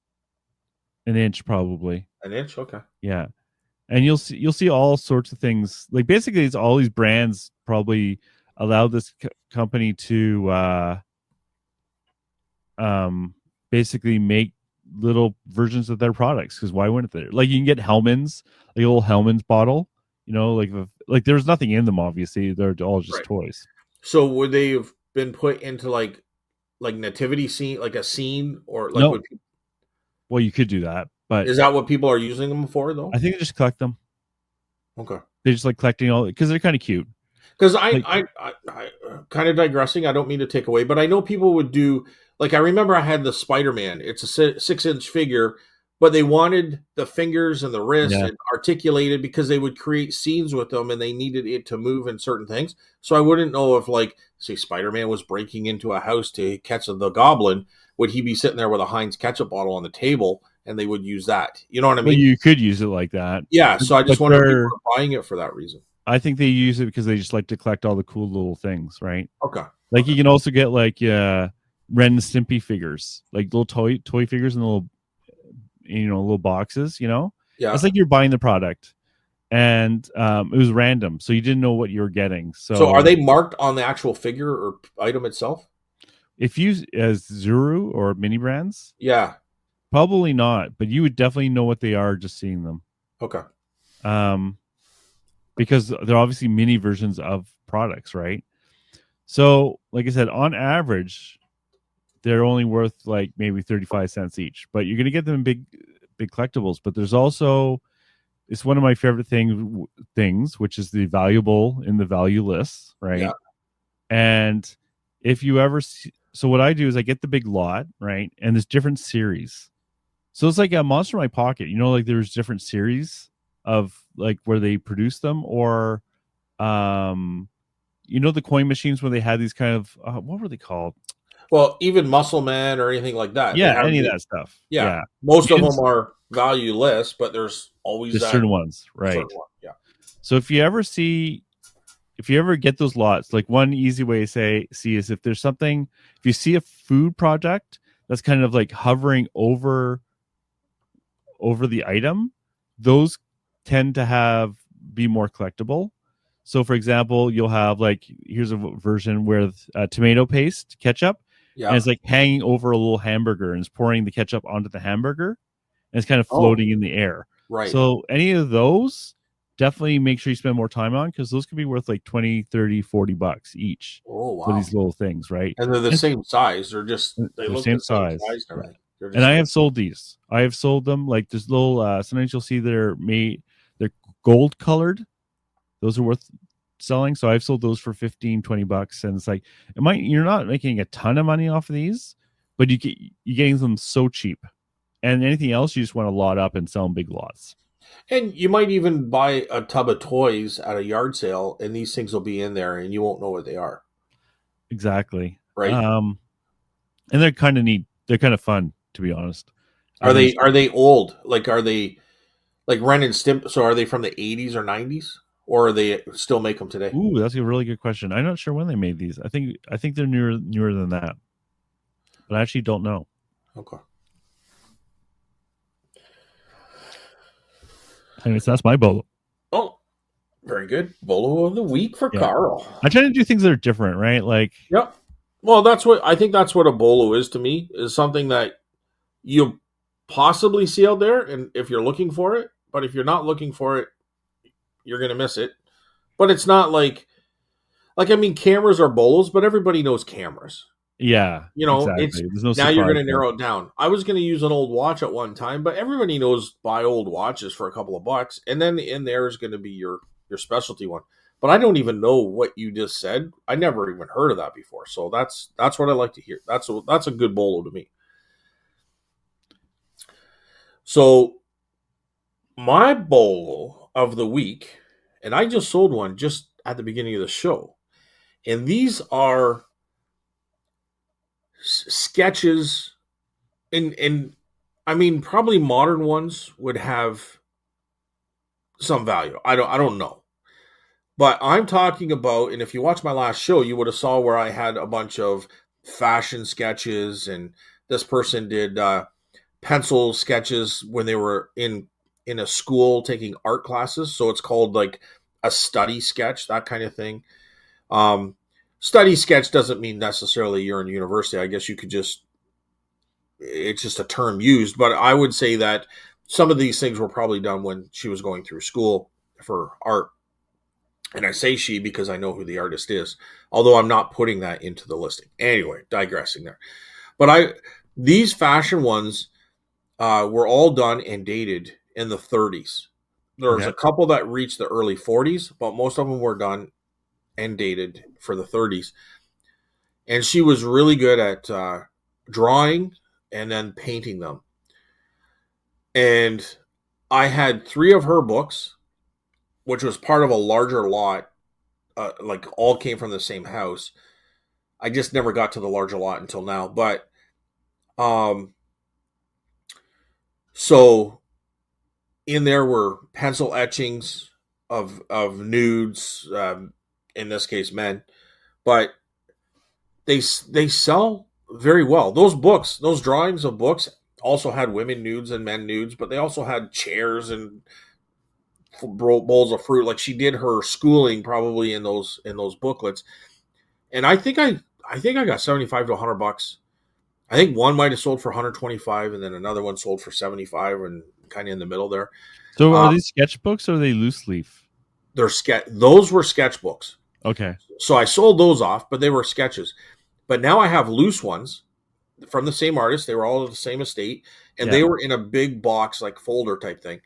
An inch, probably. An inch, okay. Yeah, and you'll see all sorts of things. Like basically, it's all these brands probably allow this company to basically make little versions of their products, because why wouldn't they? Like you can get Hellmann's, like a little Hellmann's bottle, like there's nothing in them, obviously they're all just toys. So would they have been put into like nativity scene, like a scene, or like no. Well, you could do that, but is that what people are using them for though? I think they just collect them. Okay. They just like collecting all because they're kind of cute. Because I kind of digressing, I don't mean to take away, but I know people would do, like, I remember I had the Spider-Man. It's a 6-inch figure, but they wanted the fingers and the wrist and articulated because they would create scenes with them and they needed it to move in certain things. So I wouldn't know if, like, say Spider-Man was breaking into a house to catch the goblin, would he be sitting there with a Heinz ketchup bottle on the table and they would use that? You know what I mean? Well, you could use it like that. Yeah, so I just wonder if people are buying it for that reason. I think they use it because they just like to collect all the cool little things, right? Okay. Like you can also get like Ren and Stimpy figures, like little toy figures in little, little boxes. Yeah, it's like you're buying the product, and it was random, so you didn't know what you were getting. So are they marked on the actual figure or item itself? If you as Zuru or mini brands, yeah, probably not, but you would definitely know what they are just seeing them. Okay. Because they're obviously mini versions of products, right? So, like I said, on average, they're only worth like maybe 35 cents each, but you're going to get them in big collectibles. But there's also, it's one of my favorite things, which is the valuable in the value list, right? Yeah. And if you ever see, so what I do is I get the big lot, right? And there's different series. So it's like a Monster in My Pocket, like there's different series of like where they produce them, or the coin machines where they had these kind of what were they called? Well, even Muscle Man or anything like that, they Yeah, have any of the that stuff. yeah. Yeah, Most you of didn't them are valueless, but there's always there's that certain ones, right? certain one. Yeah. So if you ever get those lots, like one easy way to see is if there's something, if you see a food project that's kind of like hovering over the item, those tend to be more collectible. So, for example, you'll have like here's a version with tomato paste ketchup, and Yeah. it's like hanging over a little hamburger and it's pouring the ketchup onto the hamburger, and it's kind of Oh, floating in the air. right. So, any of those, definitely make sure you spend more time on, because those could be worth like 20, 30, $40 each Oh, for wow. these little things, right? And they're the And same size. They they're look the same same size. size and Yeah. everything. They're And just I like have sold these. I have sold them like this little. Sometimes you'll see they're gold colored. Those are worth selling. So I've sold those for 15, $20, and it's like you're not making a ton of money off of these, but you're getting them so cheap. And anything else, you just want to lot up and sell in big lots. and you might even buy a tub of toys at a yard sale, and these things will be in there, and you won't know what they are, Exactly. right? And they're kind of neat. They're kind of fun, to be honest. I Are think they it's are they old? Like are they like Ren and Stimp? So are they from the 80s or 90s, or are they still make them today? ooh, that's a really good question. I'm not sure when they made these. I think they're newer than that, but I actually don't know. Okay. Anyways, that's my bolo. Oh, very good. Bolo of the week for Yeah, Carl. I try to do things that are different, right? Like, Yep. Well, I think that's what a bolo is to me, is something that you possibly see out there, and if you're looking for it, but if you're not looking for it, you're gonna miss it. But it's not like I mean, cameras are bolos, but everybody knows cameras. yeah, It's exactly. There's no now you're surprise going to there. narrow it down. I was going to use an old watch at one time, but everybody knows buy old watches for a couple of bucks, and then in there is going to be your specialty one. But I don't even know what you just said. I never even heard of that before. So that's what I like to hear. That's a good bolo to me. So my bolo of the week, and I just sold one just at the beginning of the show, and these are sketches, and I mean probably modern ones would have some value. I don't know. But I'm talking about, and if you watch my last show, you would have saw where I had a bunch of fashion sketches, and this person did pencil sketches when they were in a school taking art classes. So it's called like a study sketch, that kind of thing. Um, Study sketch doesn't mean necessarily you're in university. I guess you could just it's just a term used, but I would say that some of these things were probably done when she was going through school for art. And I say she because I know who the artist is, although I'm not putting that into the listing. Anyway, digressing there. But these fashion ones were all done and dated in the 30s. There's Okay. a couple that reached the early 40s, but most of them were done and dated for the 30s. And she was really good at drawing and then painting them. And I had 3 of her books, which was part of a larger lot, like all came from the same house. I just never got to the larger lot until now. But um, so in there were pencil etchings of nudes, in this case men, but they sell very well. Those books, those drawings of books, also had women nudes and men nudes, but they also had chairs and bowls of fruit. Like she did her schooling probably in those booklets. And I think I got 75 to $100. I think one might have sold for 125, and then another one sold for 75, and kind of in the middle there. So are Uh, these sketchbooks or are they loose leaf? those were sketchbooks. Okay. So I sold those off, but they were sketches. But now I have loose ones from the same artist. They were all of the same estate, and Yeah. they were in a big box, like folder type thing.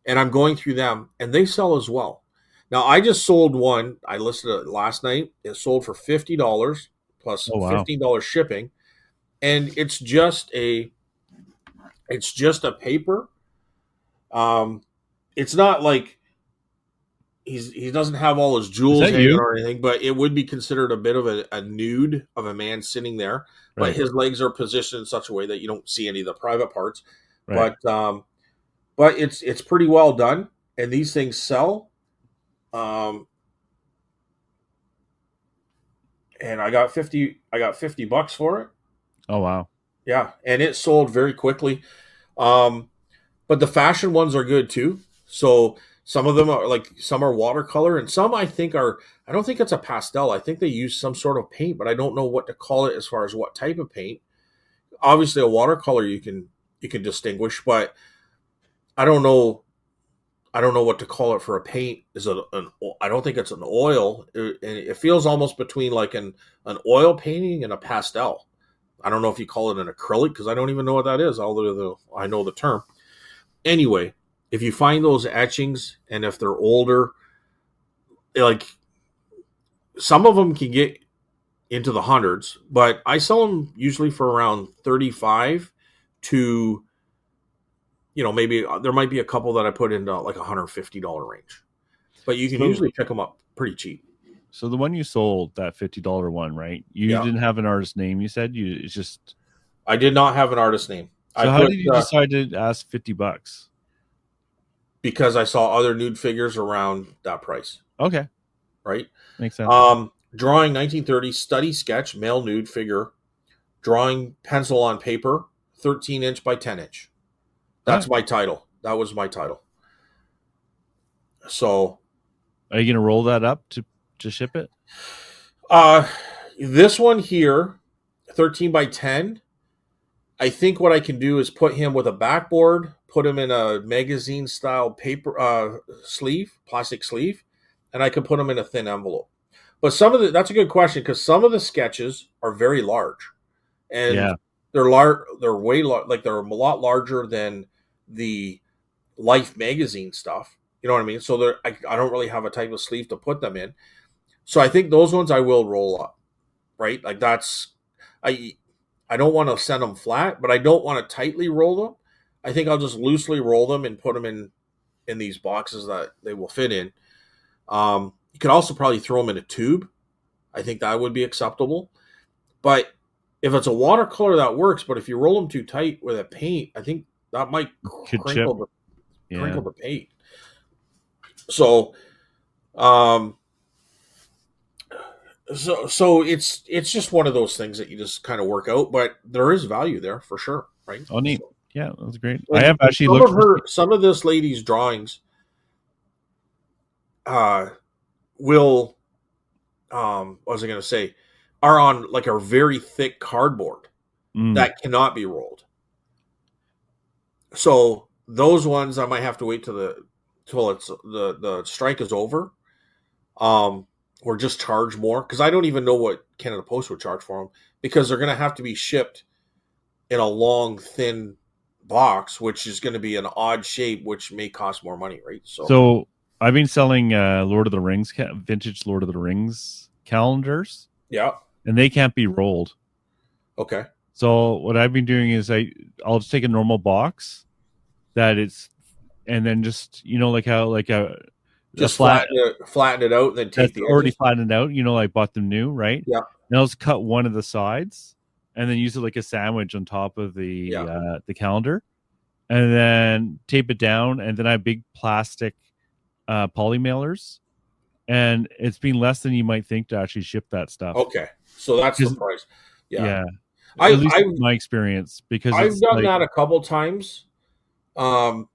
And I'm going through them, and they sell as well. Now I just sold one. I listed it last night. It sold for $50 plus Oh wow. $15 shipping, and it's just a paper. Um, it's not like he doesn't have all his Is jewels that hanging you? or anything, but it would be considered a bit of a nude of a man sitting there. But Right. his legs are positioned in such a way that you don't see any of the private parts. Right. But it's pretty well done, and these things sell. Um, and I got $50 for it. Oh wow. Yeah, and it sold very quickly. Um, but the fashion ones are good too. So some of them are like some are watercolor, and some I think are. I don't think it's a pastel. I think they use some sort of paint, but I don't know what to call it as far as what type of paint. Obviously, a watercolor you can distinguish, but I don't know. I don't know what to call it for a paint. Is it an? I don't think it's an oil. It feels almost between like an oil painting and a pastel. I don't know if you call it an acrylic because I don't even know what that is. Although I know the term. Anyway, if you find those etchings and if they're older, like some of them can get into the hundreds, but I sell them usually for around 35 to, maybe there might be a couple that I put into like $150 range, but you can So usually pick them up pretty cheap. so the one you sold, that $50 one, right? You Yeah. didn't have an artist name. You said it's just. I did not have an artist name. I So how put, did you decide to ask $50? because I saw other nude figures around that price, Okay, right? makes sense. Drawing 1930 study sketch, male nude figure, drawing pencil on paper, 13-inch by 10-inch. All That's right. my title. That was my title. So, Are you gonna roll that up to ship it? uh, this one here, 13 by 10, I think what I can do is put him with a backboard, put him in a magazine style paper sleeve, plastic sleeve, and I can put him in a thin envelope. But that's a good question because some of the sketches are very large, and Yeah. they're large. They're way like they're a lot larger than the Life magazine stuff. You know what I mean? So I don't really have a type of sleeve to put them in. So I think those ones I will roll up, right? Like I I don't want to send them flat, but I don't want to tightly roll them. I think I'll just loosely roll them and put them in these boxes that they will fit in. You could also probably throw them in a tube. I think that would be acceptable. But if it's a watercolor, that works. But if you roll them too tight with a paint, I think that might Could chip. crinkle Yeah. the paint. So, um, so it's just one of those things that you just kind of work out, but there is value there for sure, right? Oh, neat. So, Yeah, that's great. I and have actually looked for. some of this lady's drawings, uh, will, what was I going to say, are on like a very thick cardboard Mm, that cannot be rolled. So those ones I might have to wait till it's the strike is over, um, or just charge more because I don't even know what Canada Post would charge for them because they're going to have to be shipped in a long, thin box, which is going to be an odd shape, which may cost more money, right? So, so I've been selling Lord of the Rings vintage Lord of the Rings calendars, yeah, and they can't be rolled. okay, So what I've been doing is I'll just take a normal box that it's, and then just like how like a just flat flatten it out, and then take that's the already edges. flattened out. I bought them new, right? Yeah, And I'll just cut one of the sides, and then use it like a sandwich on top of yeah, the calendar, and then tape it down, and then I have big plastic poly mailers, and it's been less than you might think to actually ship that stuff. okay. So that's the Because price. Yeah, yeah, at I least I've my experience, because I've it's done like that a couple times. Um,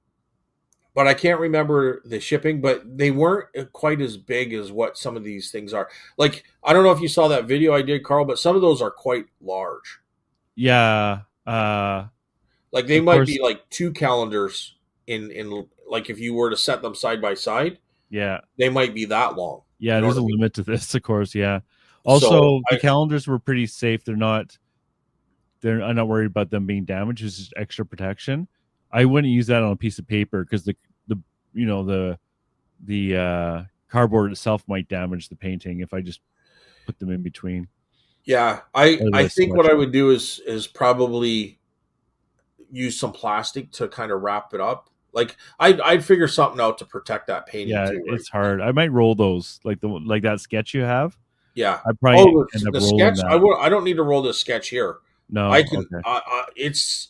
but I can't remember the shipping, but they weren't quite as big as what some of these things are. Like, I don't know if you saw that video I did, Carl, but some of those are quite large. yeah, Like they of might course, be like two calendars in like if you were to set them side by side, yeah, they might be that long. yeah. You know There's what a I mean? limit to this, of course. Yeah. So Also, the calendars were pretty safe. I'm not worried about them being damaged. It's just extra protection. I wouldn't use that on a piece of paper because the you know the cardboard itself might damage the painting if I just put them in between, yeah, or I the think what sketch. I would do is probably use some plastic to kind of wrap it up Like I'd figure something out to protect that painting Yeah, too, right? it's hard. I might roll those like that sketch you have. Yeah. I'd probably Oh, end up the rolling sketch. that. I don't need to roll this sketch here. I No, can. okay. It's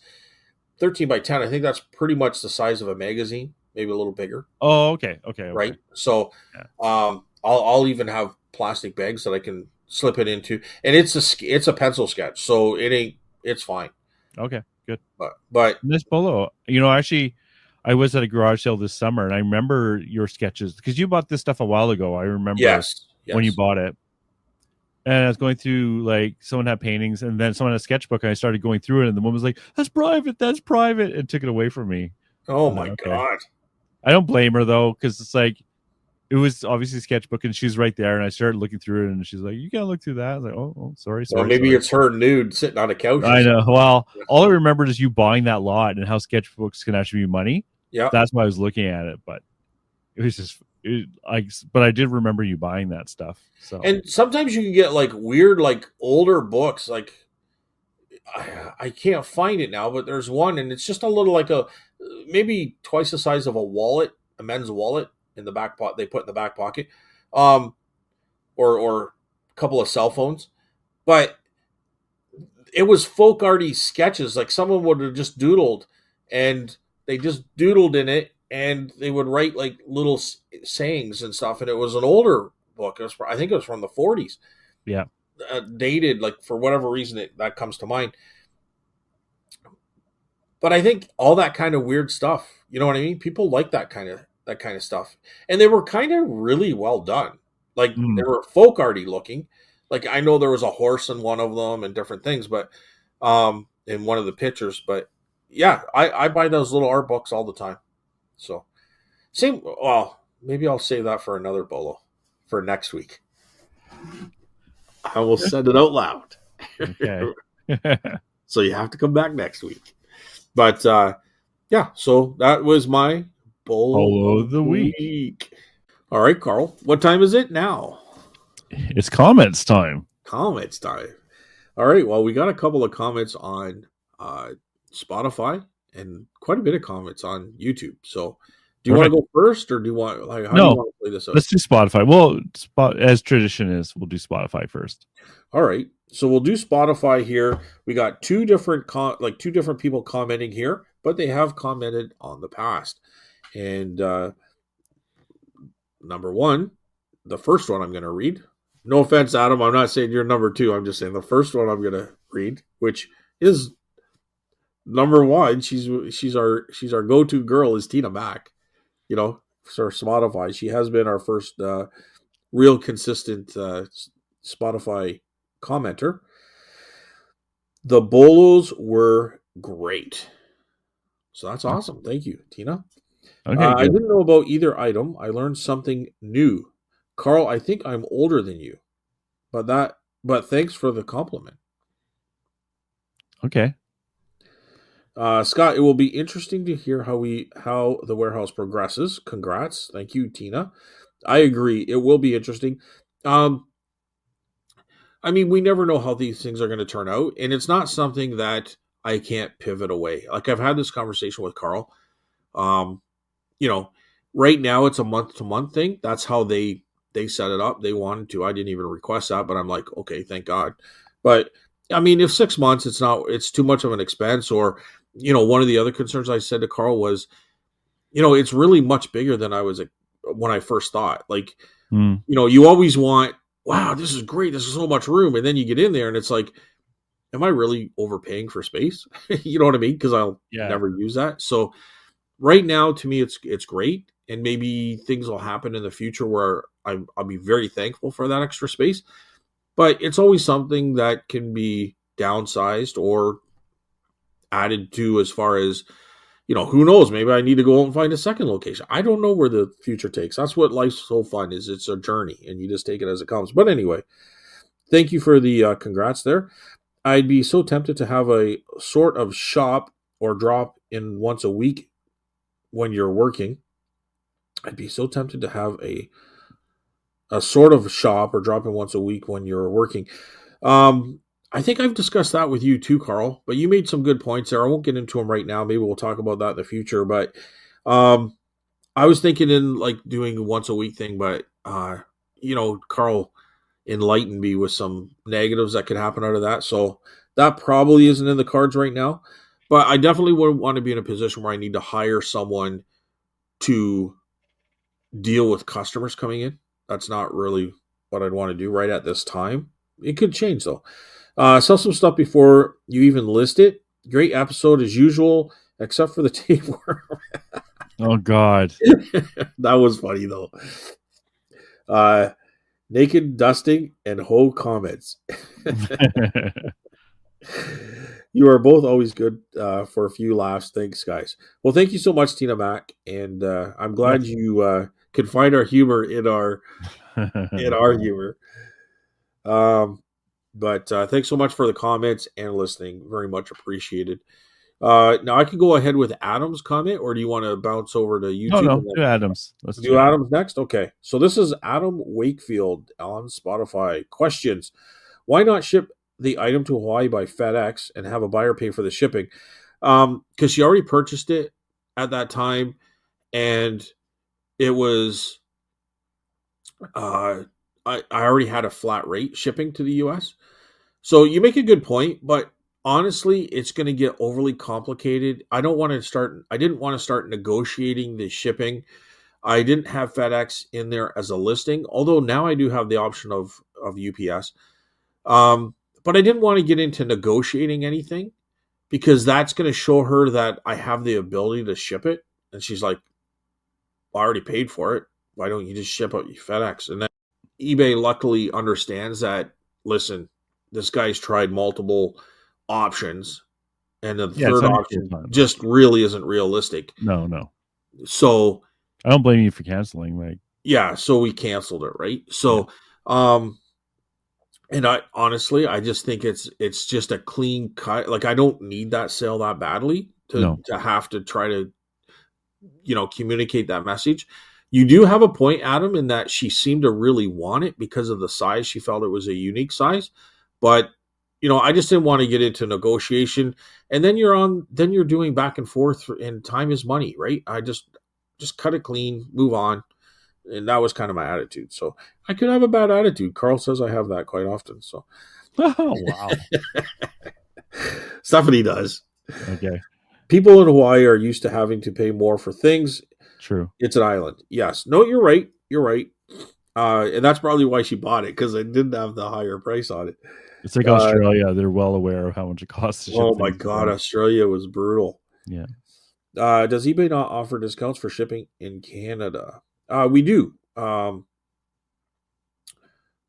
13 by 10. I think that's pretty much the size of a magazine, maybe a little bigger, Oh, okay, okay, okay. right? So, Yeah. I'll even have plastic bags that I can slip it into, and it's a pencil sketch, so it's fine. Okay, good. But This polo, actually, I was at a garage sale this summer, and I remember your sketches because you bought this stuff a while ago. I remember yes, when you yes. bought it, and I was going through like someone had paintings, and then someone had a sketchbook, and I started going through it, and the woman was like, that's private," and took it away from me. Oh I'm like, my okay, god. I don't blame her though, because it's like it was obviously a sketchbook, and she's right there, and I started looking through it, and she's like, "You can't look through that." I was like, "Oh, sorry, Well, sorry, maybe sorry." it's her nude sitting on a couch or I know. something. Well, all I remembered is you buying that lot and how sketchbooks can actually be money. Yeah. That's why I was looking at it, but it was just but I did remember you buying that stuff. So And sometimes you can get like weird, like older books. Like I can't find it now, but there's one, and it's just a little like a maybe twice the size of a wallet, a men's wallet in the back pot. They put in the back pocket, um, or a couple of cell phones. But it was folk arty sketches. Like someone would have just doodled, and they just doodled in it, and they would write like little sayings and stuff. And it was an older book. I think it was from the 40s, yeah. dated. Like for whatever reason, that comes to mind. But I think all that kind of weird stuff, you know what I mean? People like that kind of stuff, and they were kind of really well done. Like they Mm. were folk arty looking. Like I know there was a horse in one of them and different things, but in one of the pictures. But yeah, I buy those little art books all the time. So same. Well, maybe I'll save that for another bolo for next week. I will send it out loud. Okay. So you have to come back next week. But yeah, so that was my bowl Polo of of the the week. week. All right, Carl, what time is it now? It's comments time. Comments time. All right, well, we got a couple of comments on uh, Spotify and quite a bit of comments on YouTube. So, do you want to Perfect. go first, or do you want how do you No, want to play this out? let's do Spotify. Well, as tradition is, we'll do Spotify first. All right, so we'll do Spotify here. We got two different people commenting here, but they have commented on the past. And number one, the first one I'm going to read. No offense, Adam. I'm not saying you're number two. I'm just saying the first one I'm going to read, which is number one. She's our go to girl is Tina Mack. You know, for Spotify, she has been our first real consistent Spotify commenter. The bolos were great. So that's awesome. Thank you, Tina. Okay, I good. didn't know about either item. I learned something new. Carl, I think I'm older than you, but thanks for the compliment. Okay. Scott, it will be interesting to hear how the warehouse progresses. Congrats. Thank you, Tina. I agree. It will be interesting. Um, I mean, we never know how these things are going to turn out, and it's not something that I can't pivot away. Like I've had this conversation with Carl. Um, you know, right now it's a month to month thing. That's how they set it up. They wanted to. I didn't even request that, but I'm like, okay, thank God. But I mean, if 6 months, it's too much of an expense. Or one of the other concerns I said to Carl was, it's really much bigger than I was when I first thought. Like, Mm. You always want, wow, this is great. This is so much room, and then you get in there and it's like, am I really overpaying for space? You know what I mean? Because I'll Yeah. never use that. So right now, to me, it's great, and maybe things will happen in the future where I'll be very thankful for that extra space. But it's always something that can be downsized or added to, as far as who knows? Maybe I need to go out and find a second location. I don't know where the future takes. That's what life's so fun is. It's a journey, and you just take it as it comes. But anyway, thank you for the congrats there. I'd be so tempted to have a sort of shop or drop in once a week when you're working. I'd be so tempted to have a sort of shop or drop in once a week when you're working. Um, I think I've discussed that with you too, Carl, but you made some good points there. I won't get into them right now. Maybe we'll talk about that in the future. But I was thinking in like doing a once a week thing, but Carl enlightened me with some negatives that could happen out of that. So that probably isn't in the cards right now. But I definitely wouldn't want to be in a position where I need to hire someone to deal with customers coming in. That's not really what I'd want to do right at this time. It could change though. Sell some stuff before you even list it. Great episode as usual, except for the tapeworm. Oh God. That was funny though. Uh, naked dusting and whole comments. You are both always good for a few laughs. Thanks, guys. Well, thank you so much, Tina Mac, and I'm glad Yes. you could find our humor in our humor. But thanks so much for the comments and listening. Very much appreciated. Now I can go ahead with Adam's comment, or do you want to bounce over to No, YouTube no, and do then Adams. Let's do do Adams. Adam's next? Okay. So this is Adam Wakefield on Spotify. Questions. Why not ship the item to Hawaii by FedEx and have a buyer pay for the shipping? Because she already purchased it at that time, and it was I already had a flat rate shipping to the US. So you make a good point, but honestly, it's going to get overly complicated. I didn't want to start negotiating the shipping. I didn't have FedEx in there as a listing, although now I do have the option of UPS. But I didn't want to get into negotiating anything because that's going to show her that I have the ability to ship it. And she's like, well, I already paid for it. Why don't you just ship out FedEx? And then eBay luckily understands that, listen, this guy's tried multiple options and the Yeah, it's third unequal option time. just really isn't realistic. No. So I don't blame you for canceling. Like, yeah, so we canceled it, right? yeah, So and I honestly I just think it's just a clean cut. Like I don't need that sale that badly no. to have to try to communicate that message. You do have a point, Adam, in that she seemed to really want it because of the size. She felt it was a unique size, but I just didn't want to get into negotiation. And then you're doing back and forth, and time is money, right? I just cut it clean, move on, and that was kind of my attitude. So I could have a bad attitude. Carl says I have that quite often. So Oh wow. Stephanie does. Okay. People in Hawaii are used to having to pay more for things. True. It's an island. Yes. No, you're right. You're right. And that's probably why she bought it, because it didn't have the higher price on it. It's like Uh, Australia. They're well aware of how much it costs to ship oh my things to God, them. Australia was brutal. Yeah. Does eBay not offer discounts for shipping in Canada? We do.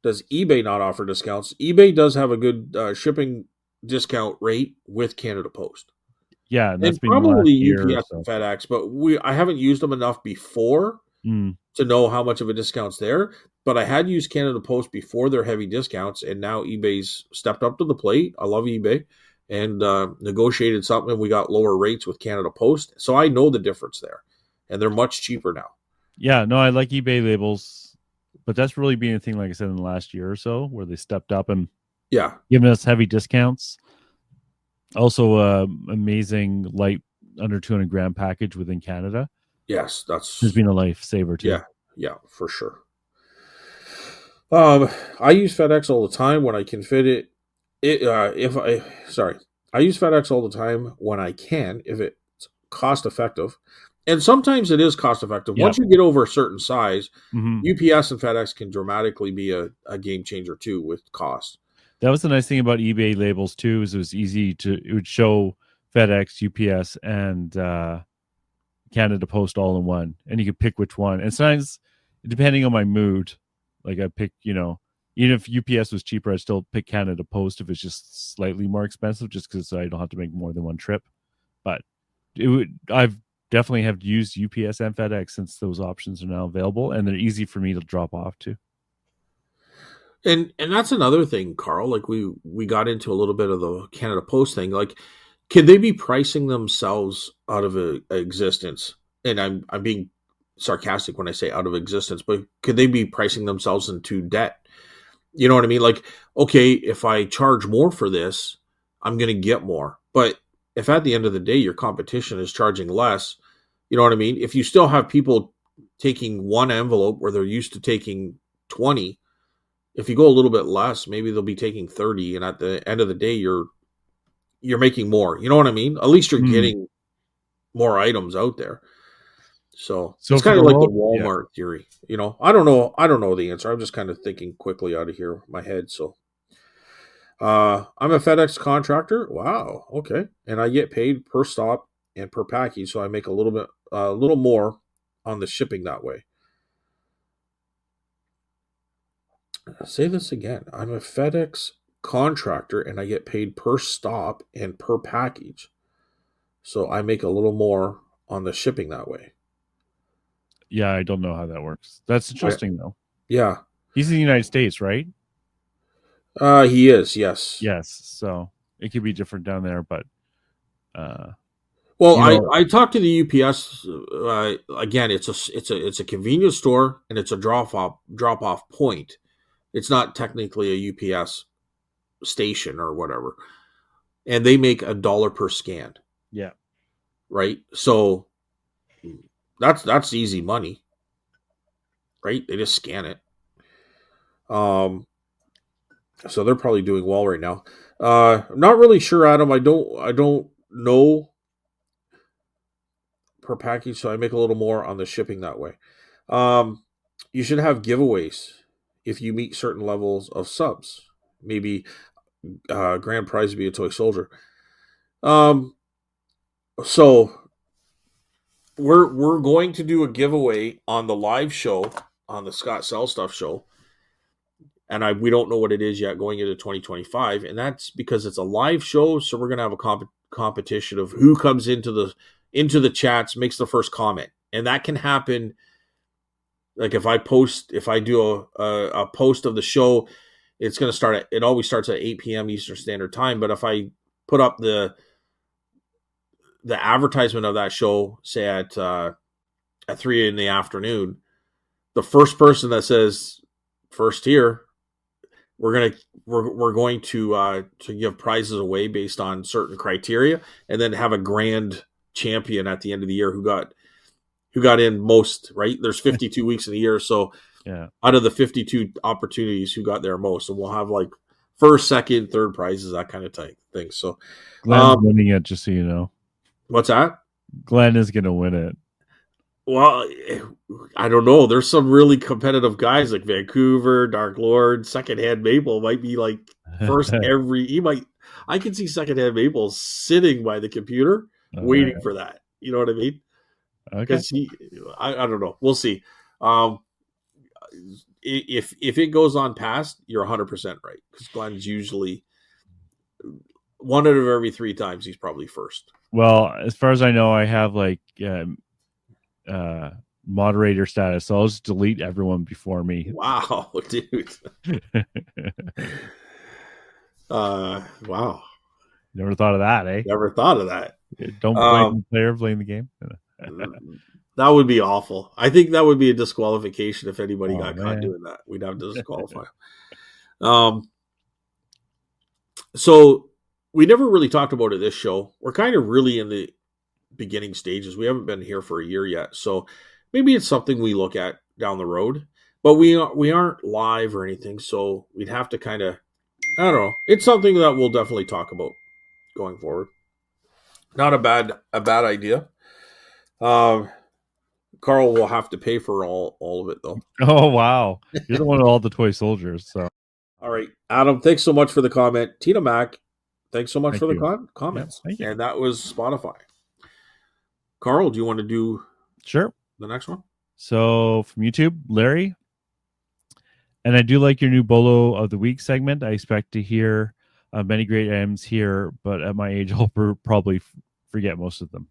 Does eBay not offer discounts? eBay does have a good shipping discount rate with Canada Post. Yeah, and that's And been the last probably year or UPS and so. FedEx, but I haven't used them enough before Mm. to know how much of a discount's there. But I had used Canada Post before their heavy discounts, and now eBay's stepped up to the plate. I love eBay, and negotiated something. We got lower rates with Canada Post, so I know the difference there, and they're much cheaper now. Yeah, no, I like eBay labels, but that's really been a thing, like I said, in the last year or so, where they stepped up and Yeah. given us heavy discounts. Also, amazing light under 200-gram package within Canada Yes, has that's been a lifesaver too. yeah, for sure. I use FedEx all the time when I can fit it. I use FedEx all the time when I can, if it's cost effective, and sometimes it is cost effective. Yeah. Once you get over a certain size, Mm-hmm. UPS and FedEx can dramatically be a game changer too with cost. That was the nice thing about eBay labels too, is it was easy it would show FedEx, UPS, and Canada Post all in one, and you could pick which one. And sometimes, depending on my mood, like I pick, even if UPS was cheaper, I'd still pick Canada Post if it's just slightly more expensive, just because I don't have to make more than one trip. But I've definitely have used UPS and FedEx since those options are now available, and they're easy for me to drop off to. And that's another thing, Carl. Like we got into a little bit of the Canada Post thing. Like, could they be pricing themselves out of existence? And I'm being sarcastic when I say out of existence, but could they be pricing themselves into debt? You know what I mean? Like, okay, if I charge more for this, I'm going to get more. But if at the end of the day your competition is charging less, You know what I mean? If you still have people taking one envelope where they're used to taking 20, if you go a little bit less, maybe they'll be taking 30, and at the end of the day you're making more. You know what I mean? At least you're getting more items out there. So it's for kind the of like the world, Walmart theory. You know, I don't know the answer. I'm just kind of thinking quickly out of here my head. So I'm a FedEx contractor. Wow. Okay. And I get paid per stop and per package. So I make a little more on the shipping that way. Say this again. I'm a FedEx contractor and I get paid per stop and per package. So I make a little more on the shipping that way. Yeah, I don't know how that works. That's interesting, though. Yeah. He's in the United States, right? He is, yes. Yes. So it could be different down there, but well, you know, I talked to the UPS again. It's a convenience store and it's a drop off point. It's not technically a UPS station or whatever, and they make $1 per scan. yeah. Right. So that's easy money. Right. They just scan it. So they're probably doing well right now. I'm not really sure, Adam. I don't know per package, so I make a little more on the shipping that way. You should have giveaways if you meet certain levels of subs. Maybe grand prize would be a toy soldier. So we're going to do a giveaway on the live show on the Scott Sell Stuff show, and we don't know what it is yet going into 2025, and that's because it's a live show. So we're gonna have a competition of who comes into the chats, makes the first comment, and that can happen. Like if I do a post of the show, it's going to start it always starts at 8 p.m. Eastern Standard Time. But if I put up the advertisement of that show, say at 3 in the afternoon, the first person that says first here, we're going to give prizes away based on certain criteria, and then have a grand champion at the end of the year who got in most, right? There's 52 weeks in the year. So out of the 52 opportunities, who got there most? And we'll have like first, second, third prizes, that kind of thing. So Glenn's winning it, just so you know. What's that? Glenn is going to win it. Well, I don't know. There's some really competitive guys like Vancouver, Dark Lord, Secondhand Maple might be like first I can see Secondhand Maple sitting by the computer waiting for that. You know what I mean? Okay. I don't know. We'll see. If it goes on past, you're 100% right, because Glenn's usually one out of every 3 times he's probably first. Well, as far as I know, I have like moderator status, so I'll just delete everyone before me. Wow, dude. Wow. Never thought of that, eh? Never thought of that. Don't blame the player, blame the game. That would be awful. I think that would be a disqualification if anybody got caught doing that. We'd have to disqualify. So we never really talked about it this show. We're kind of really in the beginning stages. We haven't been here for a year yet, so maybe it's something we look at down the road. But we aren't live or anything, so we'd have to kind of, I don't know. It's something that we'll definitely talk about going forward. Not a bad idea. Carl will have to pay for all of it, though. Oh, wow. You're the one with all the toy soldiers. So, all right, Adam, thanks so much for the comment. Tina Mac, thanks so much for the comments. Yeah, and that was Spotify. Carl, do you want to do the next one? So from YouTube, Larry. And I do like your new Bolo of the Week segment. I expect to hear many great items here, but at my age, I'll probably forget most of them.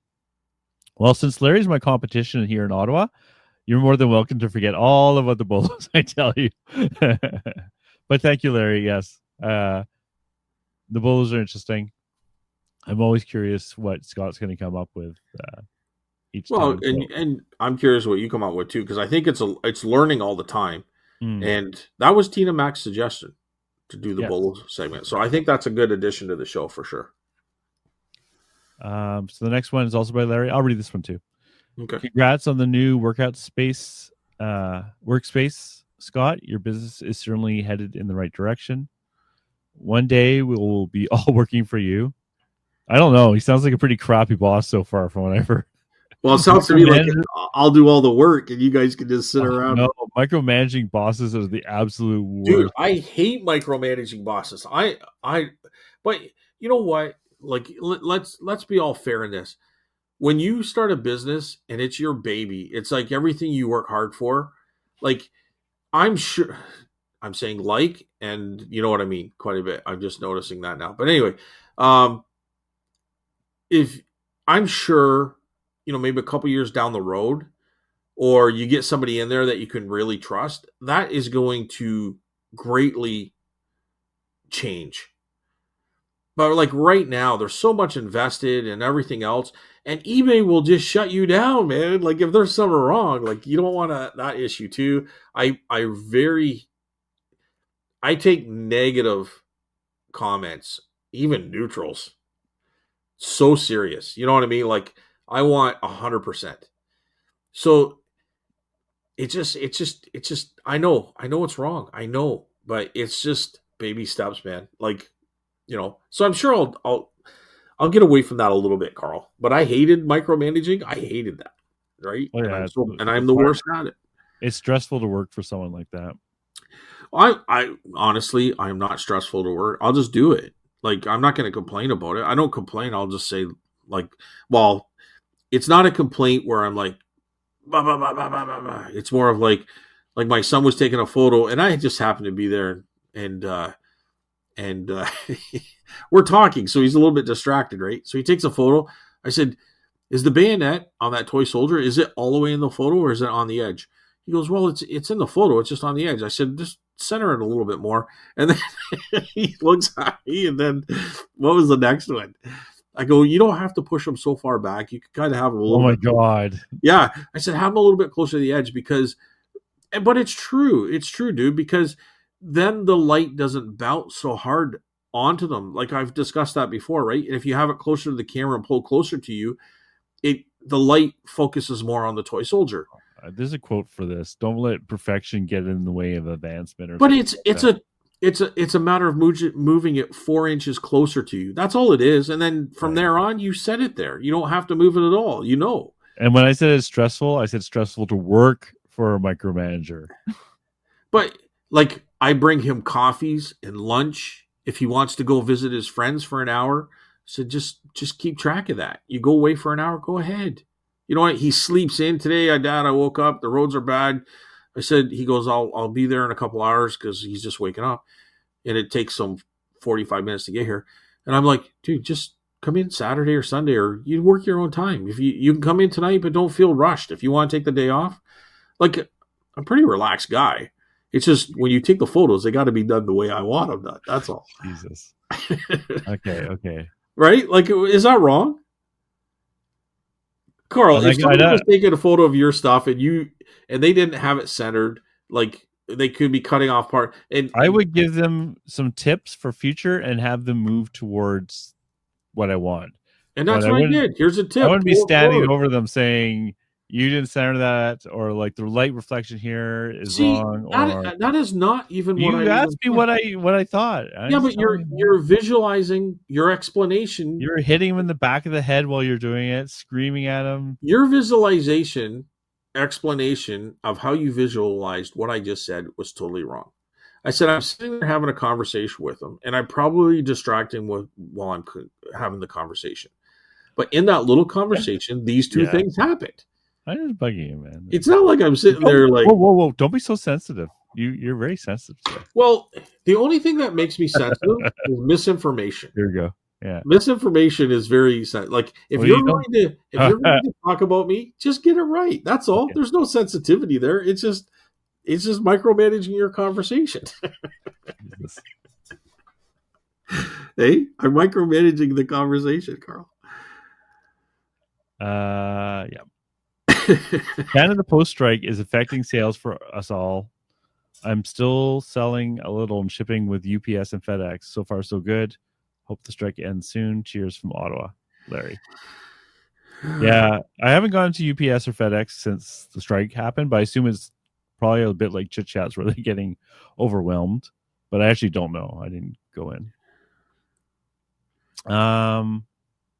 Well, since Larry's my competition here in Ottawa, you're more than welcome to forget all about the Bolos, I tell you. But thank you, Larry. Yes. The Bolos are interesting. I'm always curious what Scott's going to come up with each time. And I'm curious what you come up with too, because I think it's learning all the time. And that was Tina Mac's suggestion to do the Bolos segment. So I think that's a good addition to the show for sure. So the next one is also by Larry. I'll read this one too. Okay. Congrats on the new workspace, Scott. Your business is certainly headed in the right direction. One day we will be all working for you. I don't know. He sounds like a pretty crappy boss so far from what I've heard. Well, it sounds to me like I'll do all the work and you guys can just sit around. No, micromanaging bosses are the absolute Dude, worst. I hate micromanaging bosses. But you know what? Like, let's be all fair in this. When you start a business and it's your baby, it's like everything you work hard for. Like, I'm sure I'm saying like, and you know what I mean quite a bit. I'm just noticing that now. But anyway, um, if I'm sure, maybe a couple years down the road, or you get somebody in there that you can really trust, that is going to greatly change. But like right now, there's so much invested and everything else, and eBay will just shut you down, man. Like if there's something wrong, like you don't want that issue too. I take negative comments, even neutrals, so serious. You know what I mean? Like I want 100%. So it's just. I know it's wrong. I know, but it's just baby steps, man. Like So I'm sure I'll get away from that a little bit, Carl. But I hated micromanaging. I hated that, right? Oh, yeah, And I'm the worst at it. It's stressful to work for someone like that. I honestly, I'm not stressful to work. I'll just do it. Like I'm not going to complain about it. I don't complain. I'll just say like, well, it's not a complaint where I'm like, bah, bah, bah, bah, bah, bah, bah. It's more of like my son was taking a photo and I just happened to be there and we're talking, so he's a little bit distracted, right? So he takes a photo. I said, "Is the bayonet on that toy soldier? Is it all the way in the photo, or is it on the edge?" He goes, "Well, it's in the photo. It's just on the edge." I said, "Just center it a little bit more." And then he looks at me, and then what was the next one? I go, "You don't have to push him so far back. You can kind of have him a little." Oh my god! Yeah, I said, "Have him a little bit closer to the edge because," but it's true. It's true, dude, because then the light doesn't bounce so hard onto them. Like I've discussed that before, right? And if you have it closer to the camera and pull closer to you, the light focuses more on the toy soldier. There's a quote for this: "Don't let perfection get in the way of advancement." But it's a matter of moving it 4 inches closer to you. That's all it is. And then from there on, you set it there. You don't have to move it at all. And when I said it's stressful, I said stressful to work for a micromanager. But like I bring him coffees and lunch if he wants to go visit his friends for an hour. So just keep track of that. You go away for an hour, go ahead. You know what? He sleeps in today. Dad, I woke up. The roads are bad. I said, he goes, I'll be there in a couple hours because he's just waking up. And it takes some 45 minutes to get here. And I'm like, dude, just come in Saturday or Sunday, or you work your own time. If you can come in tonight, but don't feel rushed. If you want to take the day off, like I'm a pretty relaxed guy. It's just when you take the photos, they got to be done the way I want them done. That's all. Jesus. Okay. Right? Like, is that wrong? Carl, if somebody was taking a photo of your stuff and they didn't have it centered, like they could be cutting off part. And I would give them some tips for future and have them move towards what I want. And that's what I did. Here's a tip. I wouldn't be standing over them saying, "You didn't center that," or like the light reflection here is wrong. That is not even what I asked me what I thought. Yeah, but you're visualizing your explanation. You're hitting him in the back of the head while you're doing it, screaming at him. Your visualization explanation of how you visualized what I just said was totally wrong. I said I'm sitting there having a conversation with him, and I'm probably distracting while I'm having the conversation. But in that little conversation, these two things happened. I'm just bugging you, man. It's not like I'm sitting there like, whoa! Don't be so sensitive. You're very sensitive today. Well, the only thing that makes me sensitive is misinformation. There you go. Yeah, misinformation is very like if you're going to talk about me, just get it right. That's all. Okay. There's no sensitivity there. It's just micromanaging your conversation. Hey, I'm micromanaging the conversation, Carl. Yeah. Canada Post strike is affecting sales for us all. I'm still selling a little and shipping with UPS and FedEx. So far, so good. Hope the strike ends soon. Cheers from Ottawa, Larry. Yeah, I haven't gone to UPS or FedEx since the strike happened, but I assume it's probably a bit like Chit Chats where they're getting overwhelmed. But I actually don't know. I didn't go in.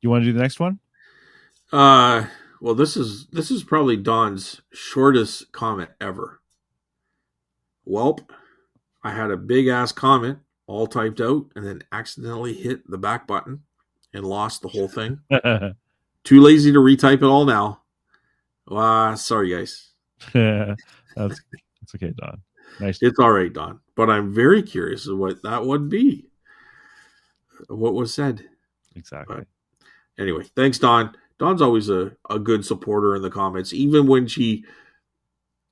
You want to do the next one? Uh, well, this is probably Don's shortest comment ever. Welp, I had a big ass comment all typed out and then accidentally hit the back button and lost the whole thing. Too lazy to retype it all now. Sorry, guys. That's okay, Don. Nice. It's all right, Don. But I'm very curious of what that would be. What was said. Exactly. But anyway, thanks, Don. Don's always a good supporter in the comments, even when she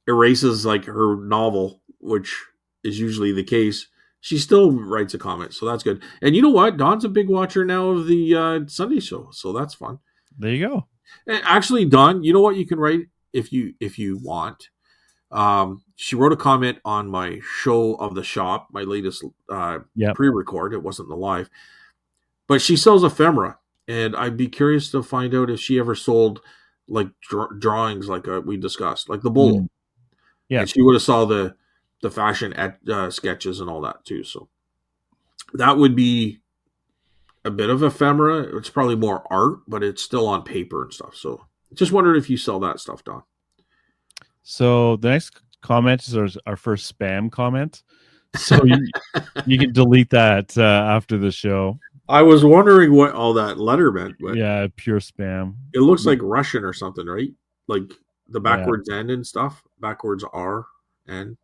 erases like her novel, which is usually the case. She still writes a comment, so that's good. And you know what? Don's a big watcher now of the Sunday show, so that's fun. There you go. And actually, Don, you know what you can write if you want. She wrote a comment on my show of the shop, my latest Yep. pre-record. It wasn't the live, but she sells ephemera, and I'd be curious to find out if she ever sold like drawings, like we discussed, like the bolo. Mm. Yeah. And she would have saw the fashion sketches and all that too. So that would be a bit of ephemera. It's probably more art, but it's still on paper and stuff. So just wondered if you sell that stuff, Don. So the next comment is our first spam comment. So you can delete that after the show. I was wondering what all that letter meant, but Yeah, pure spam. it looks like Russian or something, right? Like the Yeah. backwards N and stuff. Backwards R N.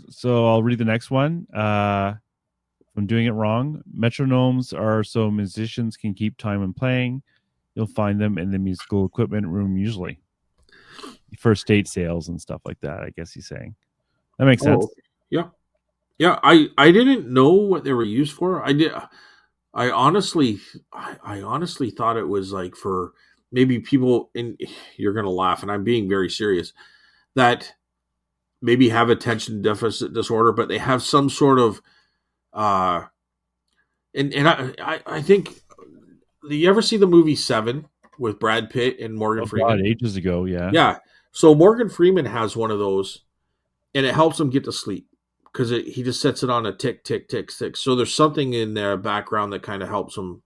So I'll read the next one. I'm doing it wrong. Metronomes are so musicians can keep time when playing. You'll find them in the musical equipment room usually for estate sales and stuff like that. I guess he's saying that makes sense. Yeah. Yeah, I didn't know what they were used for. I honestly I honestly thought it was like for maybe people, and you're going to laugh, and I'm being very serious, that maybe have attention deficit disorder, but they have some sort of uh and I think, do you ever see the movie Seven with Brad Pitt and Morgan Oh God, Freeman? ages ago. Yeah. Yeah. So Morgan Freeman has one of those, and it helps him get to sleep because he just sets it on a tick, tick, tick, tick. So there's something in their background that kind of helps him.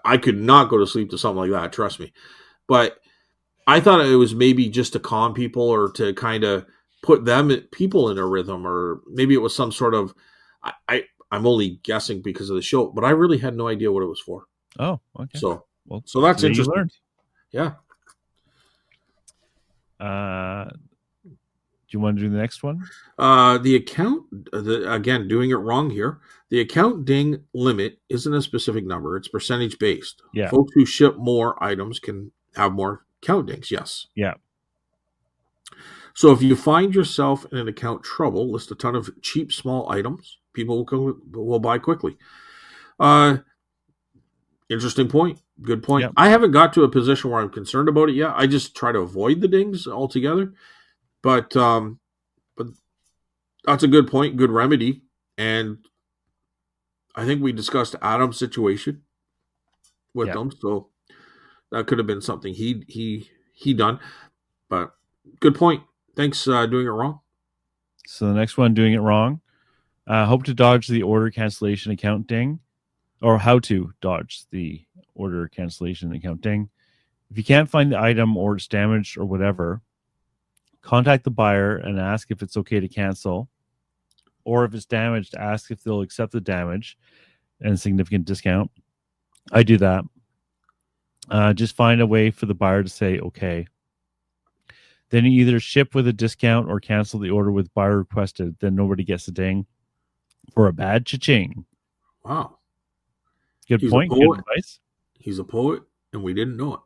I could not go to sleep to something like that, trust me. But I thought it was maybe just to calm people or to kind of put people in a rhythm, or maybe it was some sort of. I'm only guessing because of the show, but I really had no idea what it was for. Oh, okay. So Well, that's today you interesting. learned. Yeah. Do you want to do the next one? The account, again, doing it wrong here. The account ding limit isn't a specific number; it's percentage based. Yeah. Folks who ship more items can have more account dings. Yes. Yeah. So if you find yourself in an account trouble, list a ton of cheap small items. People will buy quickly. Interesting point. Good point. Yep. I haven't got to a position where I'm concerned about it yet. I just try to avoid the dings altogether. But that's a good point, good remedy. And I think we discussed Adam's situation with them, so that could have been something he done. But good point. Thanks, doing it wrong. So the next one, doing it wrong. Hope to dodge the order cancellation account ding, or how to dodge the order cancellation account ding. If you can't find the item or it's damaged or whatever, contact the buyer and ask if it's okay to cancel. Or if it's damaged, ask if they'll accept the damage and significant discount. I do that. Just find a way for the buyer to say okay. Then you either ship with a discount or cancel the order with buyer requested. Then nobody gets a ding for a bad cha-ching. Wow. Good point. Good advice. He's a poet, and we didn't know it.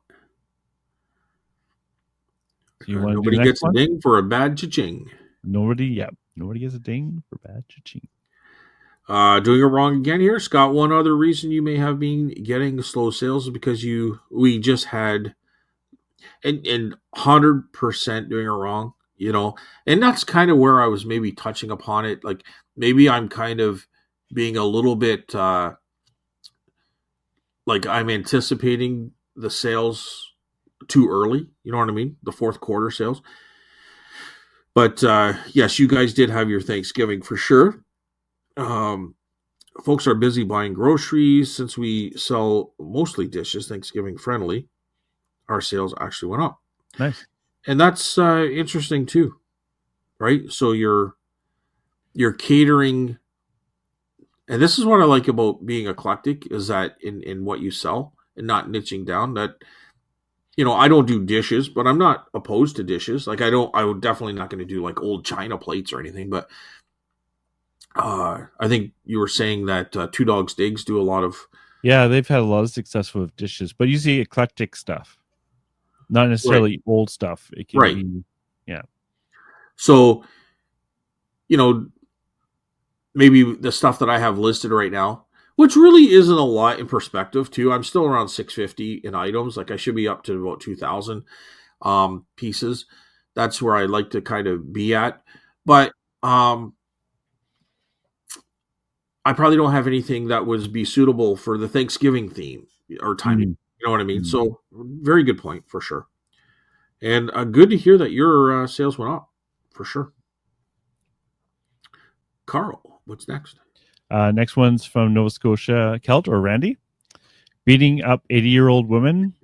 So you want nobody to do gets one? a ding for a bad cha-ching. Nobody gets a ding for bad cha-ching. Doing it wrong again here, Scott. One other reason you may have been getting slow sales is because we just had and 100% doing it wrong, and that's kind of where I was maybe touching upon it. Like maybe I'm kind of being a little bit like I'm anticipating the sales too early. You know what I mean? The fourth quarter sales. But yes, you guys did have your Thanksgiving for sure. Folks are busy buying groceries since we sell mostly dishes, Thanksgiving friendly. Our sales actually went up. Nice. And that's interesting too, right? So you're catering, and this is what I like about being eclectic is that in what you sell and not niching down. That I don't do dishes, but I'm not opposed to dishes. Like I would definitely not going to do like old china plates or anything. But I think you were saying that Two Dogs Digs do a lot of. Yeah, they've had a lot of success with dishes, but usually eclectic stuff, not necessarily old stuff. It can be, yeah. So, maybe the stuff that I have listed right now, which really isn't a lot in perspective too. I'm still around 650 in items. Like I should be up to about 2,000 pieces. That's where I like to kind of be at. But I probably don't have anything that would be suitable for the Thanksgiving theme or timing. You know what I mean? So very good point for sure. And good to hear that your sales went up for sure. Carl, what's next? Next one's from Nova Scotia, Kelt or Randy. Beating up 80-year-old women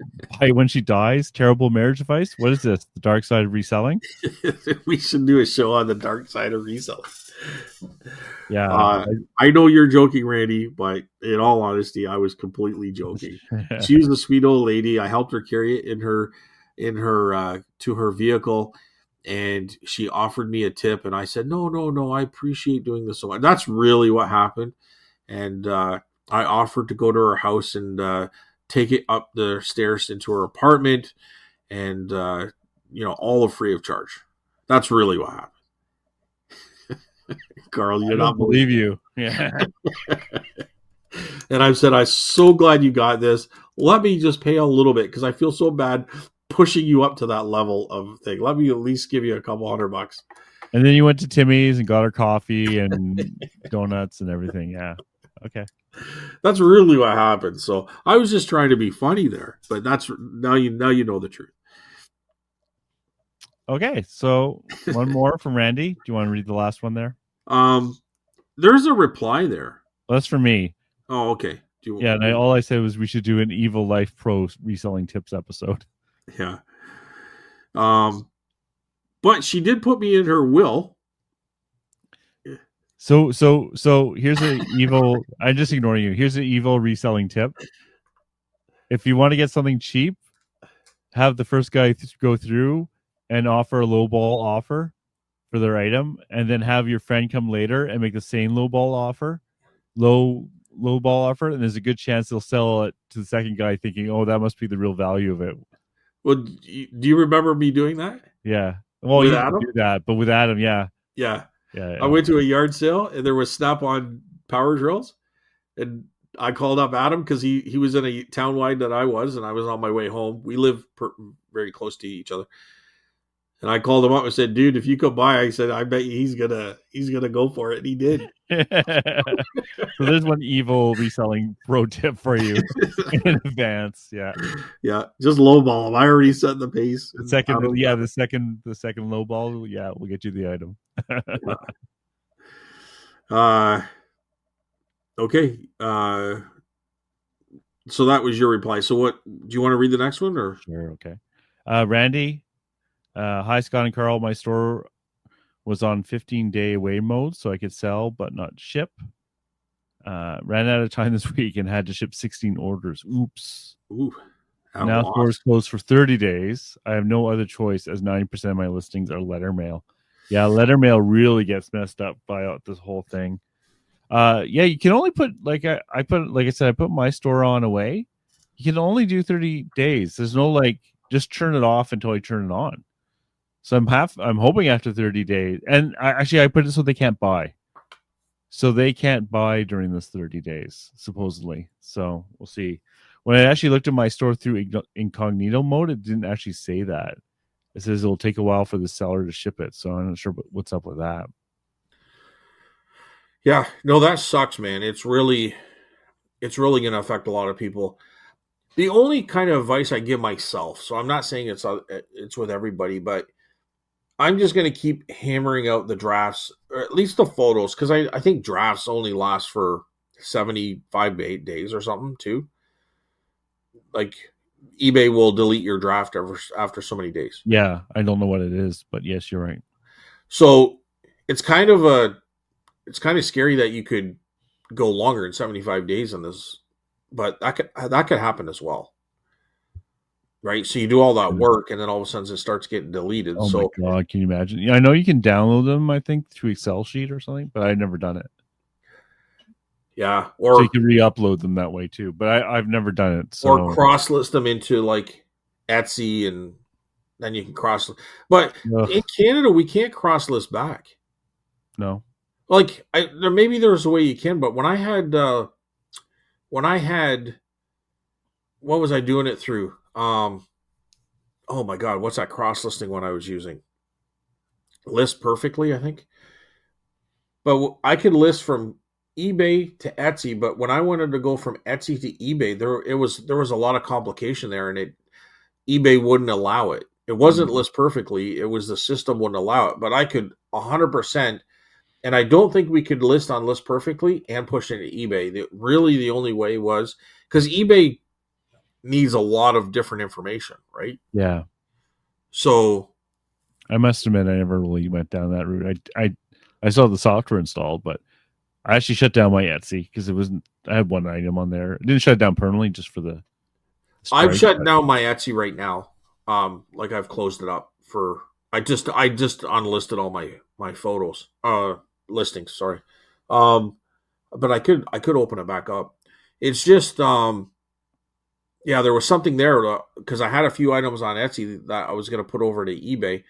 by when she dies. Terrible marriage advice. What is this? The dark side of reselling? We should do a show on the dark side of reselling. Yeah. I know you're joking, Randy, but in all honesty, I was completely joking. She was a sweet old lady. I helped her carry it in her to her vehicle, and she offered me a tip, and I said, no, I appreciate doing this so much. That's really what happened. And I offered to go to her house and take it up the stairs into her apartment, and all free of charge. That's really what happened. Carl, I don't believe you. Yeah. And I've said, I'm so glad you got this. Let me just pay a little bit because I feel so bad pushing you up to that level of thing. Let me at least give you a couple $100. And then you went to Timmy's and got her coffee and donuts and everything. Yeah. Okay. That's really what happened. So I was just trying to be funny there, but that's now you know the truth. Okay, so one more from Randy. Do you want to read the last one there? There's a reply there. Well, that's for me. Oh, okay. And all I said was we should do an Evil Life Pro reselling tips episode. Yeah. But she did put me in her will. So here's an evil. I'm just ignoring you. Here's an evil reselling tip. If you want to get something cheap, have the first guy go through and offer a lowball offer for their item, and then have your friend come later and make the same lowball offer, lowball offer, and there's a good chance they'll sell it to the second guy, thinking, "Oh, that must be the real value of it." Well, do you remember me doing that? Yeah. Well, you didn't do that, but with Adam, yeah. I went to a yard sale and there was Snap-on power drills, and I called up Adam because he was in a townwide that I was, and I was on my way home. We live very close to each other. And I called him up and said, "Dude, if you come by," I said, "I bet you he's gonna go for it." And he did. So there's one evil reselling pro tip for you in advance. Yeah. Just lowball him. I already set the pace. The second lowball. Yeah, we'll get you the item. Okay. So that was your reply. So what do you want to read the next one or? Sure. Okay. Randy. Hi, Scott and Carl. My store was on 15-day away mode, so I could sell but not ship. Ran out of time this week and had to ship 16 orders. Oops. Ooh. Now stores closed for 30 days. I have no other choice as 90% of my listings are letter mail. Yeah, letter mail really gets messed up by this whole thing. You can only put I put my store on away. You can only do 30 days. There's no just turn it off until I turn it on. So I'm hoping after 30 days, and I put it so they can't buy. So they can't buy during this 30 days, supposedly. So we'll see. When I actually looked at my store through incognito mode, it didn't actually say that. It says it'll take a while for the seller to ship it. So I'm not sure what's up with that. Yeah, no, that sucks, man. It's really going to affect a lot of people. The only kind of advice I give myself, so I'm not saying it's with everybody, but I'm just going to keep hammering out the drafts, or at least the photos, because I think drafts only last for 75 to 8 days or something too. Like eBay will delete your draft after so many days. Yeah, I don't know what it is, but yes, you're right. So it's kind of scary that you could go longer than 75 days in this, but that could happen as well. Right? So you do all that work and then all of a sudden it starts getting deleted. Oh my So god, can you imagine? Yeah, I know you can download them, I think, through Excel sheet or something, but I've never done it. yeah, So you or can re-upload them that way too, but I've never done it. So or cross list them into like Etsy, and then you can cross. But ugh, in Canada, we can't cross list back. no. Like maybe there's a way you can, but when I had what was I doing it through? Oh my god, what's that cross listing one I was using? List Perfectly, I think. But I could list from eBay to Etsy, but when I wanted to go from Etsy to eBay, there was a lot of complication there, and eBay wouldn't allow it. It wasn't List Perfectly; it was the system wouldn't allow it. But I could 100%, and I don't think we could list on List Perfectly and push it to eBay. Really, the only way was because eBay needs a lot of different information, right? Yeah. So I must admit I never really went down that route. I saw the software installed, but I actually shut down my Etsy because it wasn't. I had one item on there. I didn't shut it down permanently, just for the I've strike. shut down my Etsy right now. Like I've closed it up for. I just unlisted all my photos listings. Sorry, but I could open it back up. It's just yeah, there was something there because I had a few items on Etsy that I was going to put over to eBay,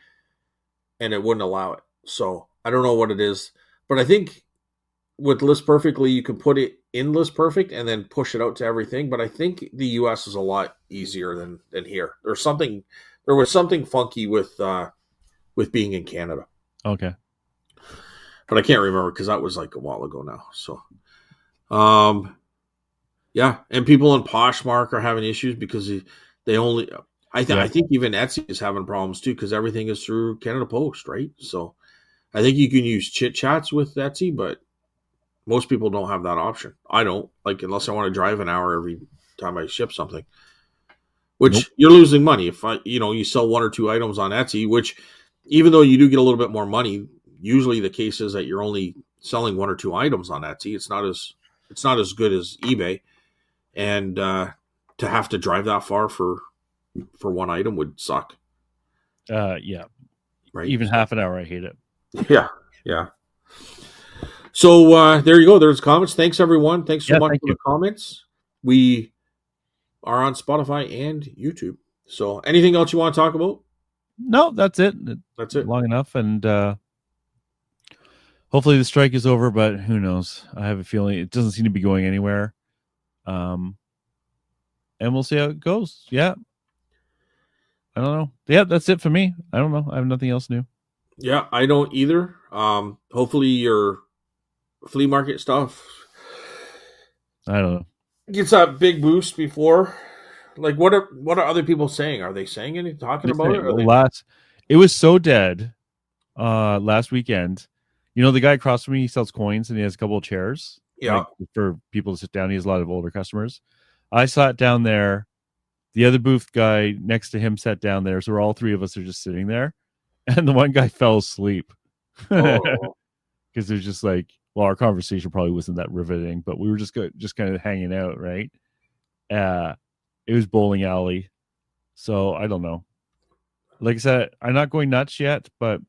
and it wouldn't allow it. So I don't know what it is, but I think with List Perfectly, you can put it in List Perfect and then push it out to everything. But I think the US is a lot easier than here. There was something funky with being in Canada, Okay. but I can't remember because that was like a while ago now. So, um, yeah, and people in Poshmark are having issues because they only. I think even Etsy is having problems too because everything is through Canada Post, right? So I think you can use chit chats with Etsy, but most people don't have that option. I don't, like, unless I want to drive an hour every time I ship something, Nope. which you're losing money if you sell one or two items on Etsy, which even though you do get a little bit more money, usually the case is that you're only selling one or two items on Etsy. It's not as good as eBay, and to have to drive that far for one item would suck, Yeah. right? Even half an hour, I hate it. Yeah, yeah. So there you go. There's comments. Thanks everyone. Thanks so Yeah, much thank for you. the comments. We are on Spotify and YouTube. So anything else you want to talk about? No, that's it. That's it. Long enough, and hopefully the strike is over. But who knows? I have a feeling it doesn't seem to be going anywhere. And we'll see how it goes. Yeah, I don't know. Yeah, that's it for me. I don't know. I have nothing else new. Yeah, I don't either. Hopefully your flea market stuff I don't know. gets that big boost before. Like, what are other people saying? Are they saying anything, talking about it? Are they? It was so dead last weekend. You know, the guy across from me, he sells coins and he has a couple of chairs, Yeah. like for people to sit down. He has a lot of older customers. I sat down there. The other booth guy next to him sat down there. So all three of us are just sitting there. And the one guy fell asleep. Oh, Because it was just like, well, our conversation probably wasn't that riveting, but we were just kind of hanging out, right? It was bowling alley. So I don't know. Like I said, I'm not going nuts yet, but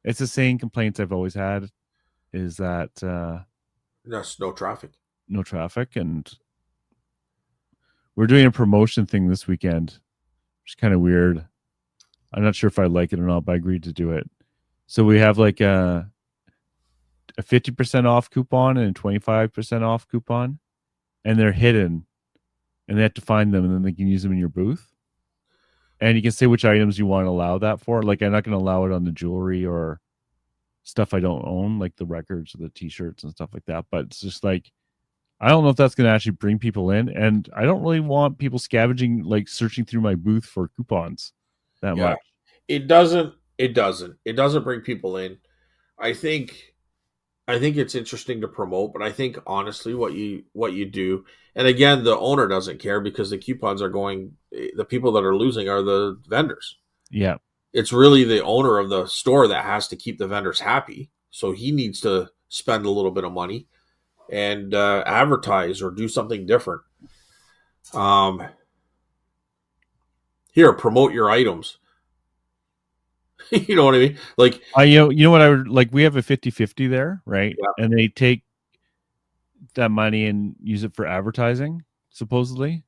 it's the same complaints I've always had is that that's no traffic. no traffic. And we're doing a promotion thing this weekend, which is kind of weird. I'm not sure if I like it or not, but I agreed to do it. So we have like a 50% off coupon and a 25% off coupon, and they're hidden, and they have to find them, and then they can use them in your booth. And you can say which items you want to allow that for. Like, I'm not going to allow it on the jewelry or stuff I don't own, like the records or the T-shirts and stuff like that. But it's just like I don't know if that's going to actually bring people in, and I don't really want people scavenging, like searching through my booth for coupons that Yeah, much. it doesn't. It doesn't. It doesn't bring people in. I think. I think it's interesting to promote, but I think honestly, what you do, and again, the owner doesn't care because the coupons are going. The people that are losing are the vendors. Yeah. It's really the owner of the store that has to keep the vendors happy. So he needs to spend a little bit of money and advertise or do something different. Um, Here, promote your items. You know what I mean? Like, You know what I would like, we have a 50-50 there, right? yeah, And they take that money and use it for advertising, supposedly.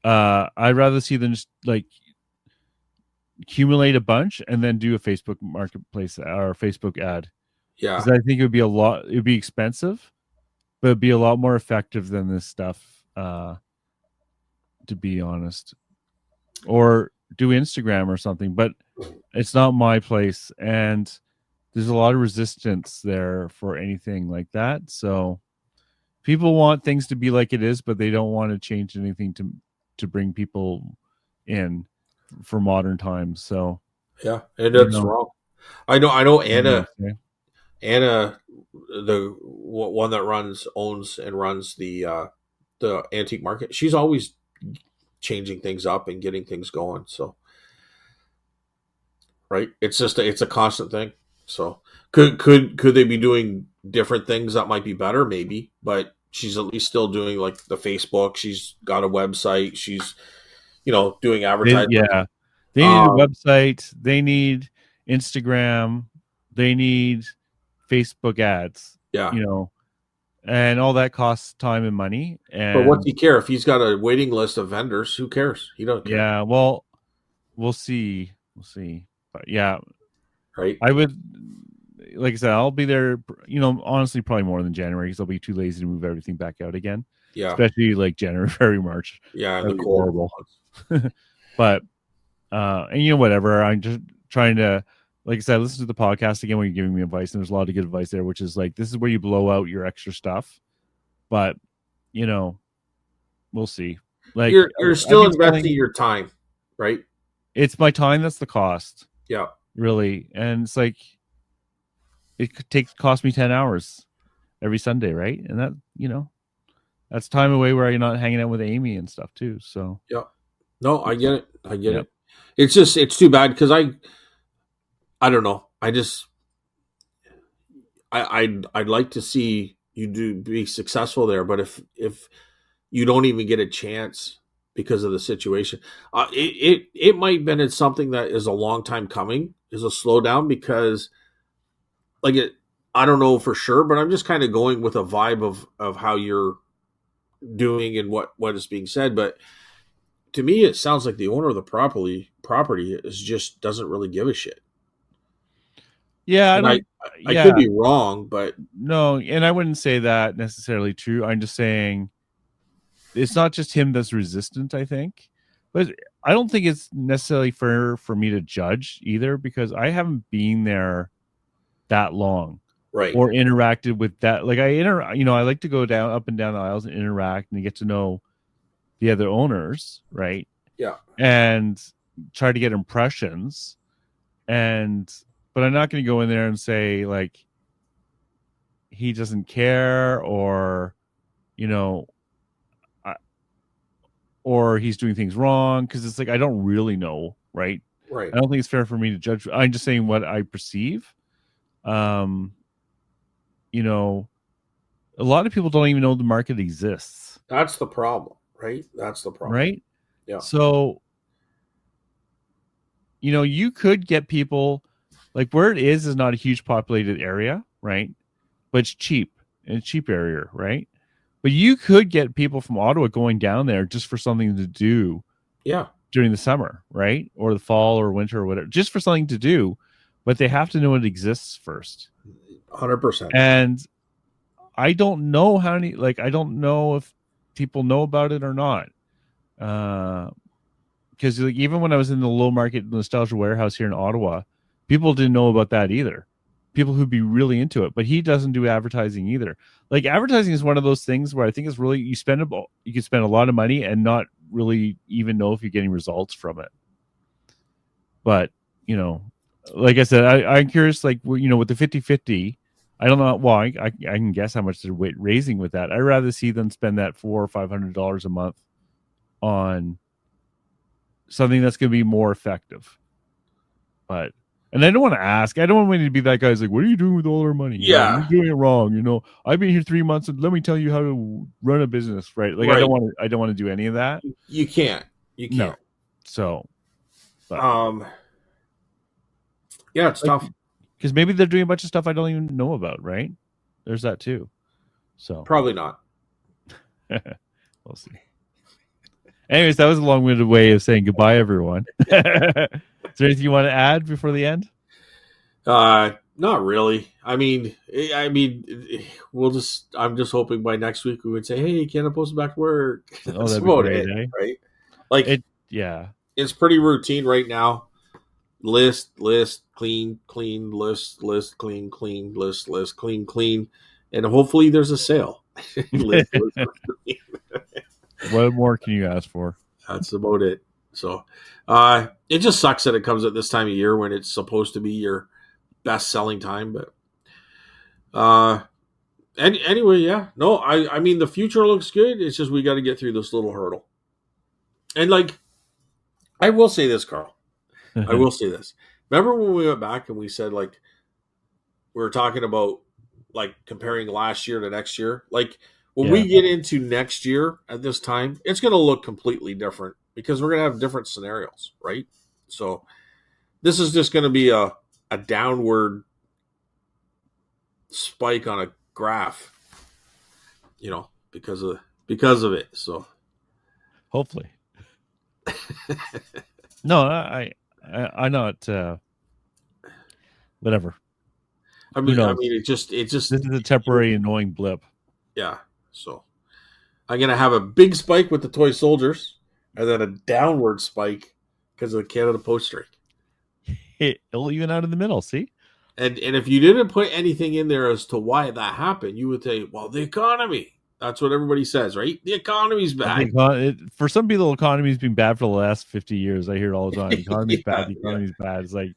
I'd rather see them just like accumulate a bunch and then do a Facebook marketplace or a Facebook ad. yeah. Because I think it would be expensive, but it'd be a lot more effective than this stuff, to be honest. Or do Instagram or something, but it's not my place. And there's a lot of resistance there for anything like that. So people want things to be like it is, but they don't want to change anything to bring people in for modern times. So, Yeah, and you that's know, wrong. I know what do you Anna, say? the one that owns and runs the antique market. She's always changing things up and getting things going. So, right, it's just it's a constant thing. So, could they be doing different things that might be better? Maybe, but she's at least still doing like the Facebook. She's got a website. She's doing advertisements. Yeah, they need a Um, website. They need Instagram. They need Facebook ads. yeah, You know, and all that costs time and money. but what's And he care if he's got a waiting list of vendors? Who cares? He don't care, yeah, well, we'll see. We'll see. But yeah, right? I would, like I said, I'll be there. Honestly, probably more than January because I'll be too lazy to move everything back out again. Yeah, Especially like January, February, March. yeah, and the That'd be cold horrible. months. But and whatever. I'm just trying to, like I said, listen to the podcast again when you're giving me advice, and there's a lot of good advice there, which is like this is where you blow out your extra stuff. But we'll see. Like You're I've still been investing telling, your time, right? it's my time that's the cost, Yeah, really, and it's like it could cost me 10 hours every Sunday, right? And that that's time away where you're not hanging out with Amy and stuff too. So yeah. No, I get it. I get yeah, it. It's too bad because I don't know. I'd like to see you be successful there, but if you don't even get a chance because of the situation, it might have been something that is a long time coming, is a slowdown because like it. I don't know for sure, but I'm just kind of going with a vibe of how you're doing and what is being said. But to me, it sounds like the owner of the property is just doesn't really give a shit. yeah, I And don't, I could yeah, be wrong, but no, and I wouldn't say that necessarily true. I'm just saying it's not just him that's resistant, I think. But I don't think it's necessarily fair for me to judge either because I haven't been there that long right, or interacted with that. Like I like to go down up and down the aisles and interact and get to know the other owners, right? yeah, And try to get impressions. But I'm not going to go in there and say like he doesn't care or you know or he's doing things wrong because it's like I don't really know, right? right. I don't think it's fair for me to judge. I'm just saying what I perceive. Um, you know, a lot of people don't even know the market exists, That's the problem, right? That's the problem. right? Yeah, So, you could get people like where it is not a huge populated area, right? But it's cheap and it's cheap area, right? But you could get people from Ottawa going down there just for something to do yeah, during the summer, right? Or the fall or winter or whatever, just for something to do. But they have to know it exists first. 100%. And I don't know I don't know if people know about it or not. Because like, even when I was in the low market nostalgia warehouse here in Ottawa, people didn't know about that either. people who'd be really into it, but he doesn't do advertising either. Like advertising is one of those things where I think it's really you can spend a lot of money and not really even know if you're getting results from it. But like I said, I'm curious, like with the 50-50, I don't know. Well, I can guess how much they're raising with that. I'd rather see them spend that $400 or $500 a month on something that's going to be more effective. And I don't want to ask. I don't want me to be that guy who's like, "What are you doing with all our money? Yeah, You're doing it wrong. I've been here 3 months, and let me tell you how to run a business." Right? Like, right. I don't want to do any of that. You can't. You No. can't. So, yeah, it's tough. Because maybe they're doing a bunch of stuff I don't even know about. Right? There's that too. So Probably not. we'll see. Anyways, that was a long-winded way of saying goodbye, everyone. Is there anything you want to add before the end? Not really. I mean, we'll just. I'm just hoping by next week we would say, "Hey, Canada Post is back to work." That's that'd be about great, it, right? Like yeah, it's pretty routine right now. List, clean, list, clean, list, clean, and hopefully there's a sale. list, clean. What more can you ask for? That's about it. So, it just sucks that it comes at this time of year when it's supposed to be your best selling time. But, anyway, yeah. No, I mean, the future looks good. It's just we got to get through this little hurdle. And, like, I will say this, Carl. I will say this. Remember when we went back and we said, like, we were talking about, like, comparing last year to next year? Like, when we get into next year at this time, it's going to look completely different because we're going to have different scenarios, right? So this is just going to be a downward spike on a graph, because of it. So hopefully. No, I'm not. Whatever. I mean, it just this is a temporary annoying blip. Yeah. So I'm gonna have a big spike with the toy soldiers, and then a downward spike because of the Canada Post strike. It'll even out in the middle. See. And if you didn't put anything in there as to why that happened, you would say, "Well, the economy." That's what everybody says, right? The economy's bad. For some people, the economy's been bad for the last 50 years. I hear it all the time. The economy's bad. The economy's bad. It's like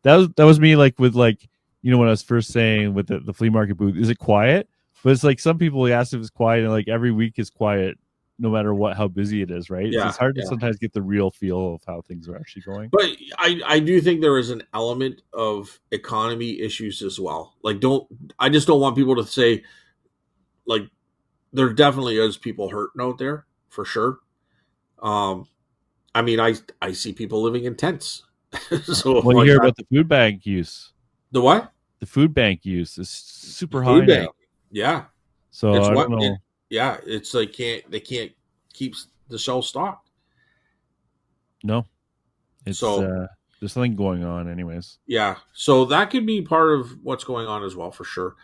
that was me. Like with when I was first saying with the flea market booth, is it quiet? But it's like some people ask if it's quiet, and like every week is quiet, no matter how busy it is, right? Yeah, it's hard to sometimes get the real feel of how things are actually going. But I do think there is an element of economy issues as well. Like, I just don't want people to say, like, there definitely is people hurting out there for sure. I mean, I see people living in tents. So you hear about the food bank use. The what? The food bank use is super high now. Yeah. So I don't know. It's like they can't keep the shelves stocked. No. It's there's something going on anyways. Yeah. So that could be part of what's going on as well, for sure.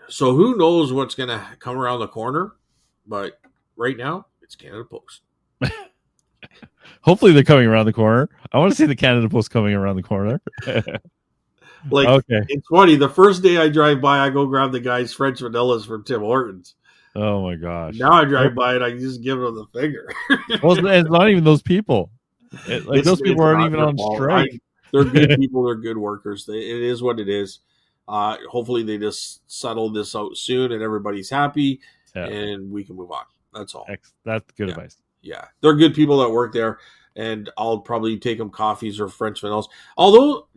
So who knows what's going to come around the corner, but right now it's Canada Post. Hopefully they're coming around the corner. I want to see the Canada Post coming around the corner. It's funny. The first day I drive by, I go grab the guy's French vanillas from Tim Hortons. Oh my gosh! Now I drive by and I just give them the finger. Well, it's not even those people. Those people aren't even on strike. They're good people. They're good workers. It is what it is. Hopefully they just settle this out soon and everybody's happy and we can move on. That's all. That's good advice. Yeah. They're good people that work there, and I'll probably take them coffees or French vanillas. Although,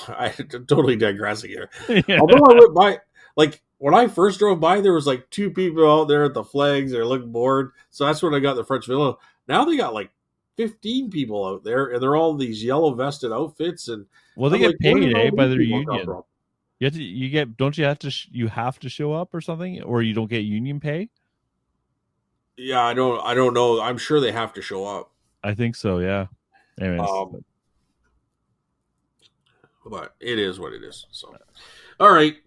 I'm totally digressing here. Yeah. Although I went by, like, when I first drove by, there was like 2 people out there at the flags. They're looking bored. So that's when I got the French vanilla. Now they got like 15 people out there, and they're all these yellow vested outfits. And they get paid by their union. Don't you have to show up or something, or you don't get union pay? Yeah, I don't know. I'm sure they have to show up. I think so. Yeah. Anyways. But it is what it is. So, all right.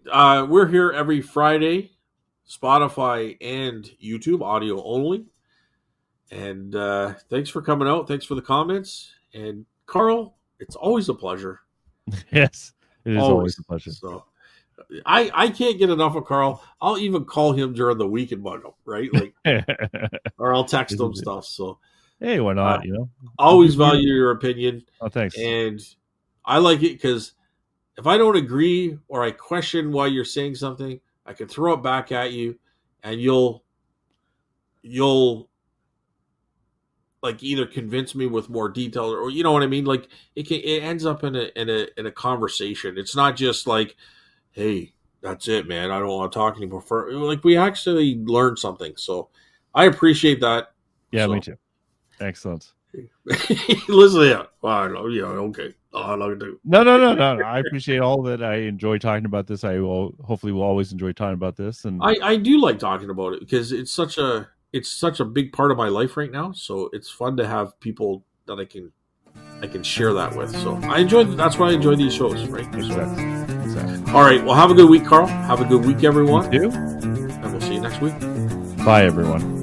We're here every Friday, Spotify and YouTube, audio only. And thanks for coming out. Thanks for the comments. And Carl, it's always a pleasure. Yes, it is always a pleasure. So I can't get enough of Carl. I'll even call him during the week and bug him, right? Like, or I'll text him stuff. So hey, why not? You know, always value your opinion. Oh, thanks. And I like it because if I don't agree or I question why you're saying something, I can throw it back at you, and you'll like either convince me with more detail, or you know what I mean. Like it ends up in a conversation. It's not just like, hey, that's it, man. I don't want to talk anymore. Like we actually learned something. So I appreciate that. Yeah, me too. Excellent. Listen, yeah. Well, yeah, okay. I love it too. No. I appreciate all that. I enjoy talking about this. I will hopefully will always enjoy talking about this. And I do like talking about it because it's such a big part of my life right now. So it's fun to have people that I can share that with. So I enjoy. That's why I enjoy these shows, right? Exactly. All right. Well, have a good week, Carl. Have a good week, everyone. You too. And we'll see you next week. Bye, everyone.